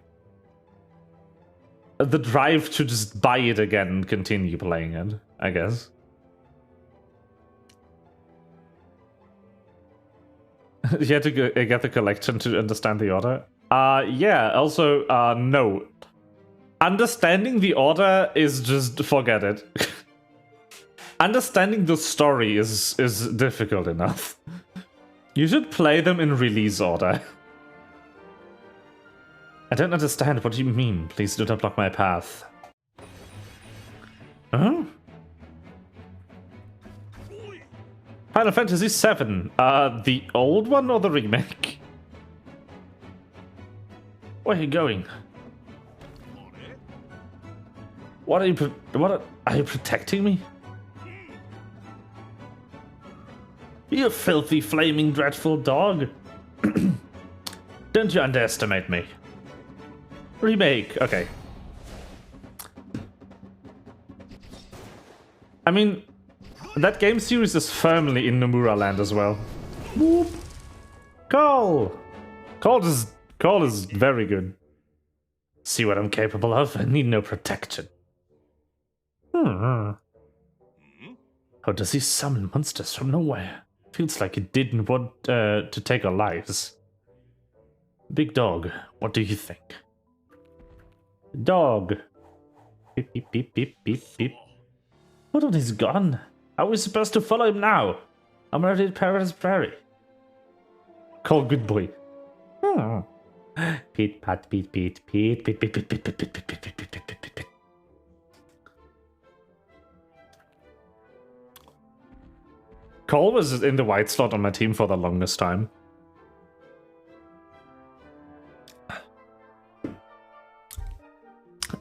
the drive to just buy it again and continue playing it, I guess. You had to get the collection to understand the order? Yeah, also, no. Understanding the order is just, forget it. Understanding the story is difficult enough. You should play them in release order. I don't understand what you mean. Please do not block my path. Huh? Final Fantasy VII. The old one or the remake? Where are you going? What are you protecting me? You filthy, flaming, dreadful dog. Don't you underestimate me. Remake, okay. I mean, that game series is firmly in Nomura land as well. Whoop. Call is very good. See what I'm capable of? I need no protection. How does he summon monsters from nowhere? Feels like it didn't want to take our lives. Big dog, what do you think? Dog. Beep, beep, beep, beep, beep, beep. Hold on, he's gone. How are we supposed to follow him now? I'm already at Paradise Prairie. Call good boy. Pete, pat, Pete, Pete, Pete, Pete, Pete, Pete, Pete, Pete, Pete, Pete, Pete, Pete, Pete, Pete, Pete. Cole was in the white slot on my team for the longest time.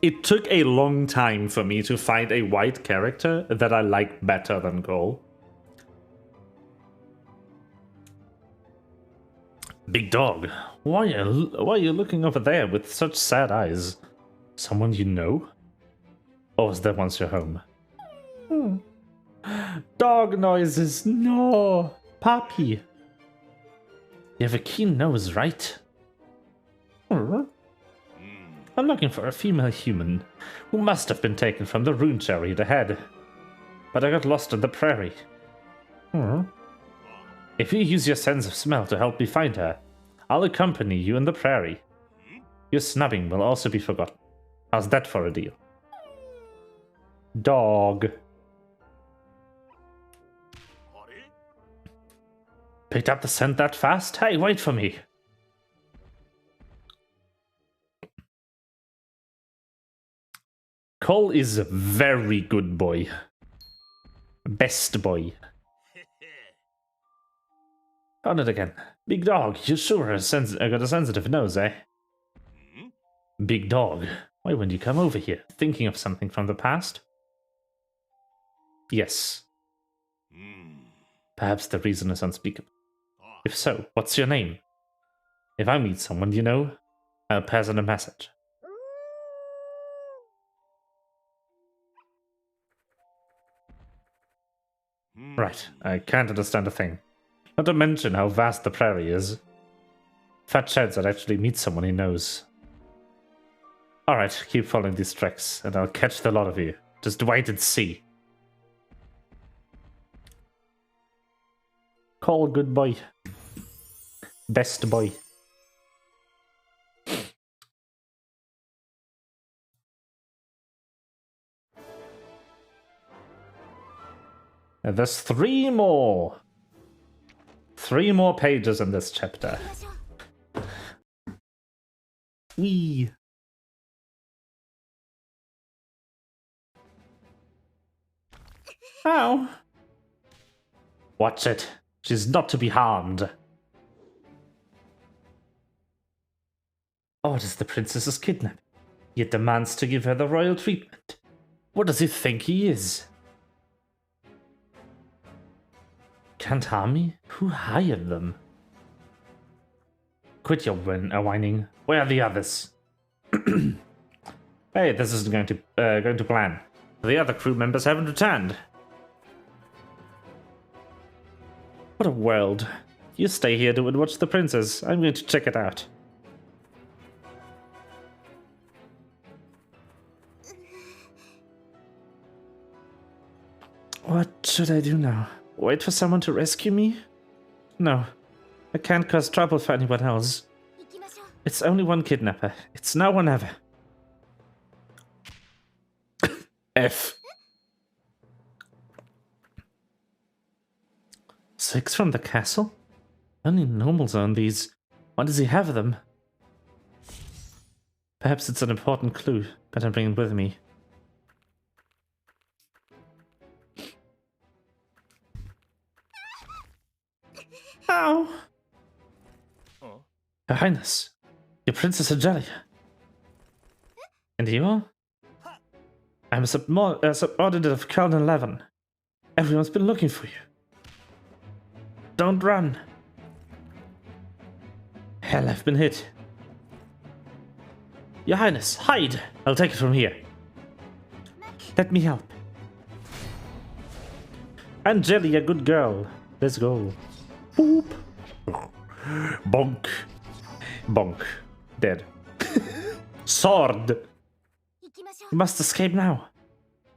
It took a long time for me to find a white character that I like better than Cole. Big dog, why are you looking over there with such sad eyes? Someone you know? Or was that once your home? Dog noises, no! Puppy! You have a keen nose, right? I'm looking for a female human who must have been taken from the rune chariot ahead. But I got lost in the prairie. If you use your sense of smell to help me find her, I'll accompany you in the prairie. Your snubbing will also be forgotten. How's that for a deal? Dog. Picked up the scent that fast? Hey, wait for me. Cole is a very good boy. Best boy. Found it again. Big dog, you sure got a sensitive nose, eh? Big dog, why wouldn't you come over here? Thinking of something from the past? Yes. Perhaps the reason is unspeakable. If so, what's your name? If I meet someone you know, I'll pass on a message. Right, I can't understand a thing. Not to mention how vast the prairie is. Fat chance I'd actually meet someone he knows. Alright, keep following these tracks, and I'll catch the lot of you. Just wait and see. Call, good boy. Best boy. And there's 3 more. 3 more pages in this chapter. Wee. Ow. Watch it. She's not to be harmed. Orders the princess's kidnapping, yet demands to give her the royal treatment. What does he think he is? Can't harm me? Who hired them? Quit your whining. Where are the others? Hey, this isn't going to plan. The other crew members haven't returned. What a world. You stay here and watch the princess. I'm going to check it out. What should I do now? Wait for someone to rescue me? No, I can't cause trouble for anyone else. It's only one kidnapper. It's now or never. F. 6 from the castle? Only normals own these. Why does he have them? Perhaps it's an important clue. Better bring it with me. Ow! Your Highness, your Princess Angelia. And you are? I'm a subordinate of Colonel 11. Everyone's been looking for you. Don't run. Hell, I've been hit. Your Highness, hide! I'll take it from here. Let me help. Angelia, good girl. Let's go. Boop. Bonk. Bonk. Dead. Sword! You must escape now.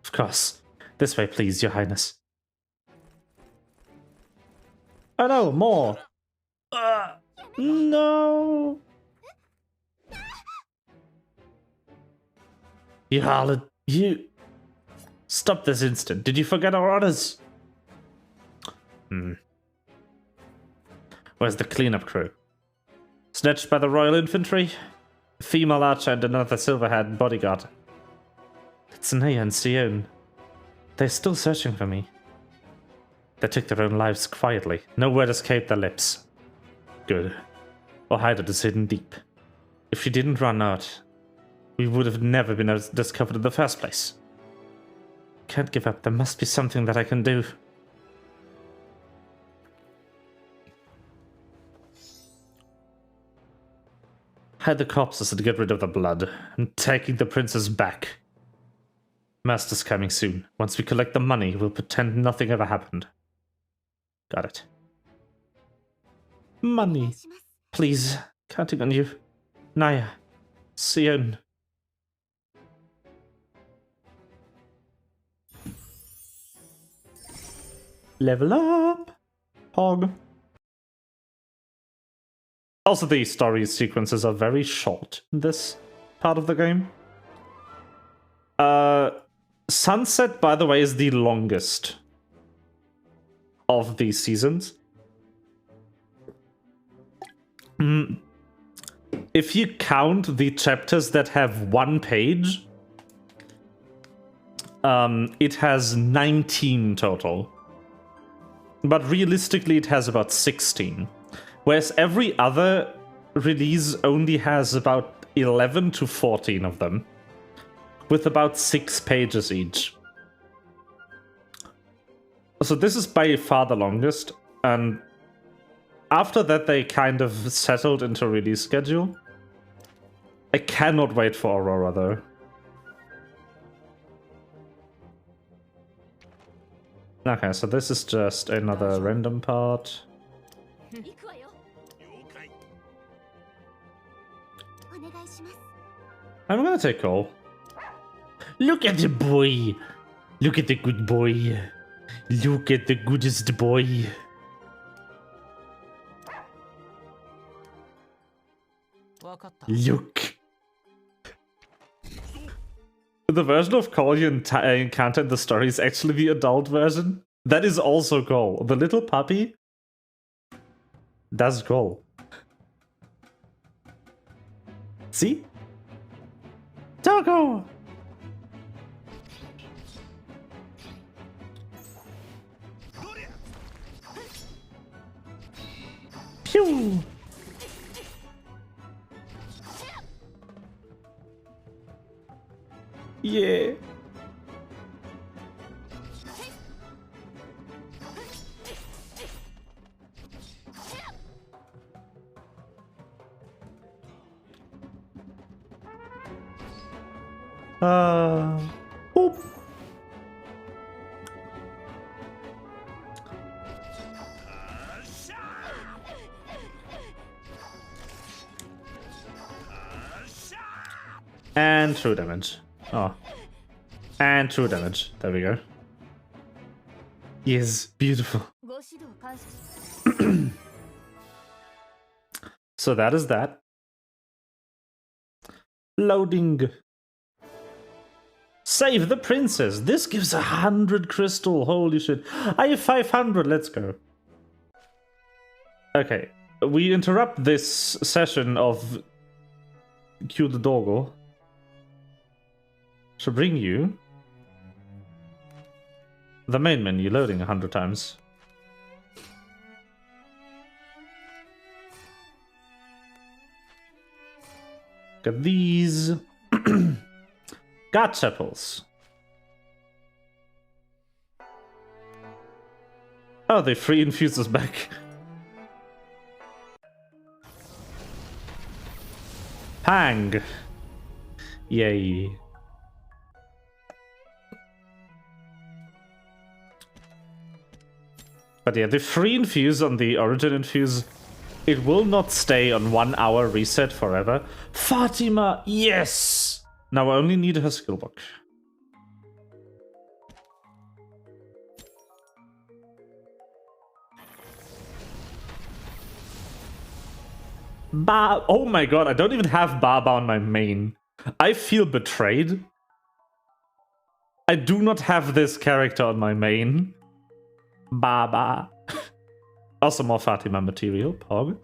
Of course. This way, please, Your Highness. Oh no, more! No! You harlot, you... Stop this instant. Did you forget our orders? Where's the cleanup crew? Snatched by the Royal Infantry? A female archer and another silver-haired bodyguard. It's Naya and Sion. They're still searching for me. They took their own lives quietly. No word escaped their lips. Good. Or Haida is hidden deep. If she didn't run out, we would have never been discovered in the first place. Can't give up. There must be something that I can do. Hide the corpses and get rid of the blood. I'm taking the princess back. Master's coming soon. Once we collect the money, we'll pretend nothing ever happened. Got it. Money. Please. Counting on you. Naya. Sion. Level up. Hog. Also, the story sequences are very short in this part of the game. Sunset, by the way, is the longest of these seasons. If you count the chapters that have one page, it has 19 total. But realistically, it has about 16. Whereas every other release only has about 11 to 14 of them, with about 6 pages each. So this is by far the longest, and after that they kind of settled into release schedule. I cannot wait for Aurora though. Okay, so this is just another random part. I'm gonna take Cole. Look at the boy! Look at the good boy! Look at the goodest boy! Look! The version of Cole you encounter in the story is actually the adult version. That is also Cole. The little puppy, that's Cole. See? Doggo! Pew! Yeah. Boop. And true damage. Oh. And true damage. There we go. Yes, beautiful. So that is that. Loading. Save the princess. This gives 100 crystal. Holy shit. I have 500. Let's go. Okay. We interrupt this session of Cue the Doggo to bring you the main menu loading 100 times. Look at these. Gachapels. Oh, they free infuse us back. Pang. Yay. But yeah, the free infuse on the origin infuse, it will not stay on 1 hour reset forever. Fatima, yes! Now I only need her skill book. Oh my god, I don't even have Baba on my main. I feel betrayed. I do not have this character on my main. Baba. Also more Fatima material, Pog.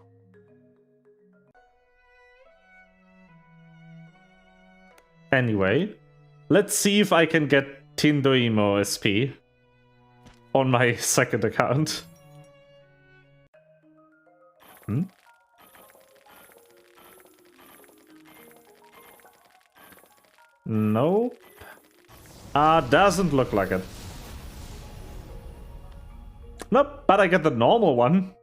Anyway, let's see if I can get Tindoimo SP on my second account. Nope. Doesn't look like it. Nope, but I get the normal one.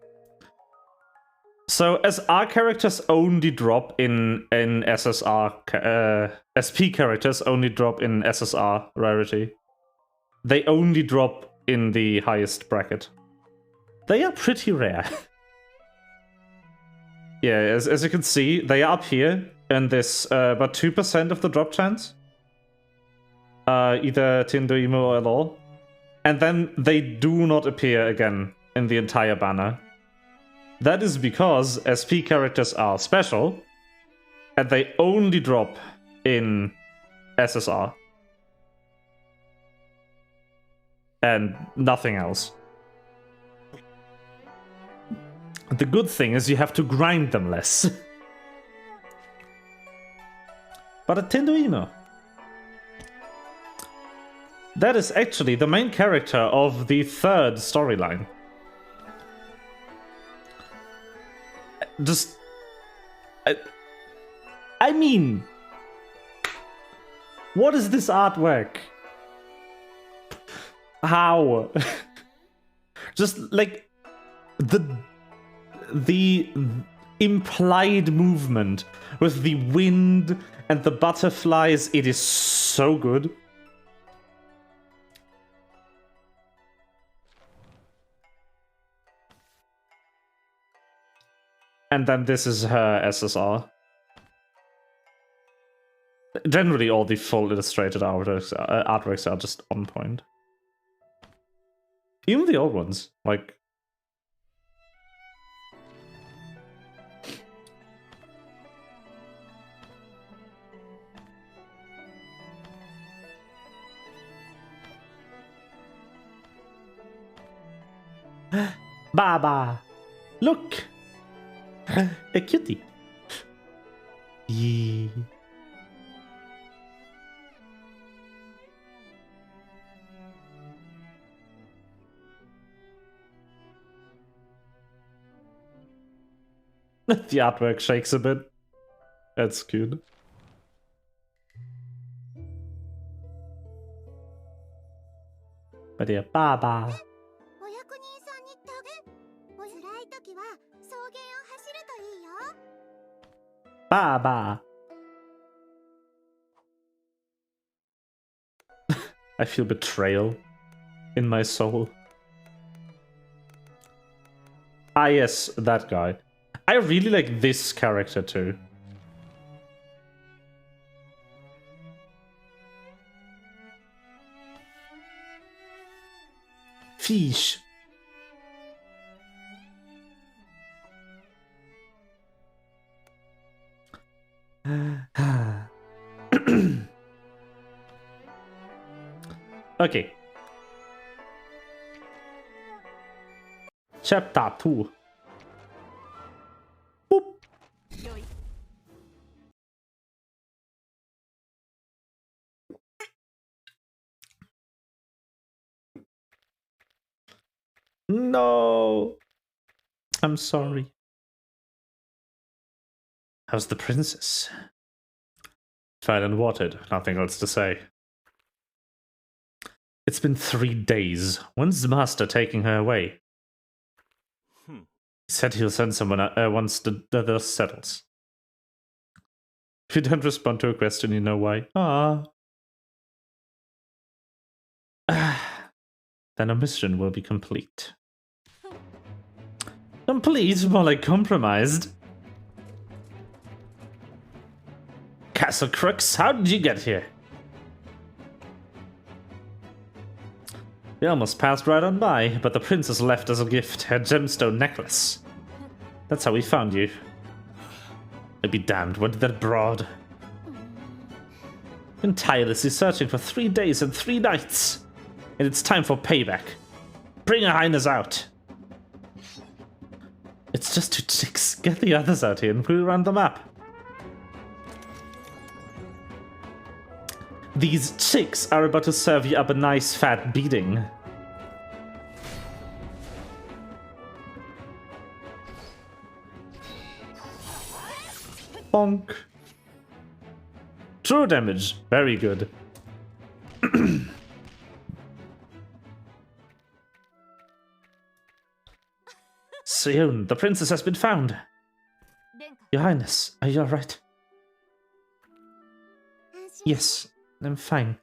So as R characters only drop in SSR, SP characters only drop in SSR rarity. They only drop in the highest bracket. They are pretty rare. Yeah, as you can see, they are up here, and there's about 2% of the drop chance. Either Tinduimo or LOL. And then they do not appear again in the entire banner. That is because SP characters are special, and they only drop in SSR. And nothing else. The good thing is you have to grind them less. But a Tinduino. That is actually the main character of the third storyline. Just... I mean... What is this artwork? How? Just like... The implied movement with the wind and the butterflies, it is so good. And then this is her SSR. Generally, all the full illustrated artworks are just on point. Even the old ones, like... Baba! Look! A cutie. Yeah. The artwork shakes a bit. That's cute. But yeah, Baba. Baba. I feel betrayal in my soul. Ah yes, that guy. I really like this character too. Fish. Okay. Chapter 2. Boop. No. I'm sorry. How's the princess? Fed and watered, nothing else to say. It's been 3 days. When's the master taking her away? He said he'll send someone once the dust settles. If you don't respond to a question, you know why. Then a mission will be complete. Complete? More like compromised. Castle Crooks, how did you get here? We almost passed right on by, but the princess left as a gift her gemstone necklace. That's how we found you. I'd be damned, what did that broad? Been tirelessly searching for 3 days and 3 nights. And it's time for payback. Bring her highness out. It's just 2 chicks. Get the others out here and we'll run the map. These chicks are about to serve you up a nice fat beating. Bonk. True damage. Very good. Soon, the princess has been found. Your Highness, are you alright? Yes, I'm fine.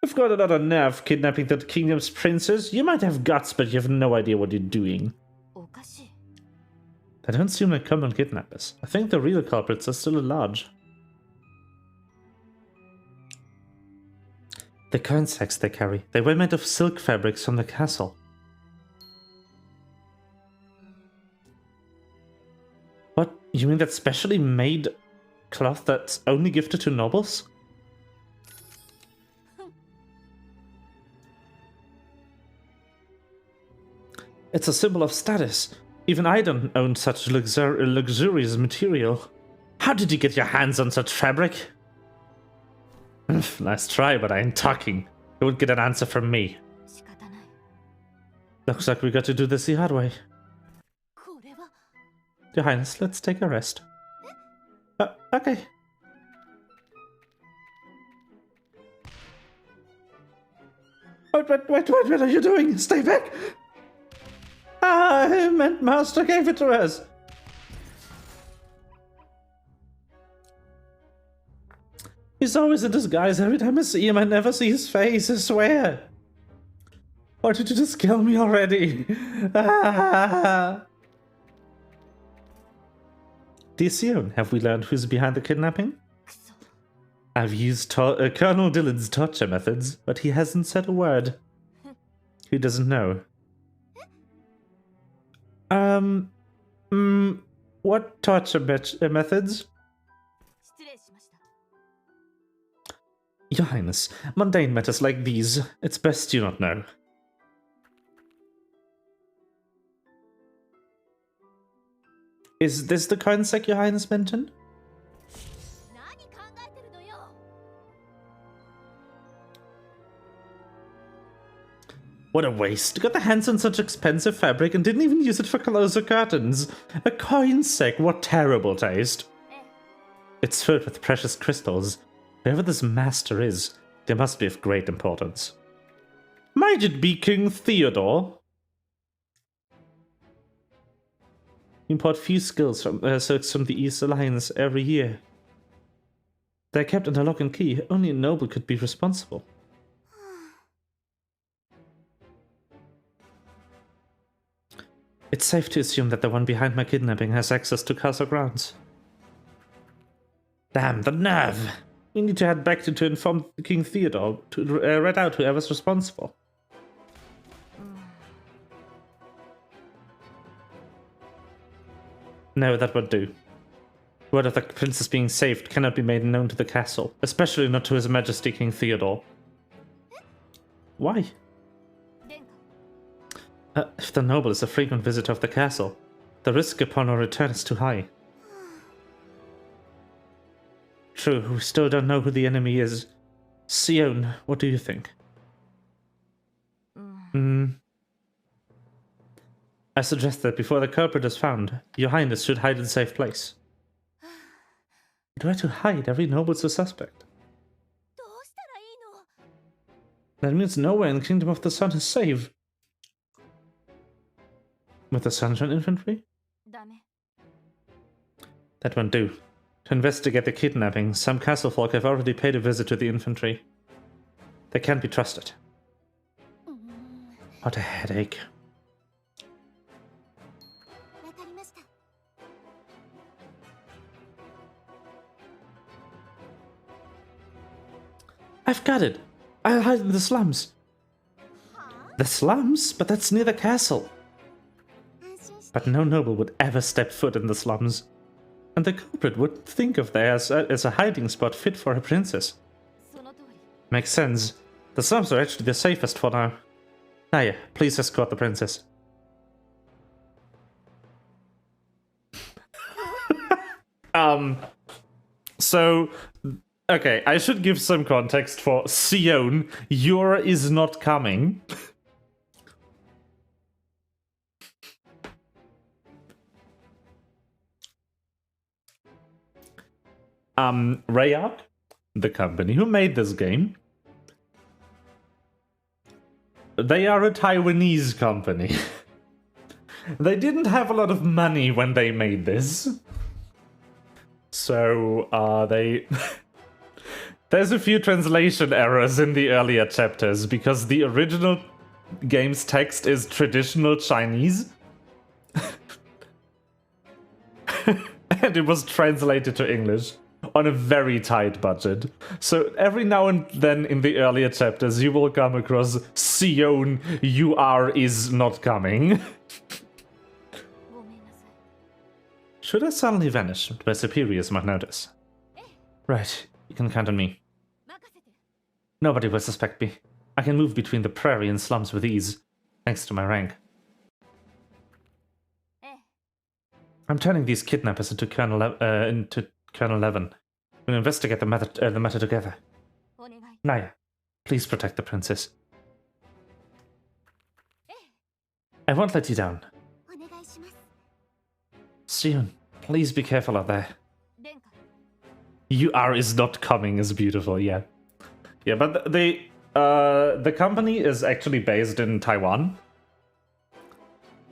You've got another nerve kidnapping the kingdom's princess. You might have guts, but you have no idea what you're doing. They don't seem like common kidnappers. I think the real culprits are still at large. The coin sacks they carry. They were made of silk fabrics from the castle. What? You mean that specially made cloth that's only gifted to nobles? It's a symbol of status. Even I don't own such luxurious material. How did you get your hands on such fabric? Nice try, but I ain't talking. You won't get an answer from me. Looks like we got to do this the hard way. Your Highness, let's take a rest. Okay. Wait, what are you doing? Stay back! I meant Master gave it to us. He's always in disguise. Every time I see him, I never see his face, I swear. Why did you just kill me already? Dear Sion, have we learned who's behind the kidnapping? I've used Colonel Dillon's torture methods, but he hasn't said a word. He doesn't know. What torture methods? Your Highness, mundane matters like these, it's best you not know. Is this the coin sack Your Highness mentioned? What a waste. Got the hands on such expensive fabric and didn't even use it for clothes or curtains. A coin sack, what terrible taste. It's filled with precious crystals. Whoever this master is, they must be of great importance. Might it be King Theodore? Import few silks from the East Alliance every year. They're kept under lock and key. Only a noble could be responsible. It's safe to assume that the one behind my kidnapping has access to castle grounds. Damn, the nerve! We need to head back to inform King Theodore to rat out whoever's responsible. No, that would do. Word of the princess being saved cannot be made known to the castle, especially not to His Majesty King Theodore. Why? If the noble is a frequent visitor of the castle, the risk upon our return is too high. True, we still don't know who the enemy is. Sion, what do you think? I suggest that before the culprit is found, Your Highness should hide in a safe place. But where to hide? Every noble's a suspect. That means nowhere in the Kingdom of the Sun is safe. With the Sunshine Infantry? That won't do. To investigate the kidnapping, some castle folk have already paid a visit to the infantry. They can't be trusted. What a headache. I've got it! I'll hide in the slums. The slums? But that's near the castle. But no noble would ever step foot in the slums. And the culprit wouldn't think of there as a hiding spot fit for a princess. Makes sense. The slums are actually the safest for now. Naya, please escort the princess. So, okay, I should give some context for Sion. Yura is not coming. Rayark, the company who made this game, they are a Taiwanese company. They didn't have a lot of money when they made this. So, they... There's a few translation errors in the earlier chapters, because the original game's text is traditional Chinese. And it was translated to English on a very tight budget. So every now and then in the earlier chapters you will come across Sion, you are is not coming. Should I suddenly vanish, my superiors might notice. Right, you can count on me. Nobody will suspect me. I can move between the prairie and slums with ease, thanks to my rank. I'm turning these kidnappers into Colonel Levin. We'll investigate the matter together. Naya, please protect the princess. I won't let you down. Sion, please be careful out there. You are is not coming is beautiful, yeah. Yeah, but the company is actually based in Taiwan.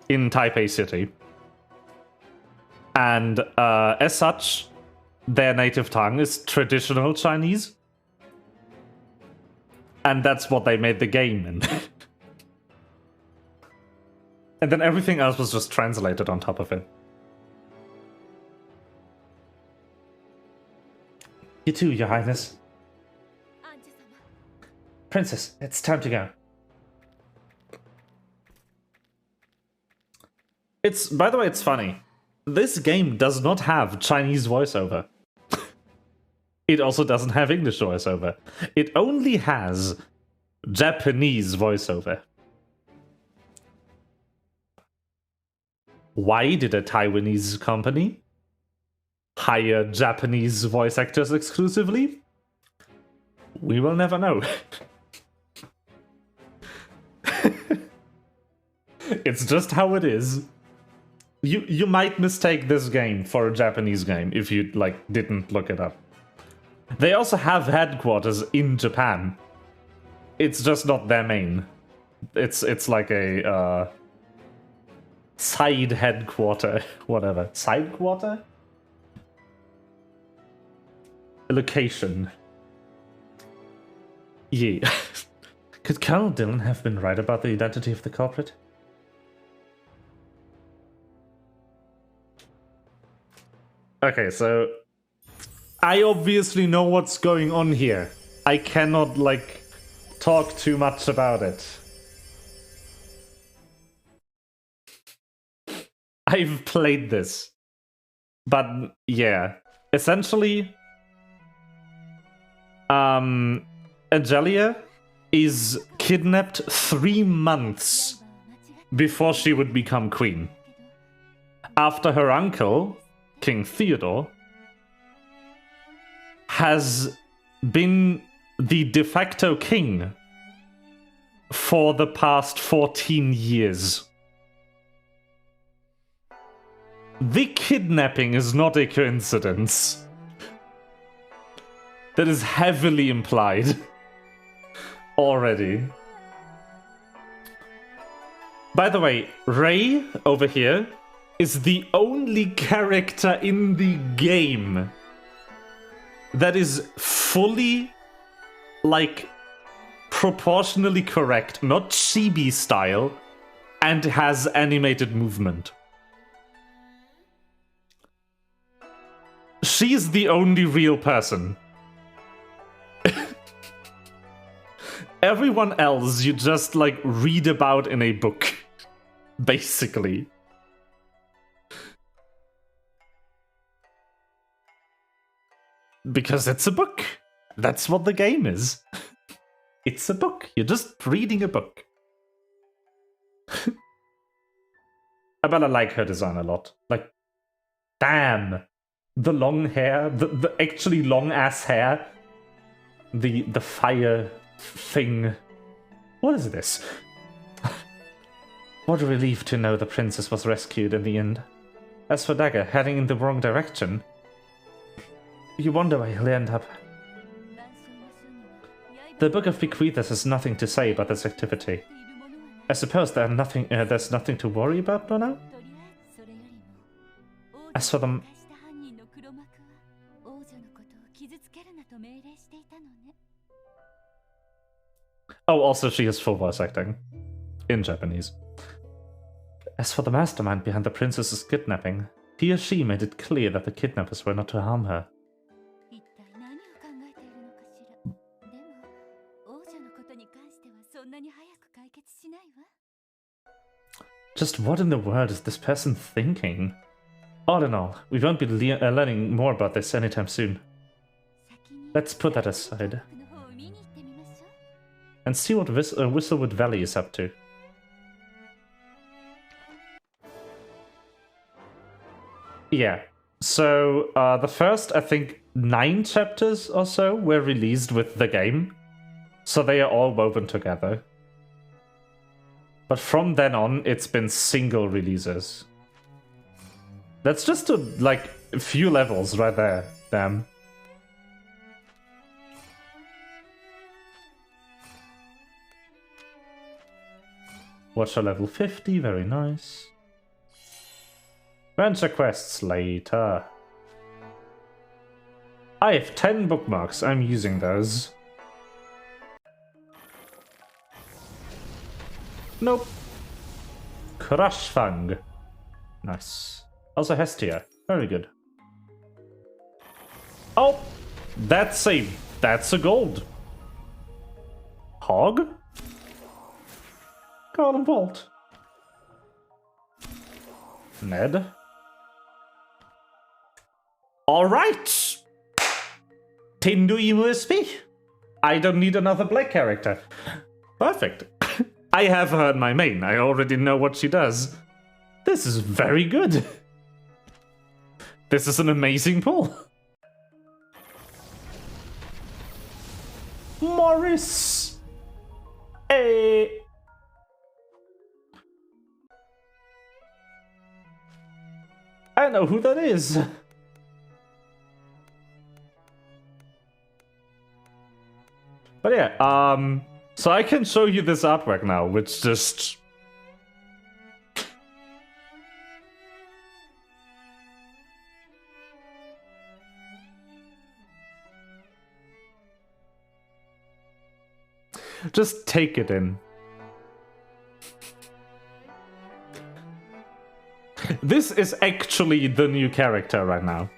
In Taipei City. And as such, their native tongue is traditional Chinese. And that's what they made the game in. And then everything else was just translated on top of it. You too, Your Highness. Princess, it's time to go. By the way, it's funny. This game does not have Chinese voiceover. It also doesn't have English voiceover. It only has Japanese voiceover. Why did a Taiwanese company hire Japanese voice actors exclusively? We will never know. It's just how it is. You might mistake this game for a Japanese game if you didn't look it up. They also have headquarters in Japan. It's just not their main. It's like a side headquarter, whatever. Side quarter? A location. Yeah. Could Colonel Dillon have been right about the identity of the culprit? Okay, so I obviously know what's going on here. I cannot, talk too much about it. I've played this. But, yeah. Essentially, Angelia is kidnapped 3 months before she would become queen. After her uncle, King Theodore, has been the de facto king for the past 14 years. The kidnapping is not a coincidence. That is heavily implied already. By the way, Ray over here is the only character in the game that is fully, proportionally correct, not chibi style, and has animated movement. She's the only real person. Everyone else you just, read about in a book, basically. Because it's a book. That's what the game is. It's a book. You're just reading a book. I better like her design a lot. Damn. The long hair. The actually long-ass hair. The fire thing. What is this? What a relief to know the princess was rescued in the end. As for Dagger, heading in the wrong direction, you wonder where he'll end up. The Book of Bequeathers has nothing to say about this activity. I suppose there's nothing to worry about now? As for them... Oh, also she has full voice acting. In Japanese. As for the mastermind behind the princess's kidnapping, he or she made it clear that the kidnappers were not to harm her. Just what in the world is this person thinking? All in all, we won't be learning more about this anytime soon. Let's put that aside and see what Whistlewood Valley is up to. Yeah, so the first, I think, 9 chapters or so were released with the game, so they are all woven together. But from then on, it's been single releases. That's just a few levels right there, damn. Watcher level 50, very nice. Venture quests later. I have 10 bookmarks, I'm using those. Nope. Crushfang. Nice. Also Hestia. Very good. Oh! That's a gold. Hog? Garden Vault. Ned. Alright! Tindu USP. I don't need another black character. Perfect. I have her in my main. I already know what she does. This is very good. This is an amazing pull. Morris. Hey. I know who that is. But yeah, so I can show you this artwork now, which just... just take it in. This is actually the new character right now.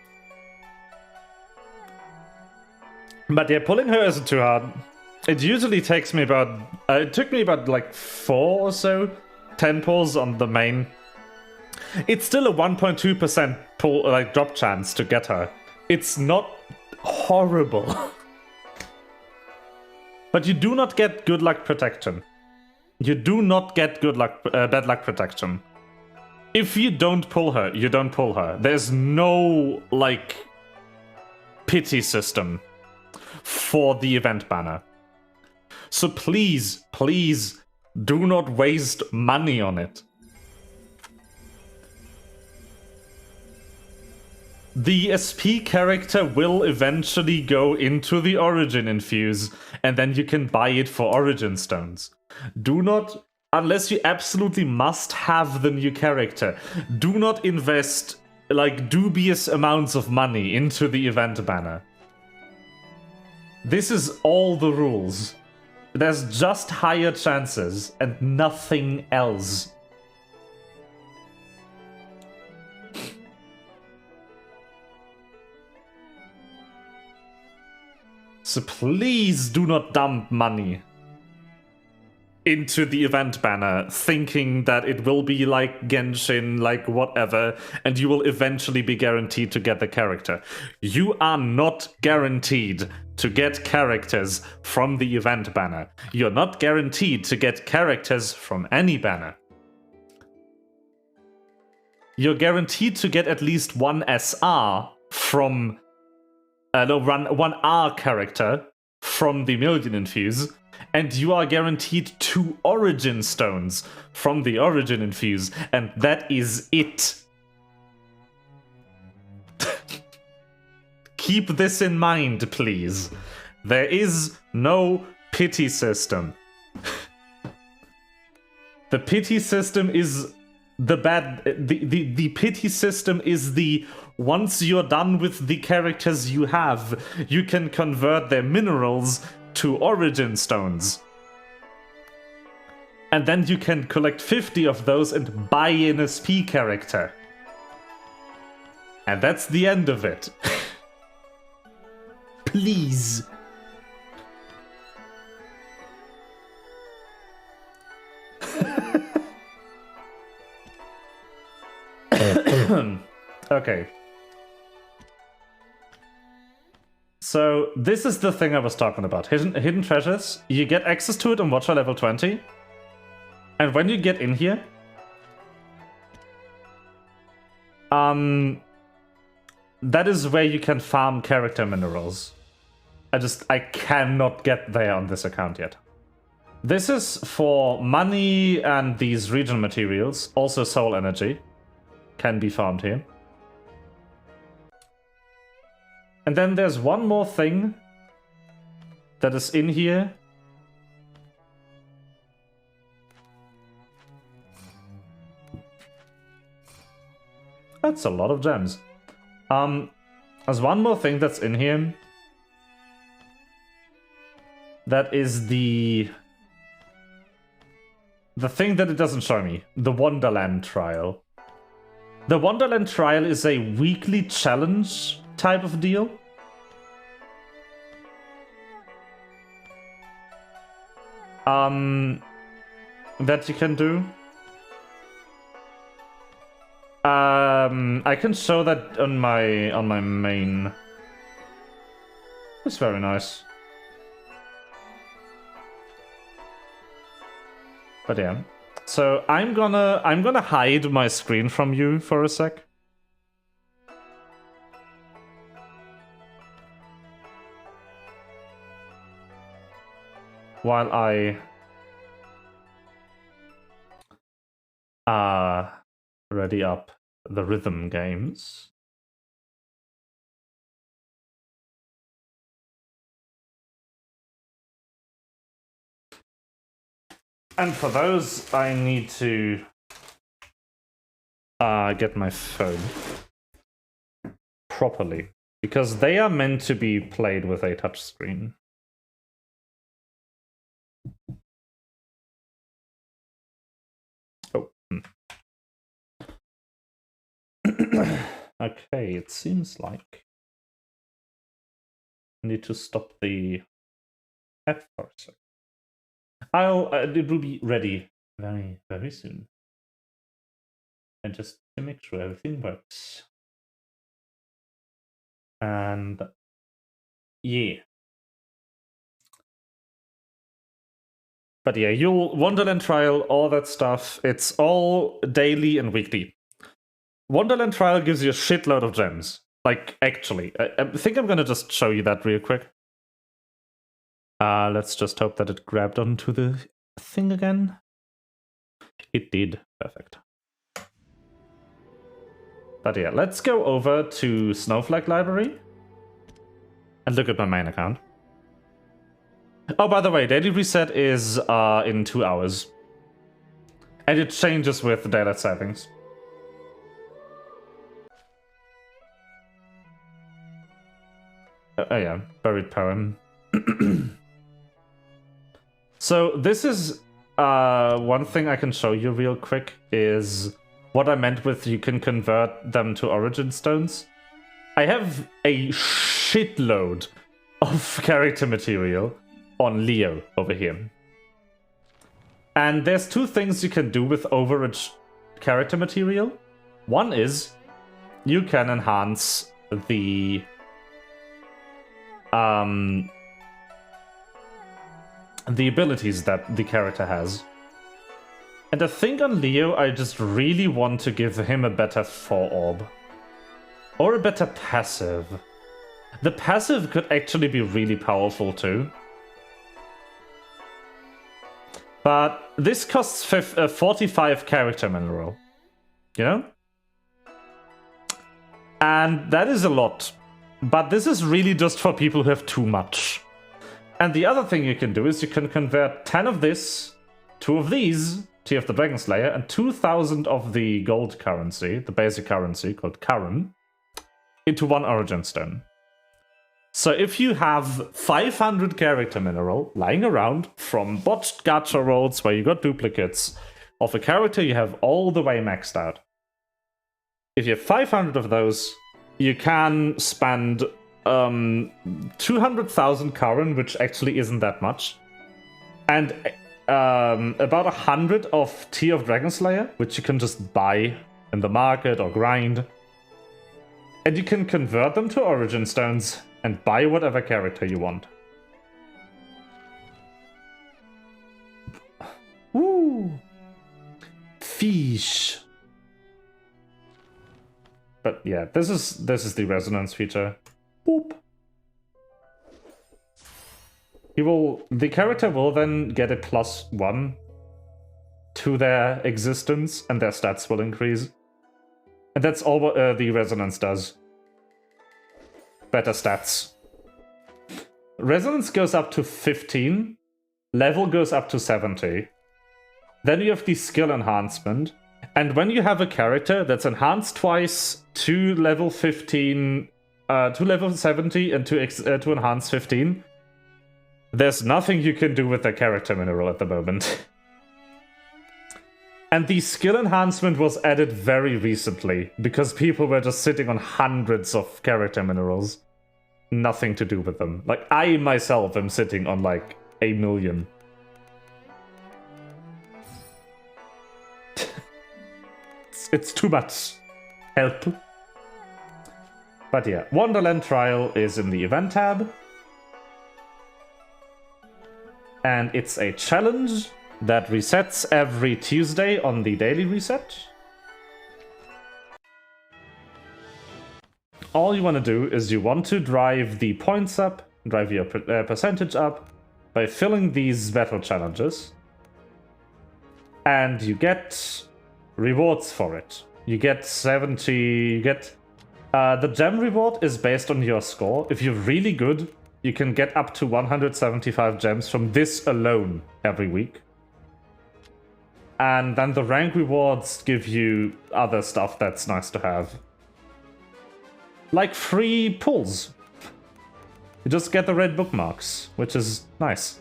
But yeah, pulling her isn't too hard. It usually takes me about... it took me about like 4 or so 10 pulls on the main. It's still a 1.2% pull, drop chance to get her. It's not horrible. But you do not get good luck protection. You do not get good luck, bad luck protection. If you don't pull her, you don't pull her. There's no, pity system for the event banner. So please, please, do not waste money on it. The SP character will eventually go into the Origin Infuse, and then you can buy it for Origin Stones. Do not, unless you absolutely must have the new character, do not invest, dubious amounts of money into the event banner. This is all the rules. There's just higher chances and nothing else. So please do not dump money into the event banner, thinking that it will be like Genshin, like whatever, and you will eventually be guaranteed to get the character. You are not guaranteed to get characters from the event banner. You're not guaranteed to get characters from any banner. You're guaranteed to get at least one SR from... one R character from the Million Infuse, and you are guaranteed 2 Origin Stones from the Origin Infuse, and that is it. Keep this in mind, please. There is no pity system. The pity system is the pity system is the once you're done with the characters you have, you can convert their minerals to origin stones. And then you can collect 50 of those and buy an SP character. And that's the end of it. Please. Okay. So this is the thing I was talking about. Hidden treasures. You get access to it on Watcher level 20. And when you get in here, that is where you can farm character minerals. I cannot get there on this account yet. This is for money and these region materials. Also soul energy can be farmed here. And then there's one more thing that is in here. That's a lot of gems. There's one more thing that's in here. That is the thing that it doesn't show me. The Wonderland Trial. The Wonderland Trial is a weekly challenge type of deal. That you can do. I can show that on my main. It's very nice. But yeah. So I'm gonna hide my screen from you for a sec. While I ready up the rhythm games. And for those, I need to get my phone properly, because they are meant to be played with a touchscreen. Oh. Okay, it seems like I need to stop the app for a sec. It will be ready very, very soon. And just to make sure everything works. And yeah. But yeah, you'll Wonderland Trial, all that stuff. It's all daily and weekly. Wonderland Trial gives you a shitload of gems. Like, actually. I think I'm gonna just show you that real quick. Let's just hope that it grabbed onto the thing again. It did. Perfect. But yeah, let's go over to Snowflake Library and look at my main account. Oh, by the way, daily reset is in 2 hours. And it changes with the daylight savings. Oh yeah, buried poem. So this is one thing I can show you real quick is what I meant with you can convert them to origin stones. I have a shitload of character material on Leo over here. And there's two things you can do with overage character material. One is you can enhance the abilities that the character has. And I think on Leo, I just really want to give him a better 4 orb. Or a better passive. The passive could actually be really powerful too. But this costs 45 character mineral. You know? And that is a lot. But this is really just for people who have too much. And the other thing you can do is you can convert 10 of this, 2 of these, Tear of the Dragon Slayer and 2,000 of the gold currency, the basic currency called Curren, into 1 origin stone. So if you have 500 character mineral lying around from botched gacha rolls where you got duplicates of a character you have all the way maxed out, if you have 500 of those, you can spend 200,000 Curren, which actually isn't that much, and about 100 of Tear of Dragon Slayer, which you can just buy in the market or grind. And you can convert them to origin stones and buy whatever character you want. Woo! Fish. But yeah, this is the resonance feature. Boop. The character will then get a +1 to their existence, and their stats will increase. And that's all what the resonance does. Better stats. Resonance goes up to 15. Level goes up to 70. Then you have the skill enhancement. And when you have a character that's enhanced twice to level 15, to level 70 and to enhance 15, there's nothing you can do with the character mineral at the moment. And the skill enhancement was added very recently, because people were just sitting on hundreds of character minerals. Nothing to do with them. Like, I myself am sitting on like 1 million. It's too much. Help. But yeah, Wonderland Trial is in the event tab. And it's a challenge that resets every Tuesday on the daily reset. All you want to do is you want to drive the points up, drive your percentage up by filling these battle challenges. And you get rewards for it. You get 70, you get... the gem reward is based on your score. If you're really good, you can get up to 175 gems from this alone every week. And then the rank rewards give you other stuff that's nice to have. Like free pulls. You just get the red bookmarks, which is nice.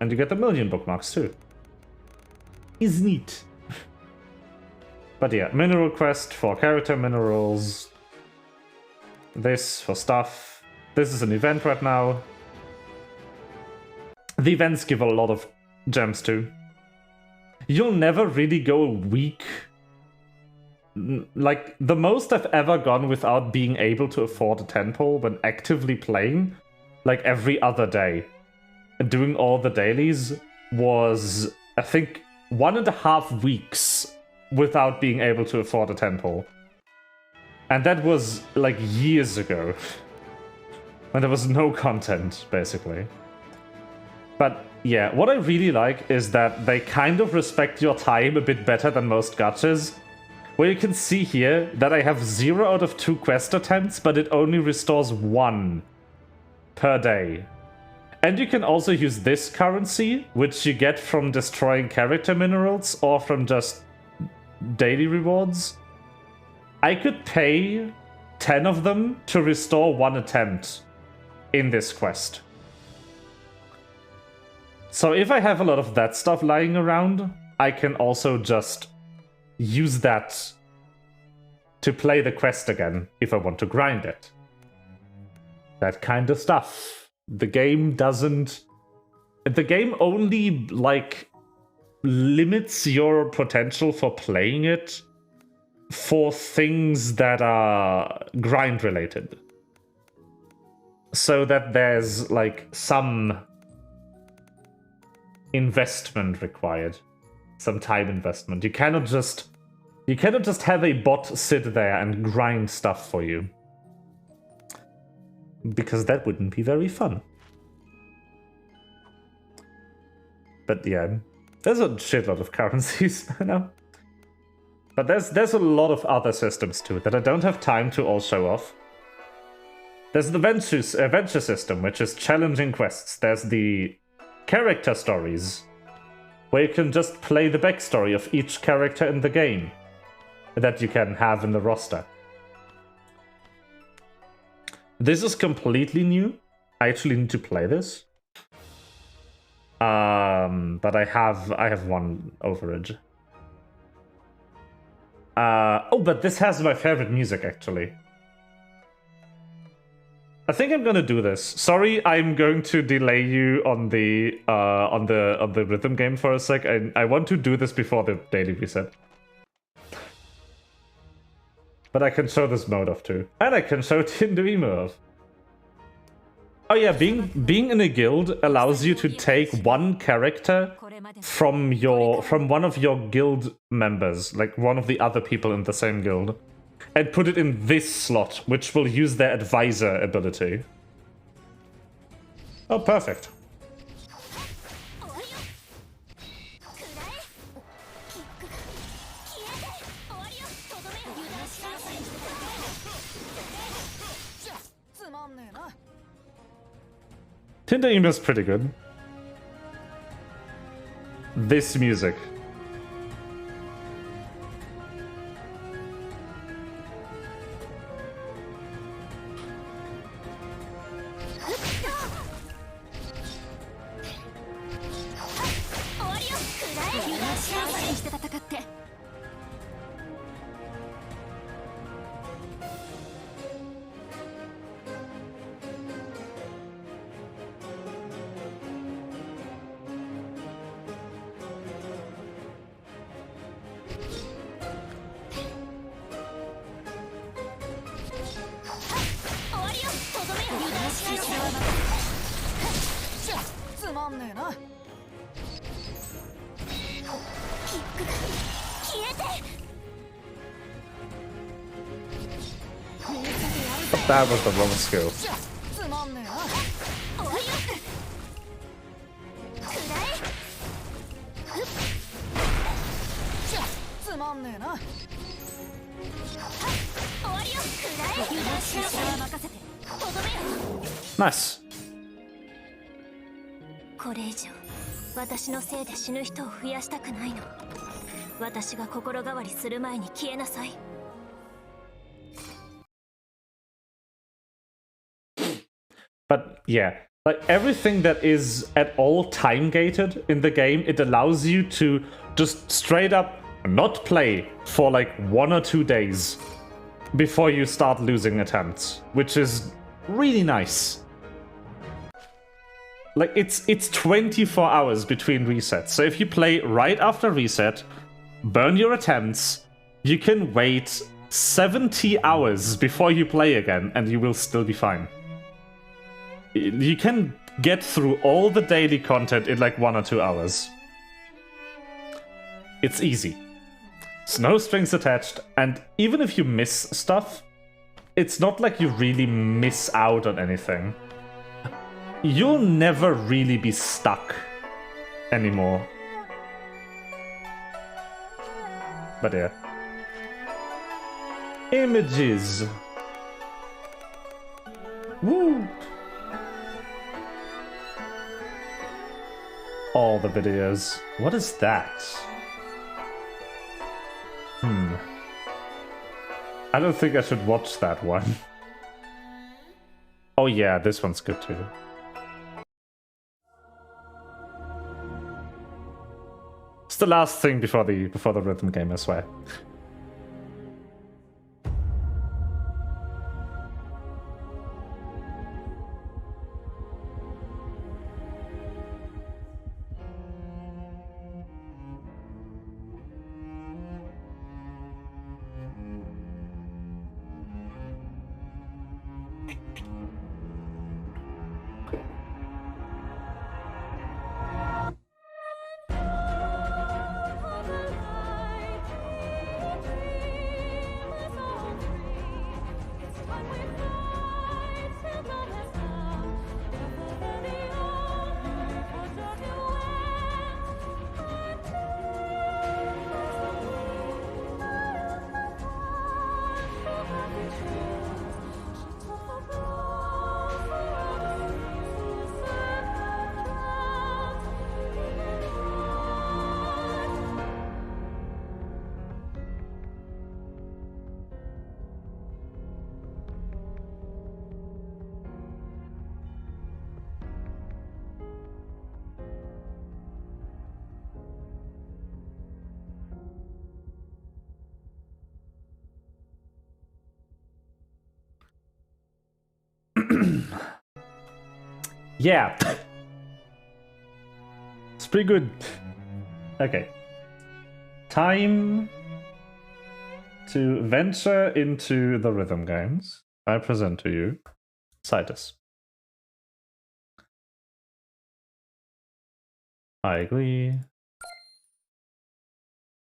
And you get a million bookmarks too. Is neat. But yeah, mineral quest for character minerals. This for stuff. This is an event right now. The events give a lot of gems too. You'll never really go a week. Like, the most I've ever gone without being able to afford a 10 pull when actively playing, like every other day, and doing all the dailies, was, I think, 1.5 weeks without being able to afford a 10 pull. And that was, like, years ago. When there was no content, basically. But yeah, what I really like is that they kind of respect your time a bit better than most gachas. Where you can see here that I have 0 out of 2 quest attempts, but it only restores 1 per day. And you can also use this currency, which you get from destroying character minerals or from just daily rewards. I could pay 10 of them to restore 1 attempt in this quest. So if I have a lot of that stuff lying around, I can also just use that to play the quest again if I want to grind it. That kind of stuff. The game doesn't... The game only, like, limits your potential for playing it for things that are grind related. So that there's, like, some investment required. Some time investment. You cannot just have a bot sit there and grind stuff for you. Because that wouldn't be very fun. But yeah, there's a shitload of currencies, I know. But there's a lot of other systems too that I don't have time to all show off. There's the venture system, which is challenging quests. There's the character stories, where you can just play the backstory of each character in the game that you can have in the roster. This is completely new. I actually need to play this. But I have one overage. Oh, but this has my favorite music actually. I think I'm gonna do this. Sorry, I'm going to delay you on the rhythm game for a sec. I want to do this before the daily reset. But I can show this mode off too. And I can show Tinduimo off. Oh yeah, being in a guild allows you to take one character from one of your guild members, like one of the other people in the same guild, and put it in this slot, which will use their advisor ability. Oh, perfect. Tinduimo is pretty good. This music. That was the wrong skill. Nice. これ以上私のせいで死ぬ人を増やしたくないの。私が心変わりする前に消えなさい。 But yeah, like everything that is at all time gated in the game, it allows you to just straight up not play for like 1 or 2 days before you start losing attempts, which is really nice. Like it's 24 hours between resets. So if you play right after reset, burn your attempts, you can wait 70 hours before you play again and you will still be fine. You can get through all the daily content in like 1 or 2 hours. It's easy. It's no strings attached, and even if you miss stuff, it's not like you really miss out on anything. You'll never really be stuck anymore. But yeah. Images. Woo! All the videos. What is that? I don't think I should watch that one. Oh yeah, this one's good too. It's the last thing before the rhythm game, I swear. Yeah. It's pretty good. Okay. Time to venture into the rhythm games. I present to you Citus. I agree.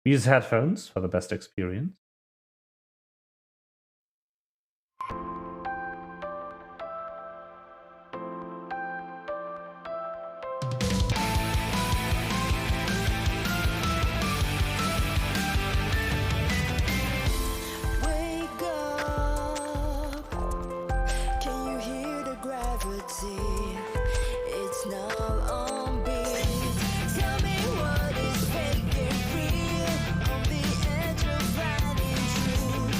Use headphones for the best experience. Wake up. Can you hear the gravity? It's now on beat. Tell me what is fake and real. On the edge of finding truth.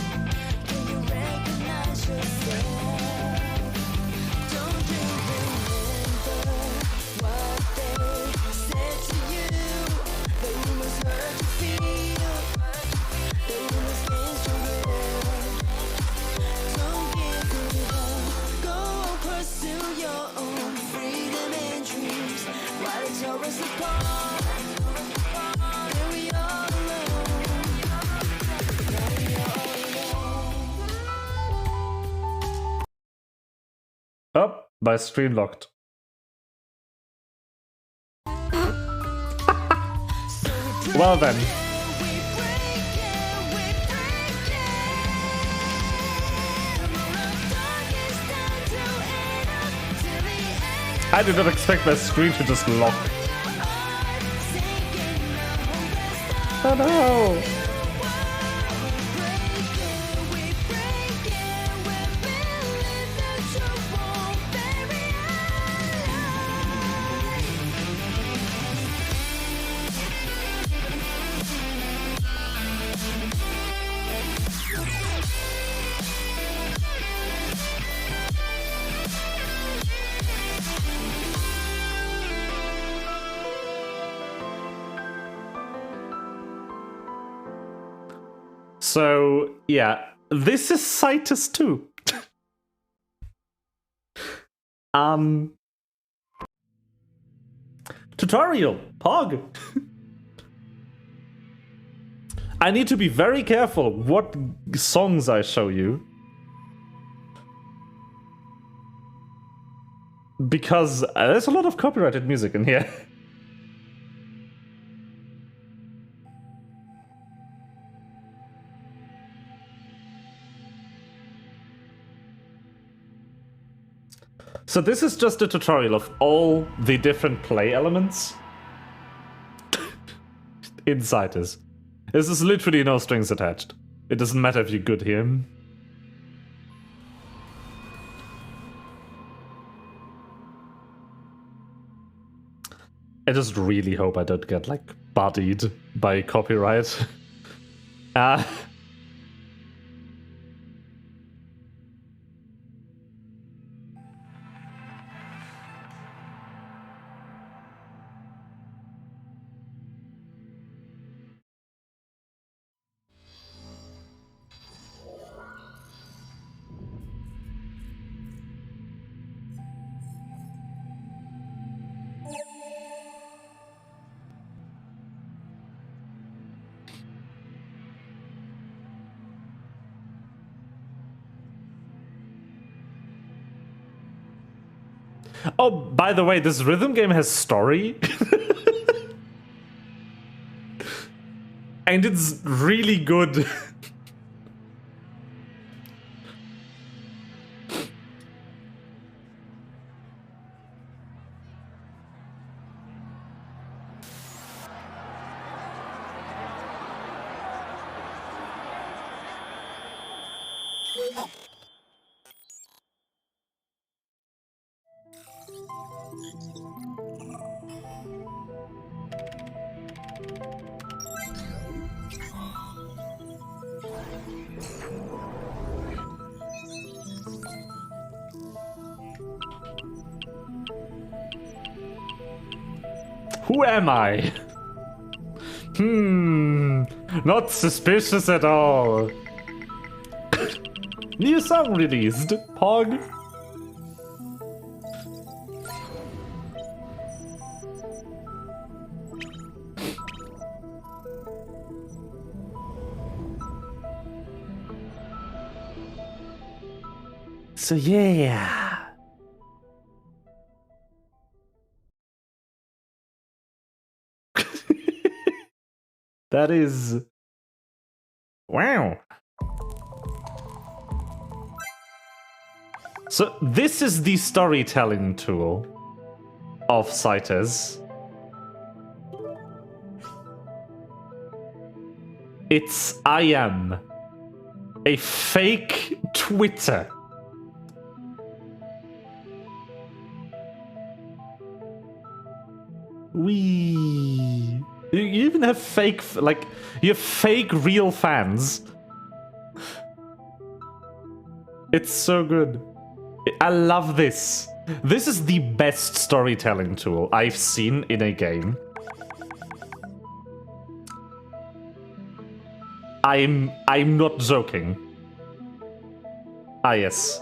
Can you recognize yourself? Don't you remember what they said to you? The rumors hurt you feel. The rumors against your will. Don't give it up. Go pursue your own freedom and dreams. While it's tore us apart, and we all alone. Now we all alone. Oh, my screen locked. Well then. I did not expect my screen to just lock. Oh no! So, yeah, this is Citus too. Tutorial, Pog. I need to be very careful what songs I show you. Because there's a lot of copyrighted music in here. So this is just a tutorial of all the different play elements in Citus. This is literally no strings attached. It doesn't matter if you're good here. I just really hope I don't get, like, bodied by copyright. Oh, by the way, this rhythm game has story. And it's really good. Who am I? Not suspicious at all. New song released, Pog. So yeah. That is... Wow. So this is the storytelling tool of CITES. It's I am a fake Twitter. Wee. You even have fake, like, you have fake real fans. It's so good. I love this. This is the best storytelling tool I've seen in a game. I'm not joking. Ah, yes.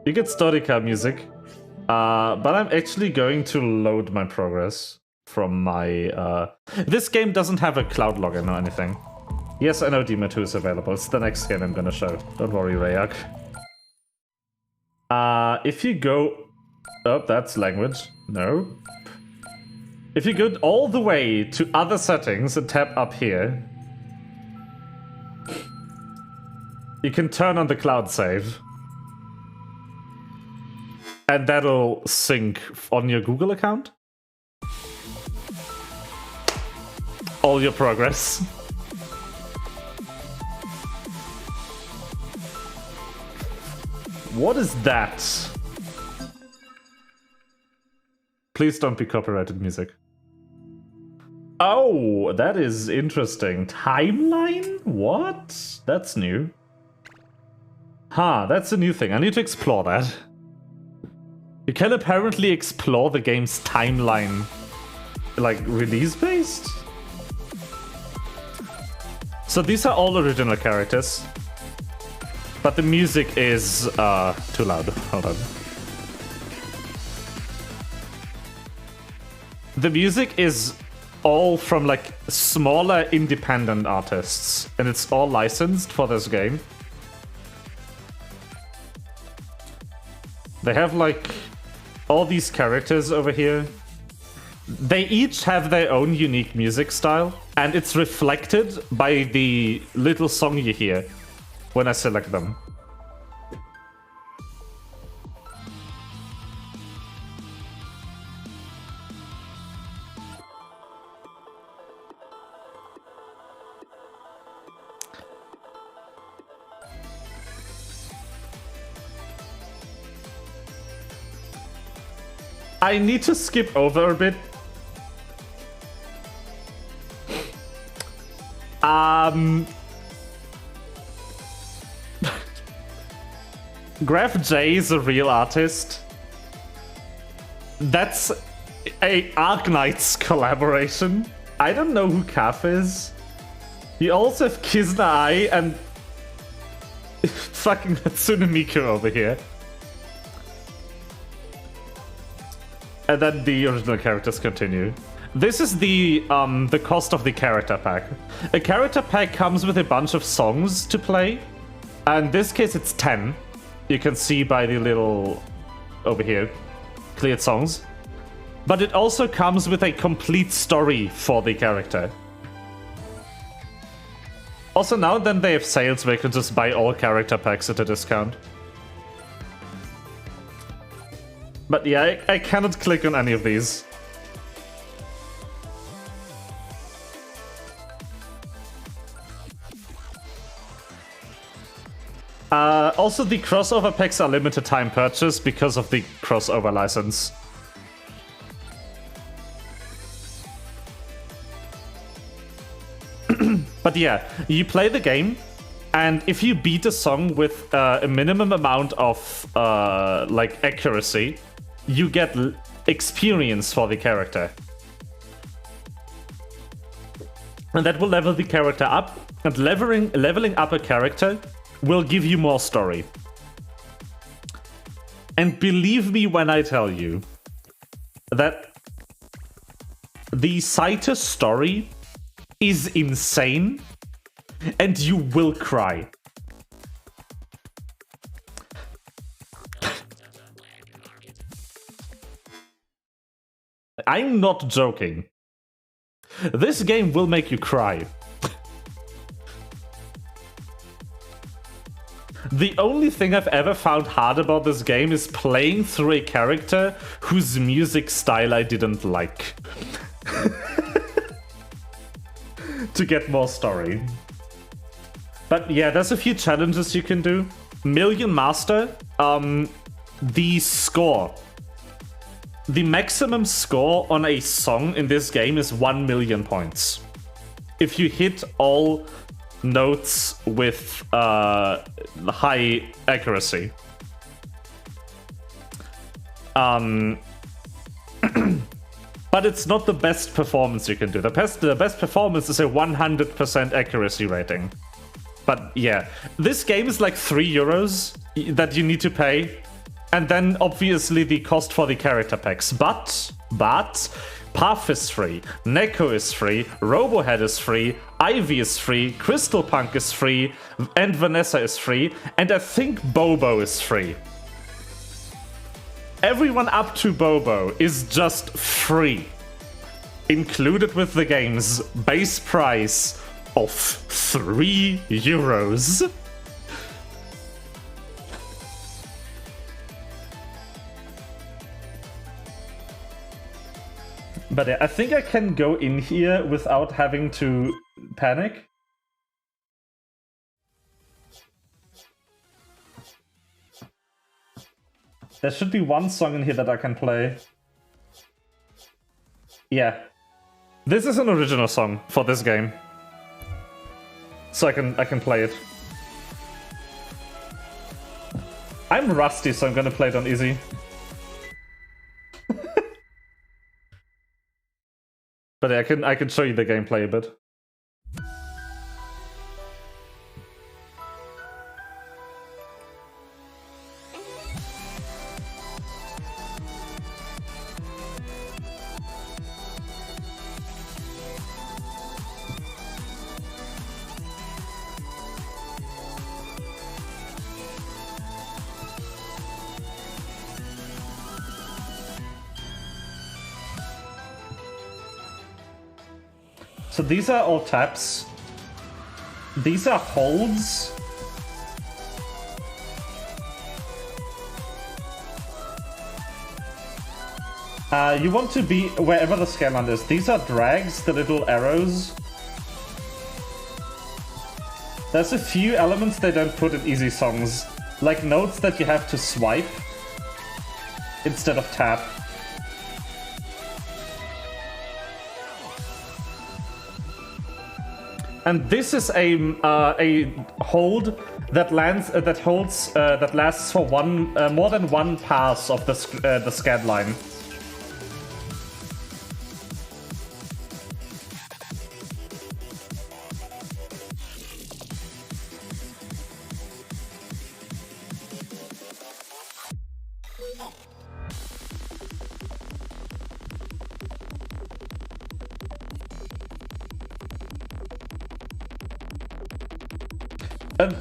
You get Sdorica music. But I'm actually going to load my progress from my... This game doesn't have a cloud login or anything. Yes, I know Dima 2 is available. It's the next game I'm gonna show. Don't worry, Rayak. If you go... Oh, that's language. No. If you go all the way to other settings and tap up here, you can turn on the cloud save. And that'll sync on your Google account. All your progress. What is that? Please don't be copyrighted music. Oh, that is interesting. Timeline? What? That's new. Huh, that's a new thing. I need to explore that. You can apparently explore the game's timeline, like, release-based? So these are all original characters. But the music is, too loud. Hold on. The music is all from, like, smaller independent artists. And it's all licensed for this game. They have, like, all these characters over here. They each have their own unique music style. And it's reflected by the little song you hear when I select them. I need to skip over a bit. Graph J is a real artist. That's a Arknights collaboration. I don't know who Kaf is. You also have Kizna Ai and fucking Hatsune Miku over here. And then the original characters continue. This is the cost of the character pack. A character pack comes with a bunch of songs to play. And in this case, it's 10. You can see by the little over here, cleared songs. But it also comes with a complete story for the character. Also, now and then they have sales where you can just buy all character packs at a discount. But yeah, I cannot click on any of these. Also, the crossover packs are limited time purchase because of the crossover license. But yeah, you play the game, and if you beat a song with a minimum amount of like accuracy, you get experience for the character. And that will level the character up, and leveling up a character will give you more story. And believe me when I tell you that the CITES story is insane, and you will cry. I'm not joking. This game will make you cry. The only thing I've ever found hard about this game is playing through a character whose music style I didn't like. To get more story. But yeah, there's a few challenges you can do. Million Master, the score. The maximum score on a song in this game is 1 million points. If you hit all notes with high accuracy. But it's not the best performance you can do. The best performance is a 100% accuracy rating. But yeah, this game is like €3 that you need to pay. And then obviously the cost for the character packs. But Path is free, Neko is free, Robohead is free, Ivy is free, Crystal Punk is free, and Vanessa is free, and I think Bobo is free. Everyone up to Bobo is just free. Included with the game's base price of €3. But I think I can go in here without having to panic. There should be one song in here that I can play. Yeah. This is an original song for this game. So I can play it. I'm rusty, so I'm gonna play it on easy. But I can show you the gameplay a bit. So these are all taps. These are holds. You want to be wherever the scanline is. These are drags, the little arrows. There's a few elements they don't put in easy songs, like notes that you have to swipe instead of tap. And this is a hold that lasts for more than one pass of the scan line.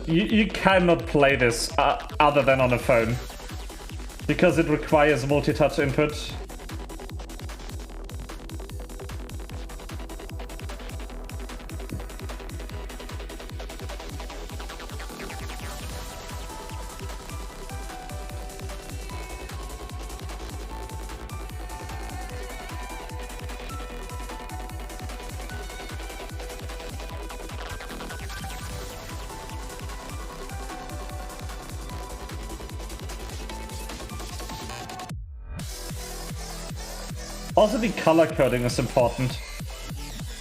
You cannot play this other than on a phone, because it requires multi-touch input. Also, the color coding is important.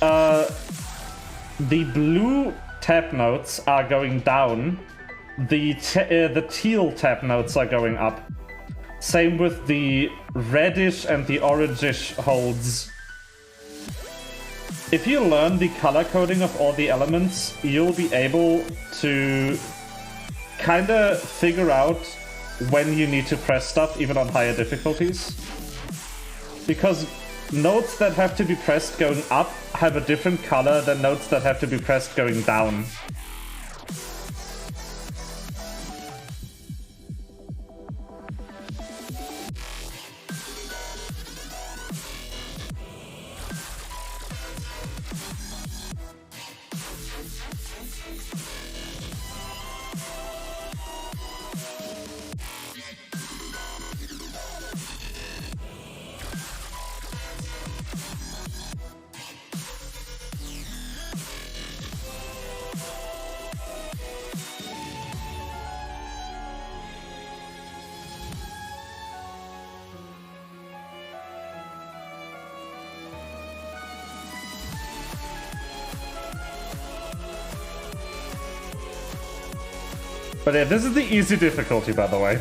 The blue tab notes are going down. The teal tab notes are going up. Same with the reddish and the orangish holds. If you learn the color coding of all the elements, you'll be able to kinda figure out when you need to press stuff, even on higher difficulties. Because notes that have to be pressed going up have a different color than notes that have to be pressed going down. But yeah, this is the easy difficulty, by the way.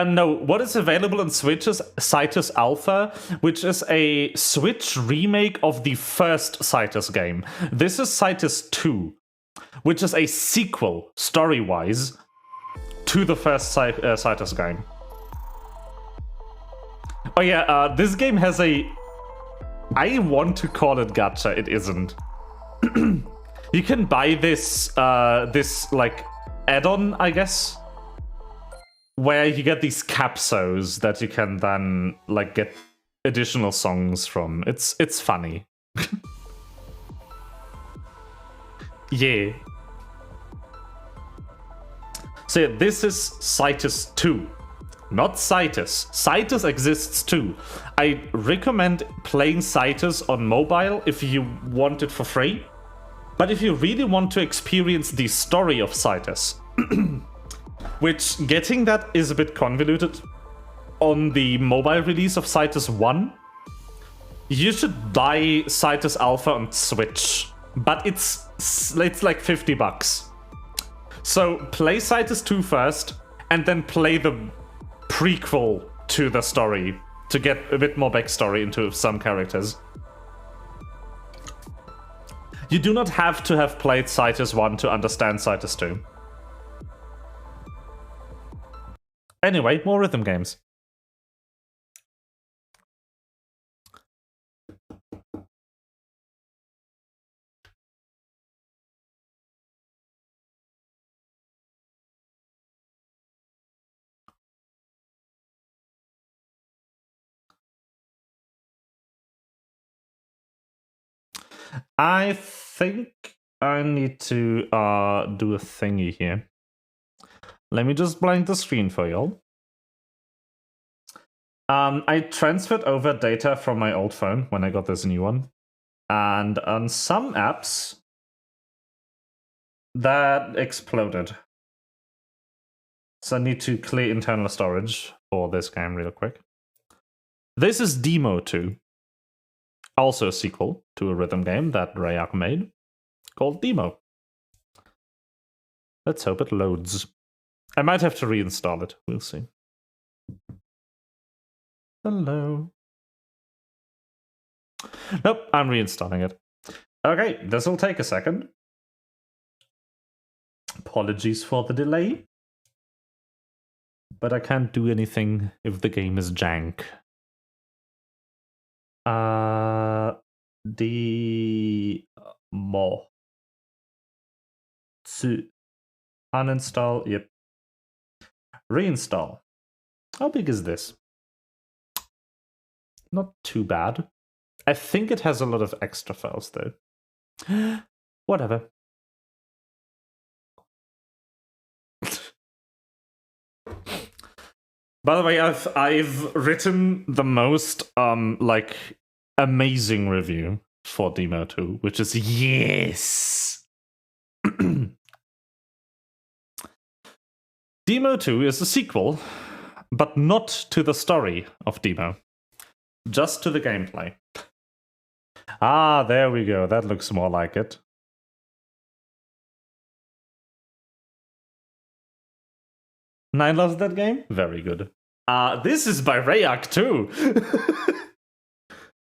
No, what is available in Switch is Citus Alpha, which is a Switch remake of the first Citus game. This is Citus 2, which is a sequel, story-wise, to the first Citus game. Oh yeah, this game has a... I want to call it gacha, it isn't. You can buy this, like, add-on, I guess, where you get these capsos that you can then like get additional songs from. It's funny. Yeah. So yeah, this is Citus 2, not Citus. Citus exists too. I recommend playing Citus on mobile if you want it for free. But if you really want to experience the story of Citus, which getting that is a bit convoluted on the mobile release of Citus 1, you should buy Citus Alpha on Switch, but it's like $50. So play Citus 2 first, and then play the prequel to the story to get a bit more backstory into some characters. You do not have to have played Citus 1 to understand Citus 2. Anyway, more rhythm games. I think I need to do a thingy here. Let me just blank the screen for y'all. I transferred over data from my old phone when I got this new one. And on some apps, that exploded. So I need to clear internal storage for this game real quick. This is Demo 2. Also a sequel to a rhythm game that Rayak made, called Demo. Let's hope it loads. I might have to reinstall it. We'll see. Hello. Nope, I'm reinstalling it. Okay, this will take a second. Apologies for the delay. But I can't do anything if the game is jank. Demo 2. Uninstall, yep. Reinstall. How big is this? Not too bad. I think it has a lot of extra files though. Whatever. By the way, I've written the most like amazing review for Demo 2, which is yes. Demo 2 is a sequel, but not to the story of Demo. Just to the gameplay. Ah, there we go. That looks more like it. Nine loves that game? Very good. This is by Rayak too.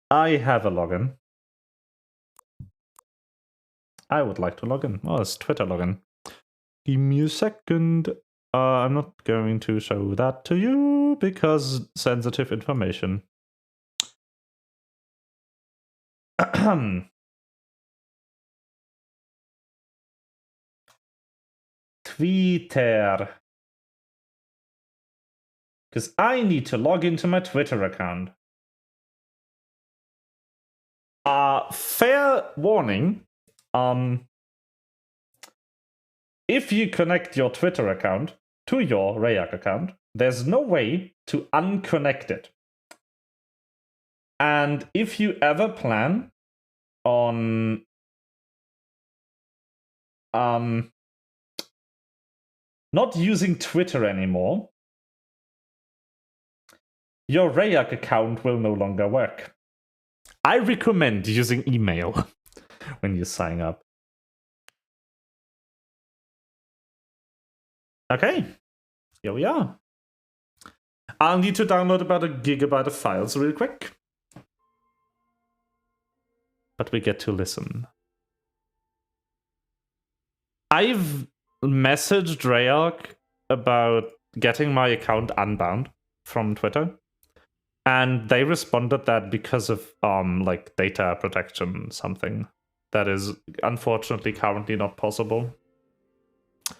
I have a login. I would like to log in. Oh, it's Twitter login. Give me a second. I'm not going to show that to you because sensitive information. Twitter. Because I need to log into my Twitter account. Fair warning. If you connect your Twitter account to your Rayak account, there's no way to unconnect it. And if you ever plan on not using Twitter anymore, your Rayak account will no longer work. I recommend using email when you sign up. Okay, here we are. I'll need to download about 1 gigabyte of files real quick. But we get to listen. I've messaged Rayak about getting my account unbound from Twitter. And they responded that because of like data protection something that is unfortunately currently not possible.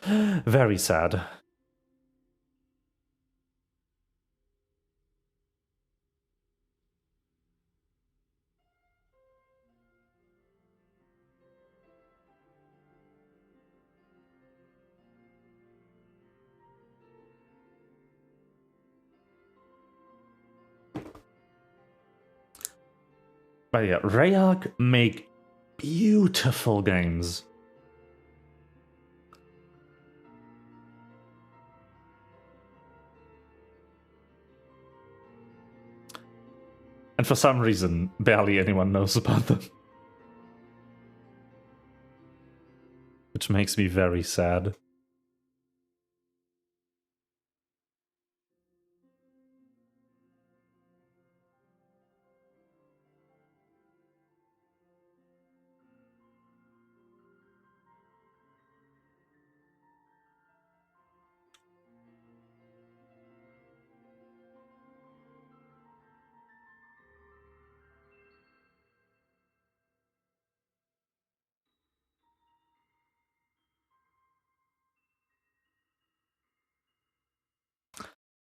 Very sad. But yeah, Rayak make beautiful games. And for some reason, barely anyone knows about them. Which makes me very sad.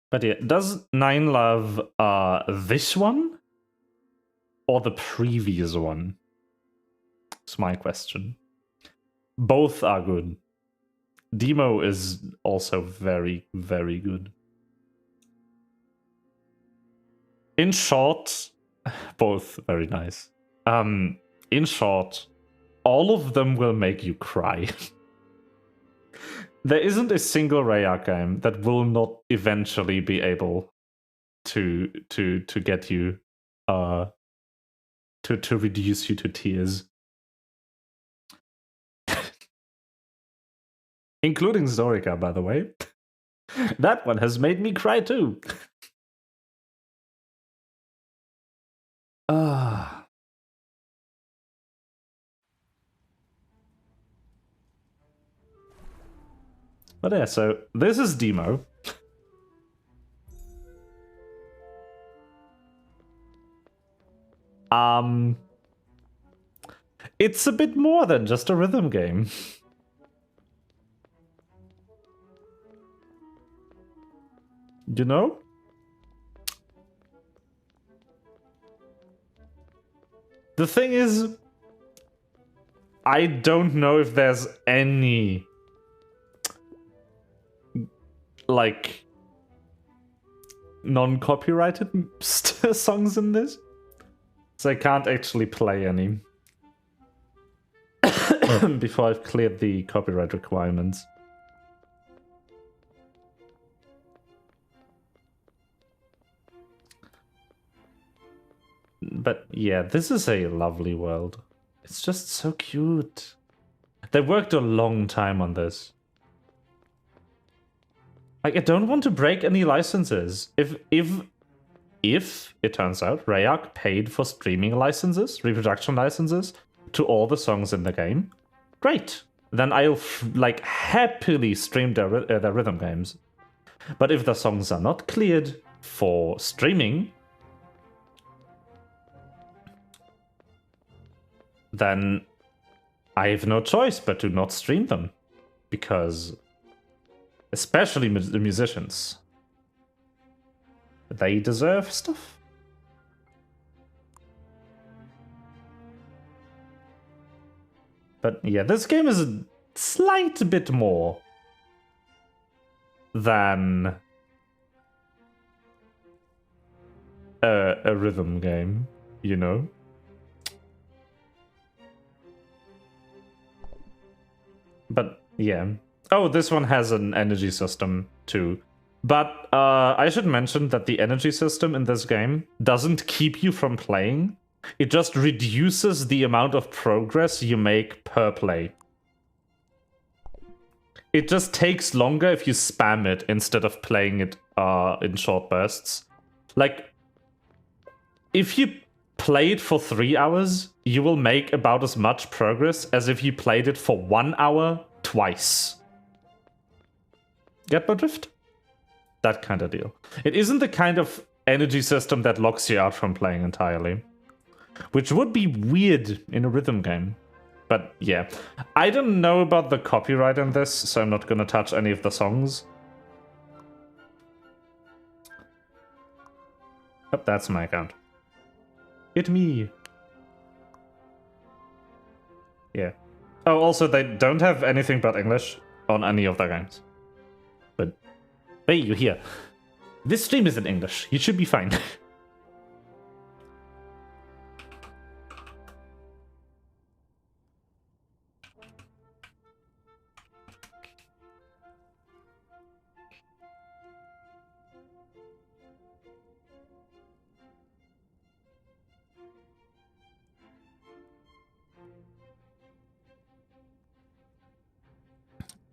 But yeah, does Nine love this one? Or the previous one? That's my question. Both are good. Demo is also very, very good. In short, both very nice. In short, all of them will make you cry. There isn't a single Rayak game that will not eventually be able to get you to reduce you to tears. Including Sdorica, by the way. That one has made me cry too. But yeah, so this is demo. It's a bit more than just a rhythm game. You know? The thing is, I don't know if there's any like non-copyrighted songs in this, so I can't actually play any before I've cleared the copyright requirements. But yeah, this is a lovely world. It's just so cute. They worked a long time on this. Like, I don't want to break any licenses. If it turns out Rayak paid for streaming licenses, reproduction licenses, to all the songs in the game, great. Then I'll like happily stream their rhythm games. But if the songs are not cleared for streaming, then I have no choice but to not stream them. Because, especially the musicians, they deserve stuff. But yeah, this game is a slight bit more than a rhythm game. you know? But yeah. Oh, this one has an energy system too. But I should mention that the energy system in this game doesn't keep you from playing. It just reduces the amount of progress you make per play. It just takes longer if you spam it instead of playing it in short bursts. Like, if you play it for 3 hours, you will make about as much progress as if you played it for 1 hour twice. Get my drift? That kind of deal. It isn't the kind of energy system that locks you out from playing entirely, which would be weird in a rhythm game. But yeah, I don't know about the copyright in this, so I'm not gonna touch any of the songs. Oh, that's my account. Hit me. Yeah. Oh, also, they don't have anything but English on any of their games. But, hey, you here. This stream is in English. You should be fine.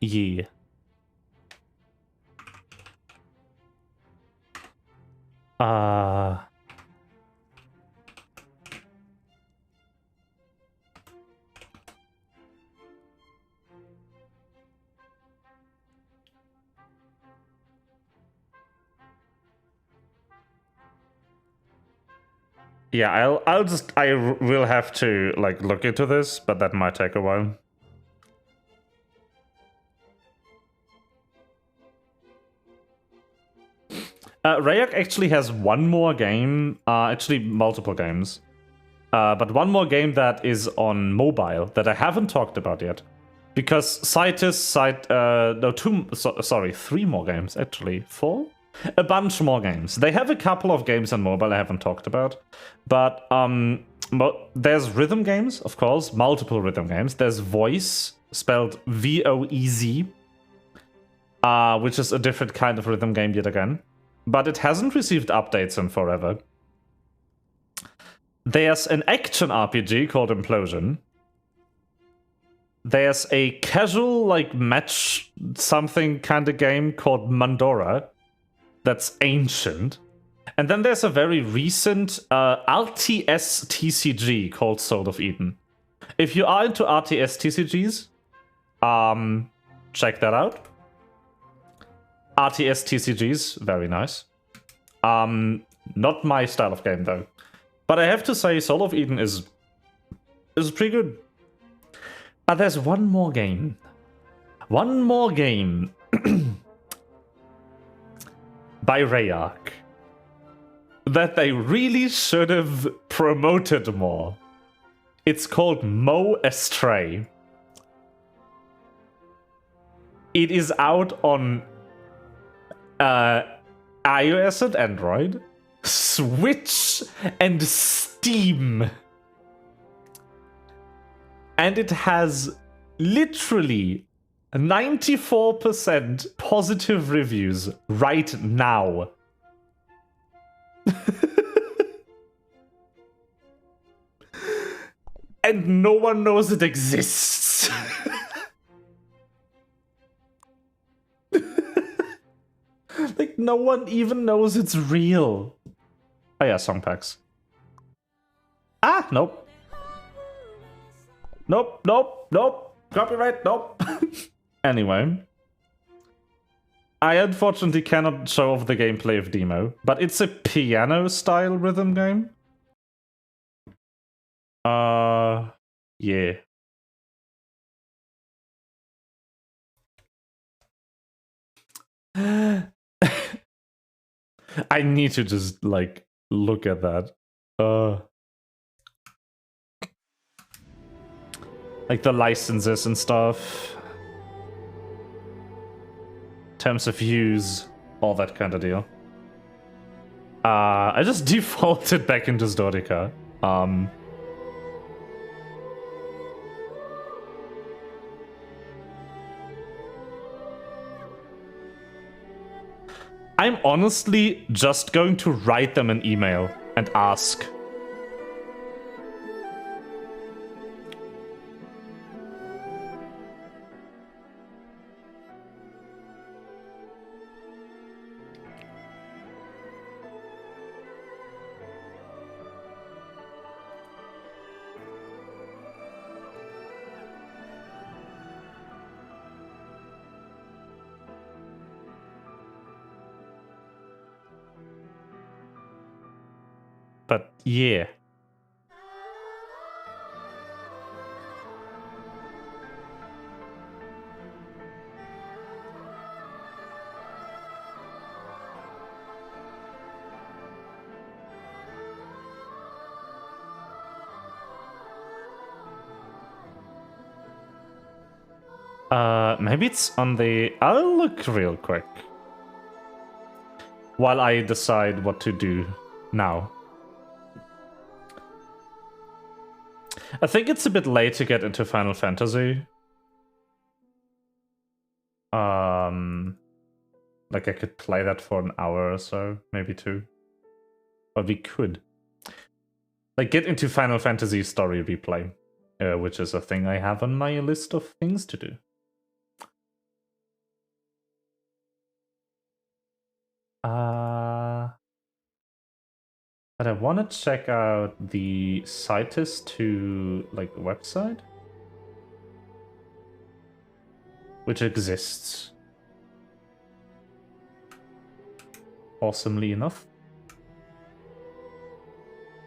Yeah. Yeah, I will have to like look into this, but that might take a while. Rayak actually has one more game, actually multiple games, but one more game that is on mobile that I haven't talked about yet. Because three more games, actually. 4? A bunch more games. They have a couple of games on mobile I haven't talked about. But there's rhythm games, of course, multiple rhythm games. There's Voice, spelled VOEZ, which is a different kind of rhythm game yet again. But it hasn't received updates in forever. There's an action RPG called Implosion. There's a casual, like, match something kind of game called Mandora that's ancient. And then there's a very recent RTS TCG called Soul of Eden. If you are into RTS TCGs, check that out. RTS TCGs, very nice. Not my style of game, though. But I have to say, Soul of Eden is pretty good. There's one more game. One more game. By Rayak. That they really should have promoted more. It's called Mo Astray. It is out on iOS and Android, Switch, and Steam. And it has literally 94% positive reviews right now. And no one knows it exists. Like, no one even knows it's real. Oh yeah, song packs. Ah, nope. Nope. Copyright, nope. Anyway. I unfortunately cannot show off the gameplay of Demo, but it's a piano-style rhythm game. Yeah. I need to just, like, look at that. Like the licenses and stuff. Terms of use, all that kind of deal. I just defaulted back into Sdorica. I'm honestly just going to write them an email and ask. But yeah. Maybe it's on the... I'll look real quick. While I decide what to do now. I think it's a bit late to get into Final Fantasy. Like I could play that for an hour or so, maybe 2. But we could. Like get into Final Fantasy story replay, which is a thing I have on my list of things to do. But I want to check out the Cytus 2 like website, which exists. Awesomely enough.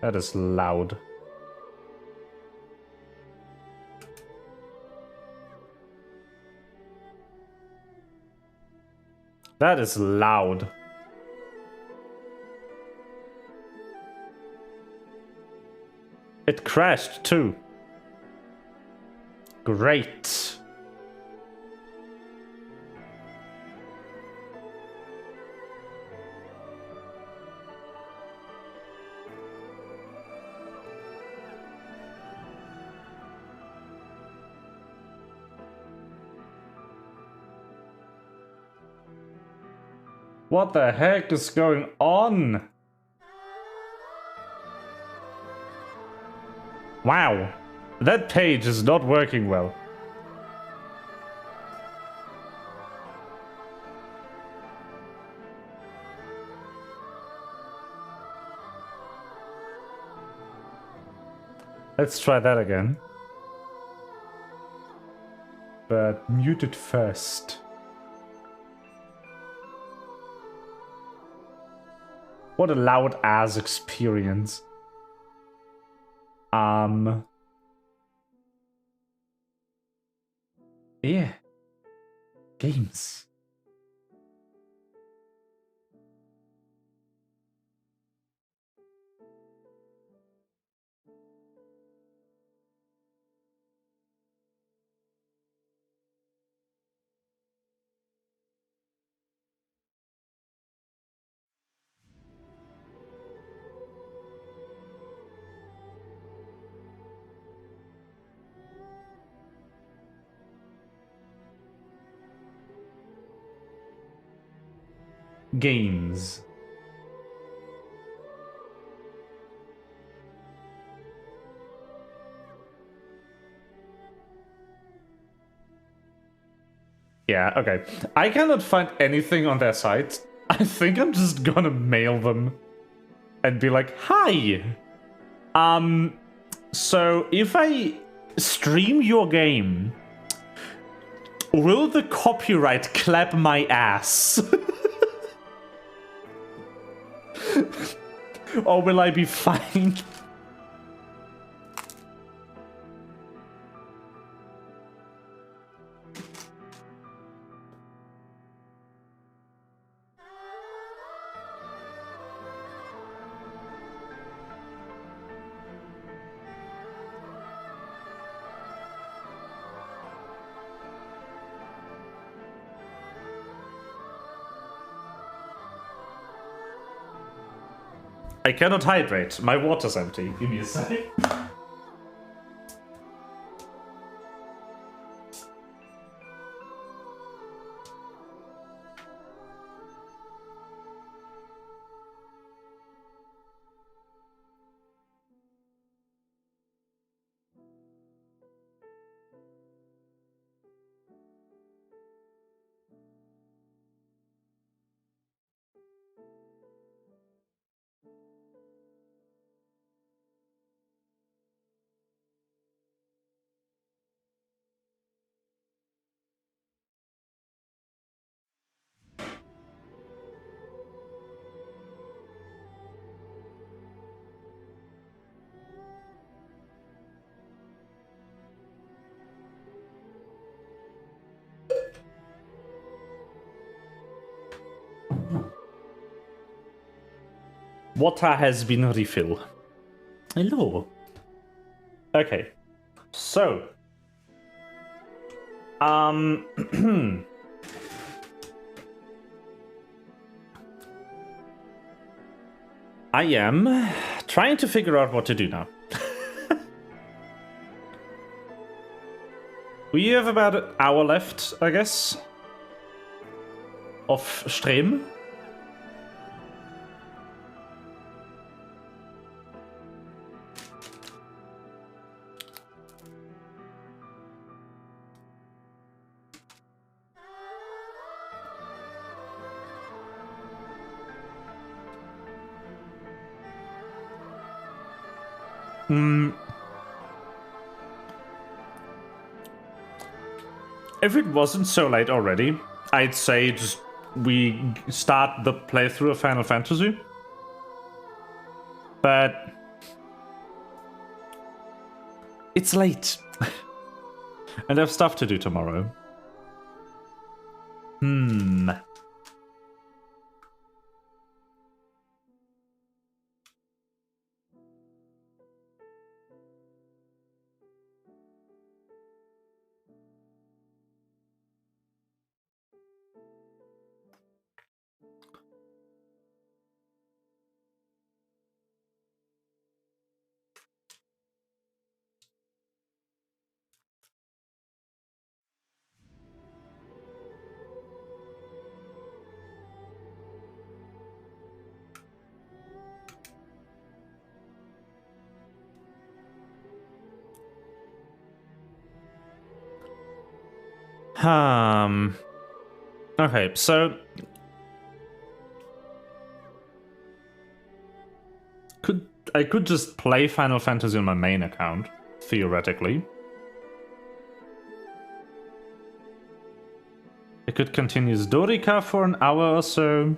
That is loud. That is loud. It crashed too. Great. What the heck is going on? Wow, that page is not working well. Let's try that again. But mute it first. What a loud ass experience. Yeah. Games. Games. Yeah, okay. I cannot find anything on their site. I think I'm just gonna mail them and be like, hi! So if I stream your game, will the copyright clap my ass? Or will I be fined? I cannot hydrate. My water's empty. Give me a second. Water has been refilled. Hello. Okay. So. I am trying to figure out what to do now. We have about an hour left, I guess, of stream. If it wasn't so late already, I'd say just we start the playthrough of Final Fantasy. But it's late. And I have stuff to do tomorrow. Okay, so I could just play Final Fantasy on my main account, theoretically. I could continue Sdorica for an hour or so.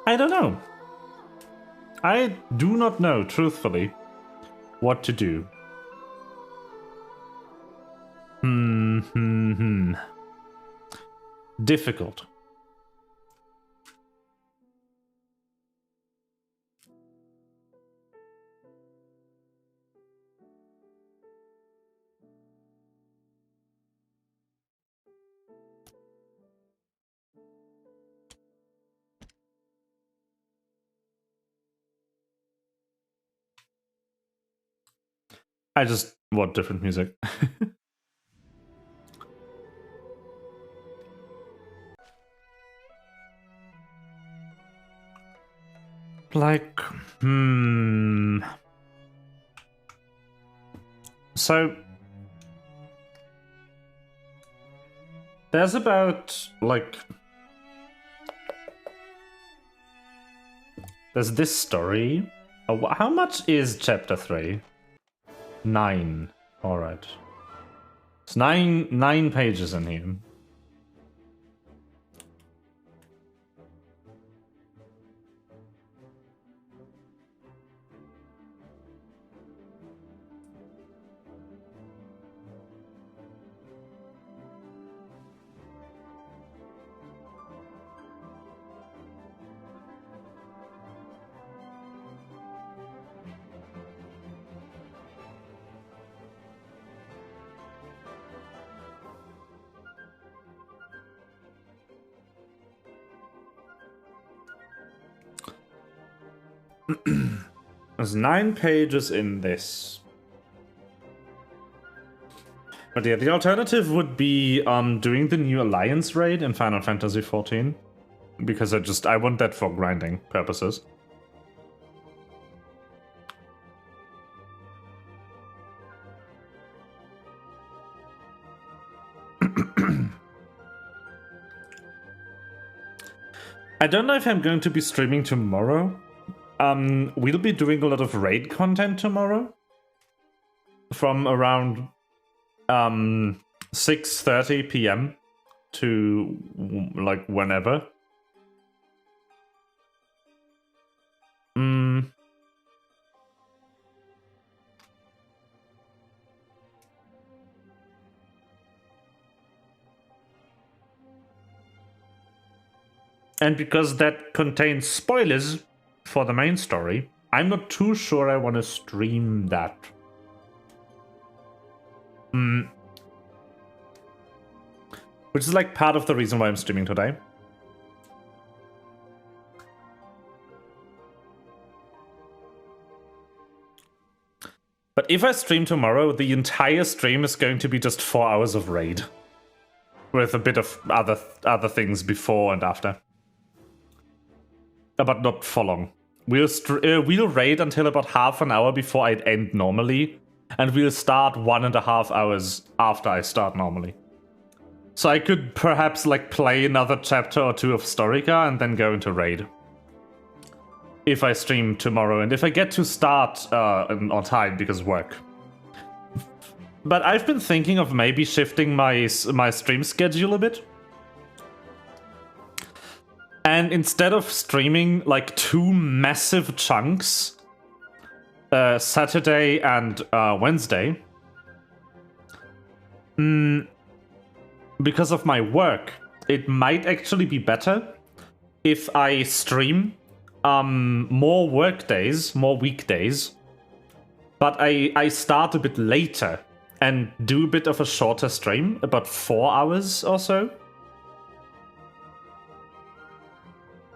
I don't know. I do not know, truthfully, what to do. Difficult. I just want different music. Like, So, there's about, like, there's this story How much is chapter 3? 9. Alright. It's nine pages in here. There's 9 pages in this. But yeah, the alternative would be doing the new Alliance raid in Final Fantasy XIV. Because I want that for grinding purposes. I don't know if I'm going to be streaming tomorrow. We'll be doing a lot of raid content tomorrow. From around 6:30 p.m. to like whenever. And because that contains spoilers for the main story, I'm not too sure I want to stream that. Which is like part of the reason why I'm streaming today. But if I stream tomorrow, the entire stream is going to be just 4 hours of raid. With a bit of other things before and after. But not for long. We'll raid until about half an hour before I'd end normally. And we'll start 1.5 hours after I start normally. So I could perhaps like play another chapter or 2 of Sdorica and then go into raid. If I stream tomorrow and if I get to start on time because work. But I've been thinking of maybe shifting my stream schedule a bit. And instead of streaming like 2 massive chunks, Saturday and Wednesday, because of my work, it might actually be better if I stream more work days, more weekdays, but I start a bit later and do a bit of a shorter stream, about 4 hours or so.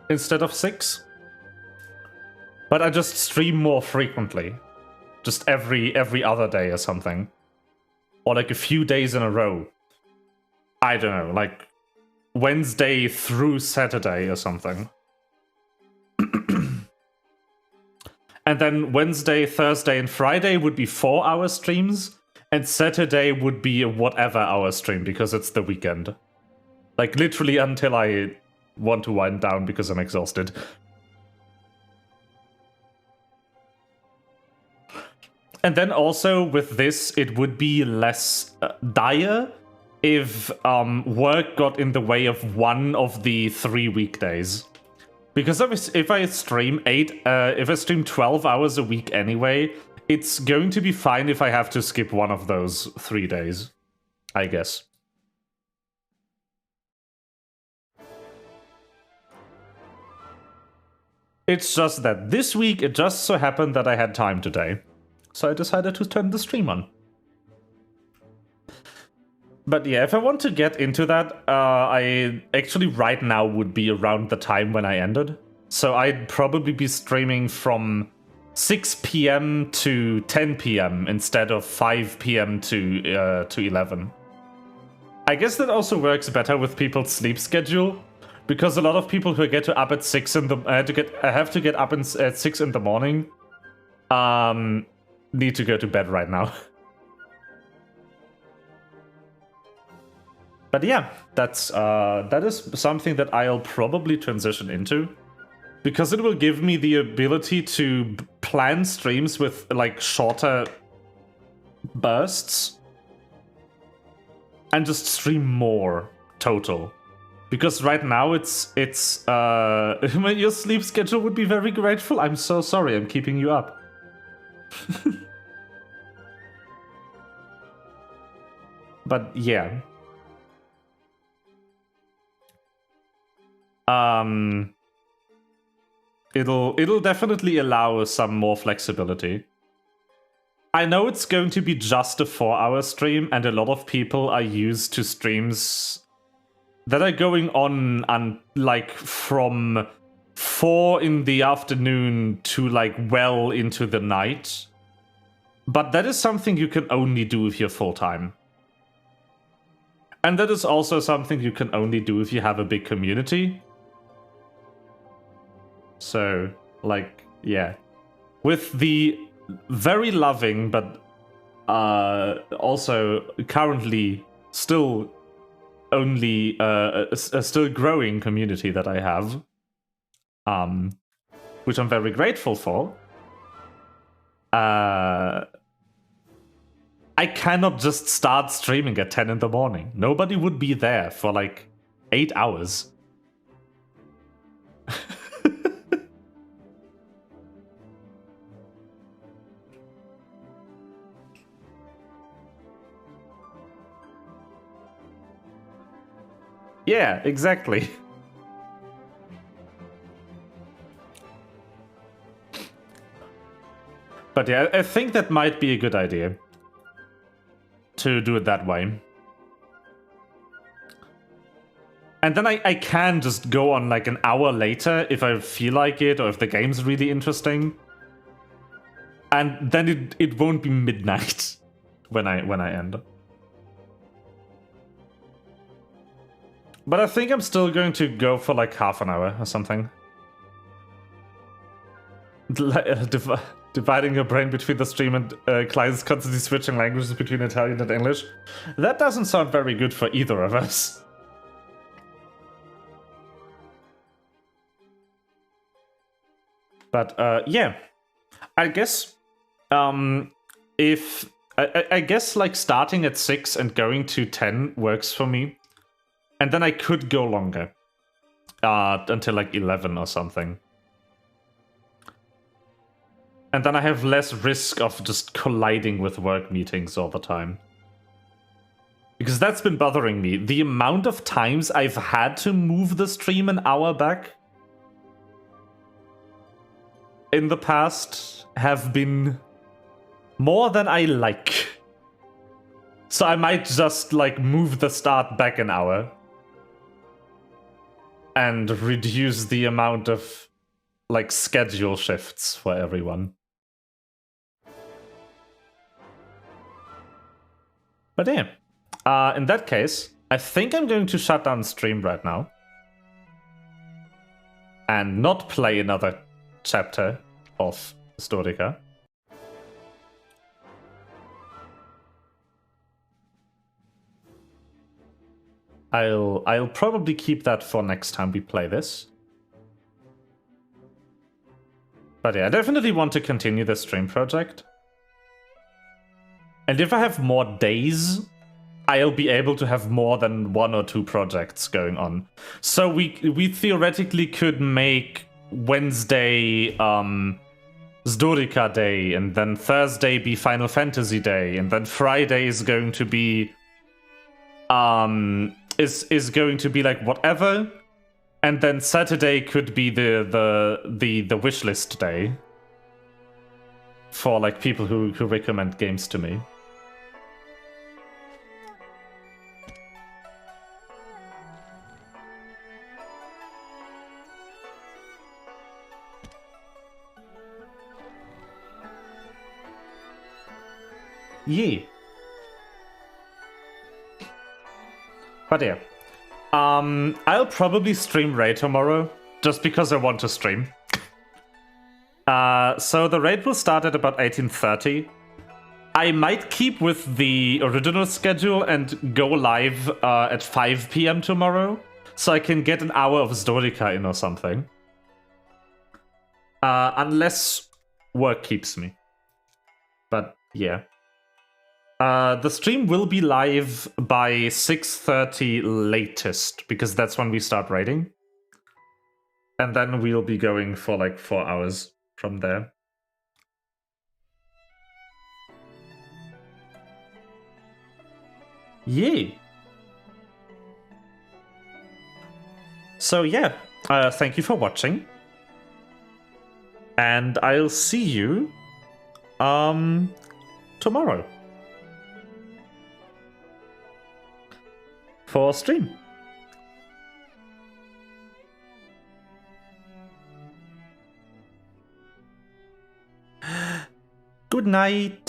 Instead of 6. But I just stream more frequently. Just every other day or something. Or like a few days in a row. I don't know, like Wednesday through Saturday or something. And then Wednesday, Thursday, and Friday would be 4-hour streams. And Saturday would be a whatever hour stream because it's the weekend. Like literally until I want to wind down because I'm exhausted. And then also with this, it would be less dire if work got in the way of one of the 3 weekdays. Because if I stream 12 hours a week anyway, it's going to be fine if I have to skip one of those 3 days, I guess. It's just that this week it just so happened that I had time today. So I decided to turn the stream on. But yeah, if I want to get into that, I actually right now would be around the time when I ended. So I'd probably be streaming from 6 p.m. to 10 p.m. instead of 5 p.m. to 11. I guess that also works better with people's sleep schedule. Because a lot of people who get up at 6 in the have to get up at 6 in the morning, need to go to bed right now. But yeah, that is something that I'll probably transition into, because it will give me the ability to plan streams with like shorter bursts and just stream more total. Because right now it's your sleep schedule would be very grateful. I'm so sorry I'm keeping you up. But yeah. It'll definitely allow some more flexibility. I know it's going to be just a 4-hour stream, and a lot of people are used to streams that are going on like from 4 in the afternoon to like well into the night. But that is something you can only do if you're full-time. And that is also something you can only do if you have a big community. So, like, yeah. With the very loving, but also currently still only a still growing community that I have, which I'm very grateful for. I cannot just start streaming at 10 in the morning. Nobody would be there for like 8 hours. Yeah, exactly. But yeah, I think that might be a good idea to do it that way. And then I can just go on like an hour later if I feel like it, or if the game's really interesting. And then it won't be midnight when I end. But I think I'm still going to go for like half an hour or something. Dividing your brain between the stream and clients constantly switching languages between Italian and English. That doesn't sound very good for either of us. But yeah, I guess if I guess like starting at 6 and going to 10 works for me. And then I could go longer, until like 11 or something. And then I have less risk of just colliding with work meetings all the time. Because that's been bothering me. The amount of times I've had to move the stream an hour back in the past have been more than I like. So I might just like move the start back an hour. And reduce the amount of, like, schedule shifts for everyone. But yeah, in that case, I think I'm going to shut down stream right now. And not play another chapter of Sdorica. I'll probably keep that for next time we play this. But yeah, I definitely want to continue the stream project. And if I have more days, I'll be able to have more than 1 or 2 projects going on. So we theoretically could make Wednesday Sdorica Day, and then Thursday be Final Fantasy Day, and then Friday is going to be is going to be like whatever, and then Saturday could be the wishlist day for like people who recommend games to me. Yeah. But yeah. I'll probably stream raid tomorrow, just because I want to stream. So the raid will start at about 18:30. I might keep with the original schedule and go live at 5 PM tomorrow, so I can get an hour of Sdorica in or something. Unless work keeps me. But yeah. The stream will be live by 6:30 latest, because that's when we start writing. And then we'll be going for like 4 hours from there. Yay! So yeah, thank you for watching. And I'll see you tomorrow for stream. Good night.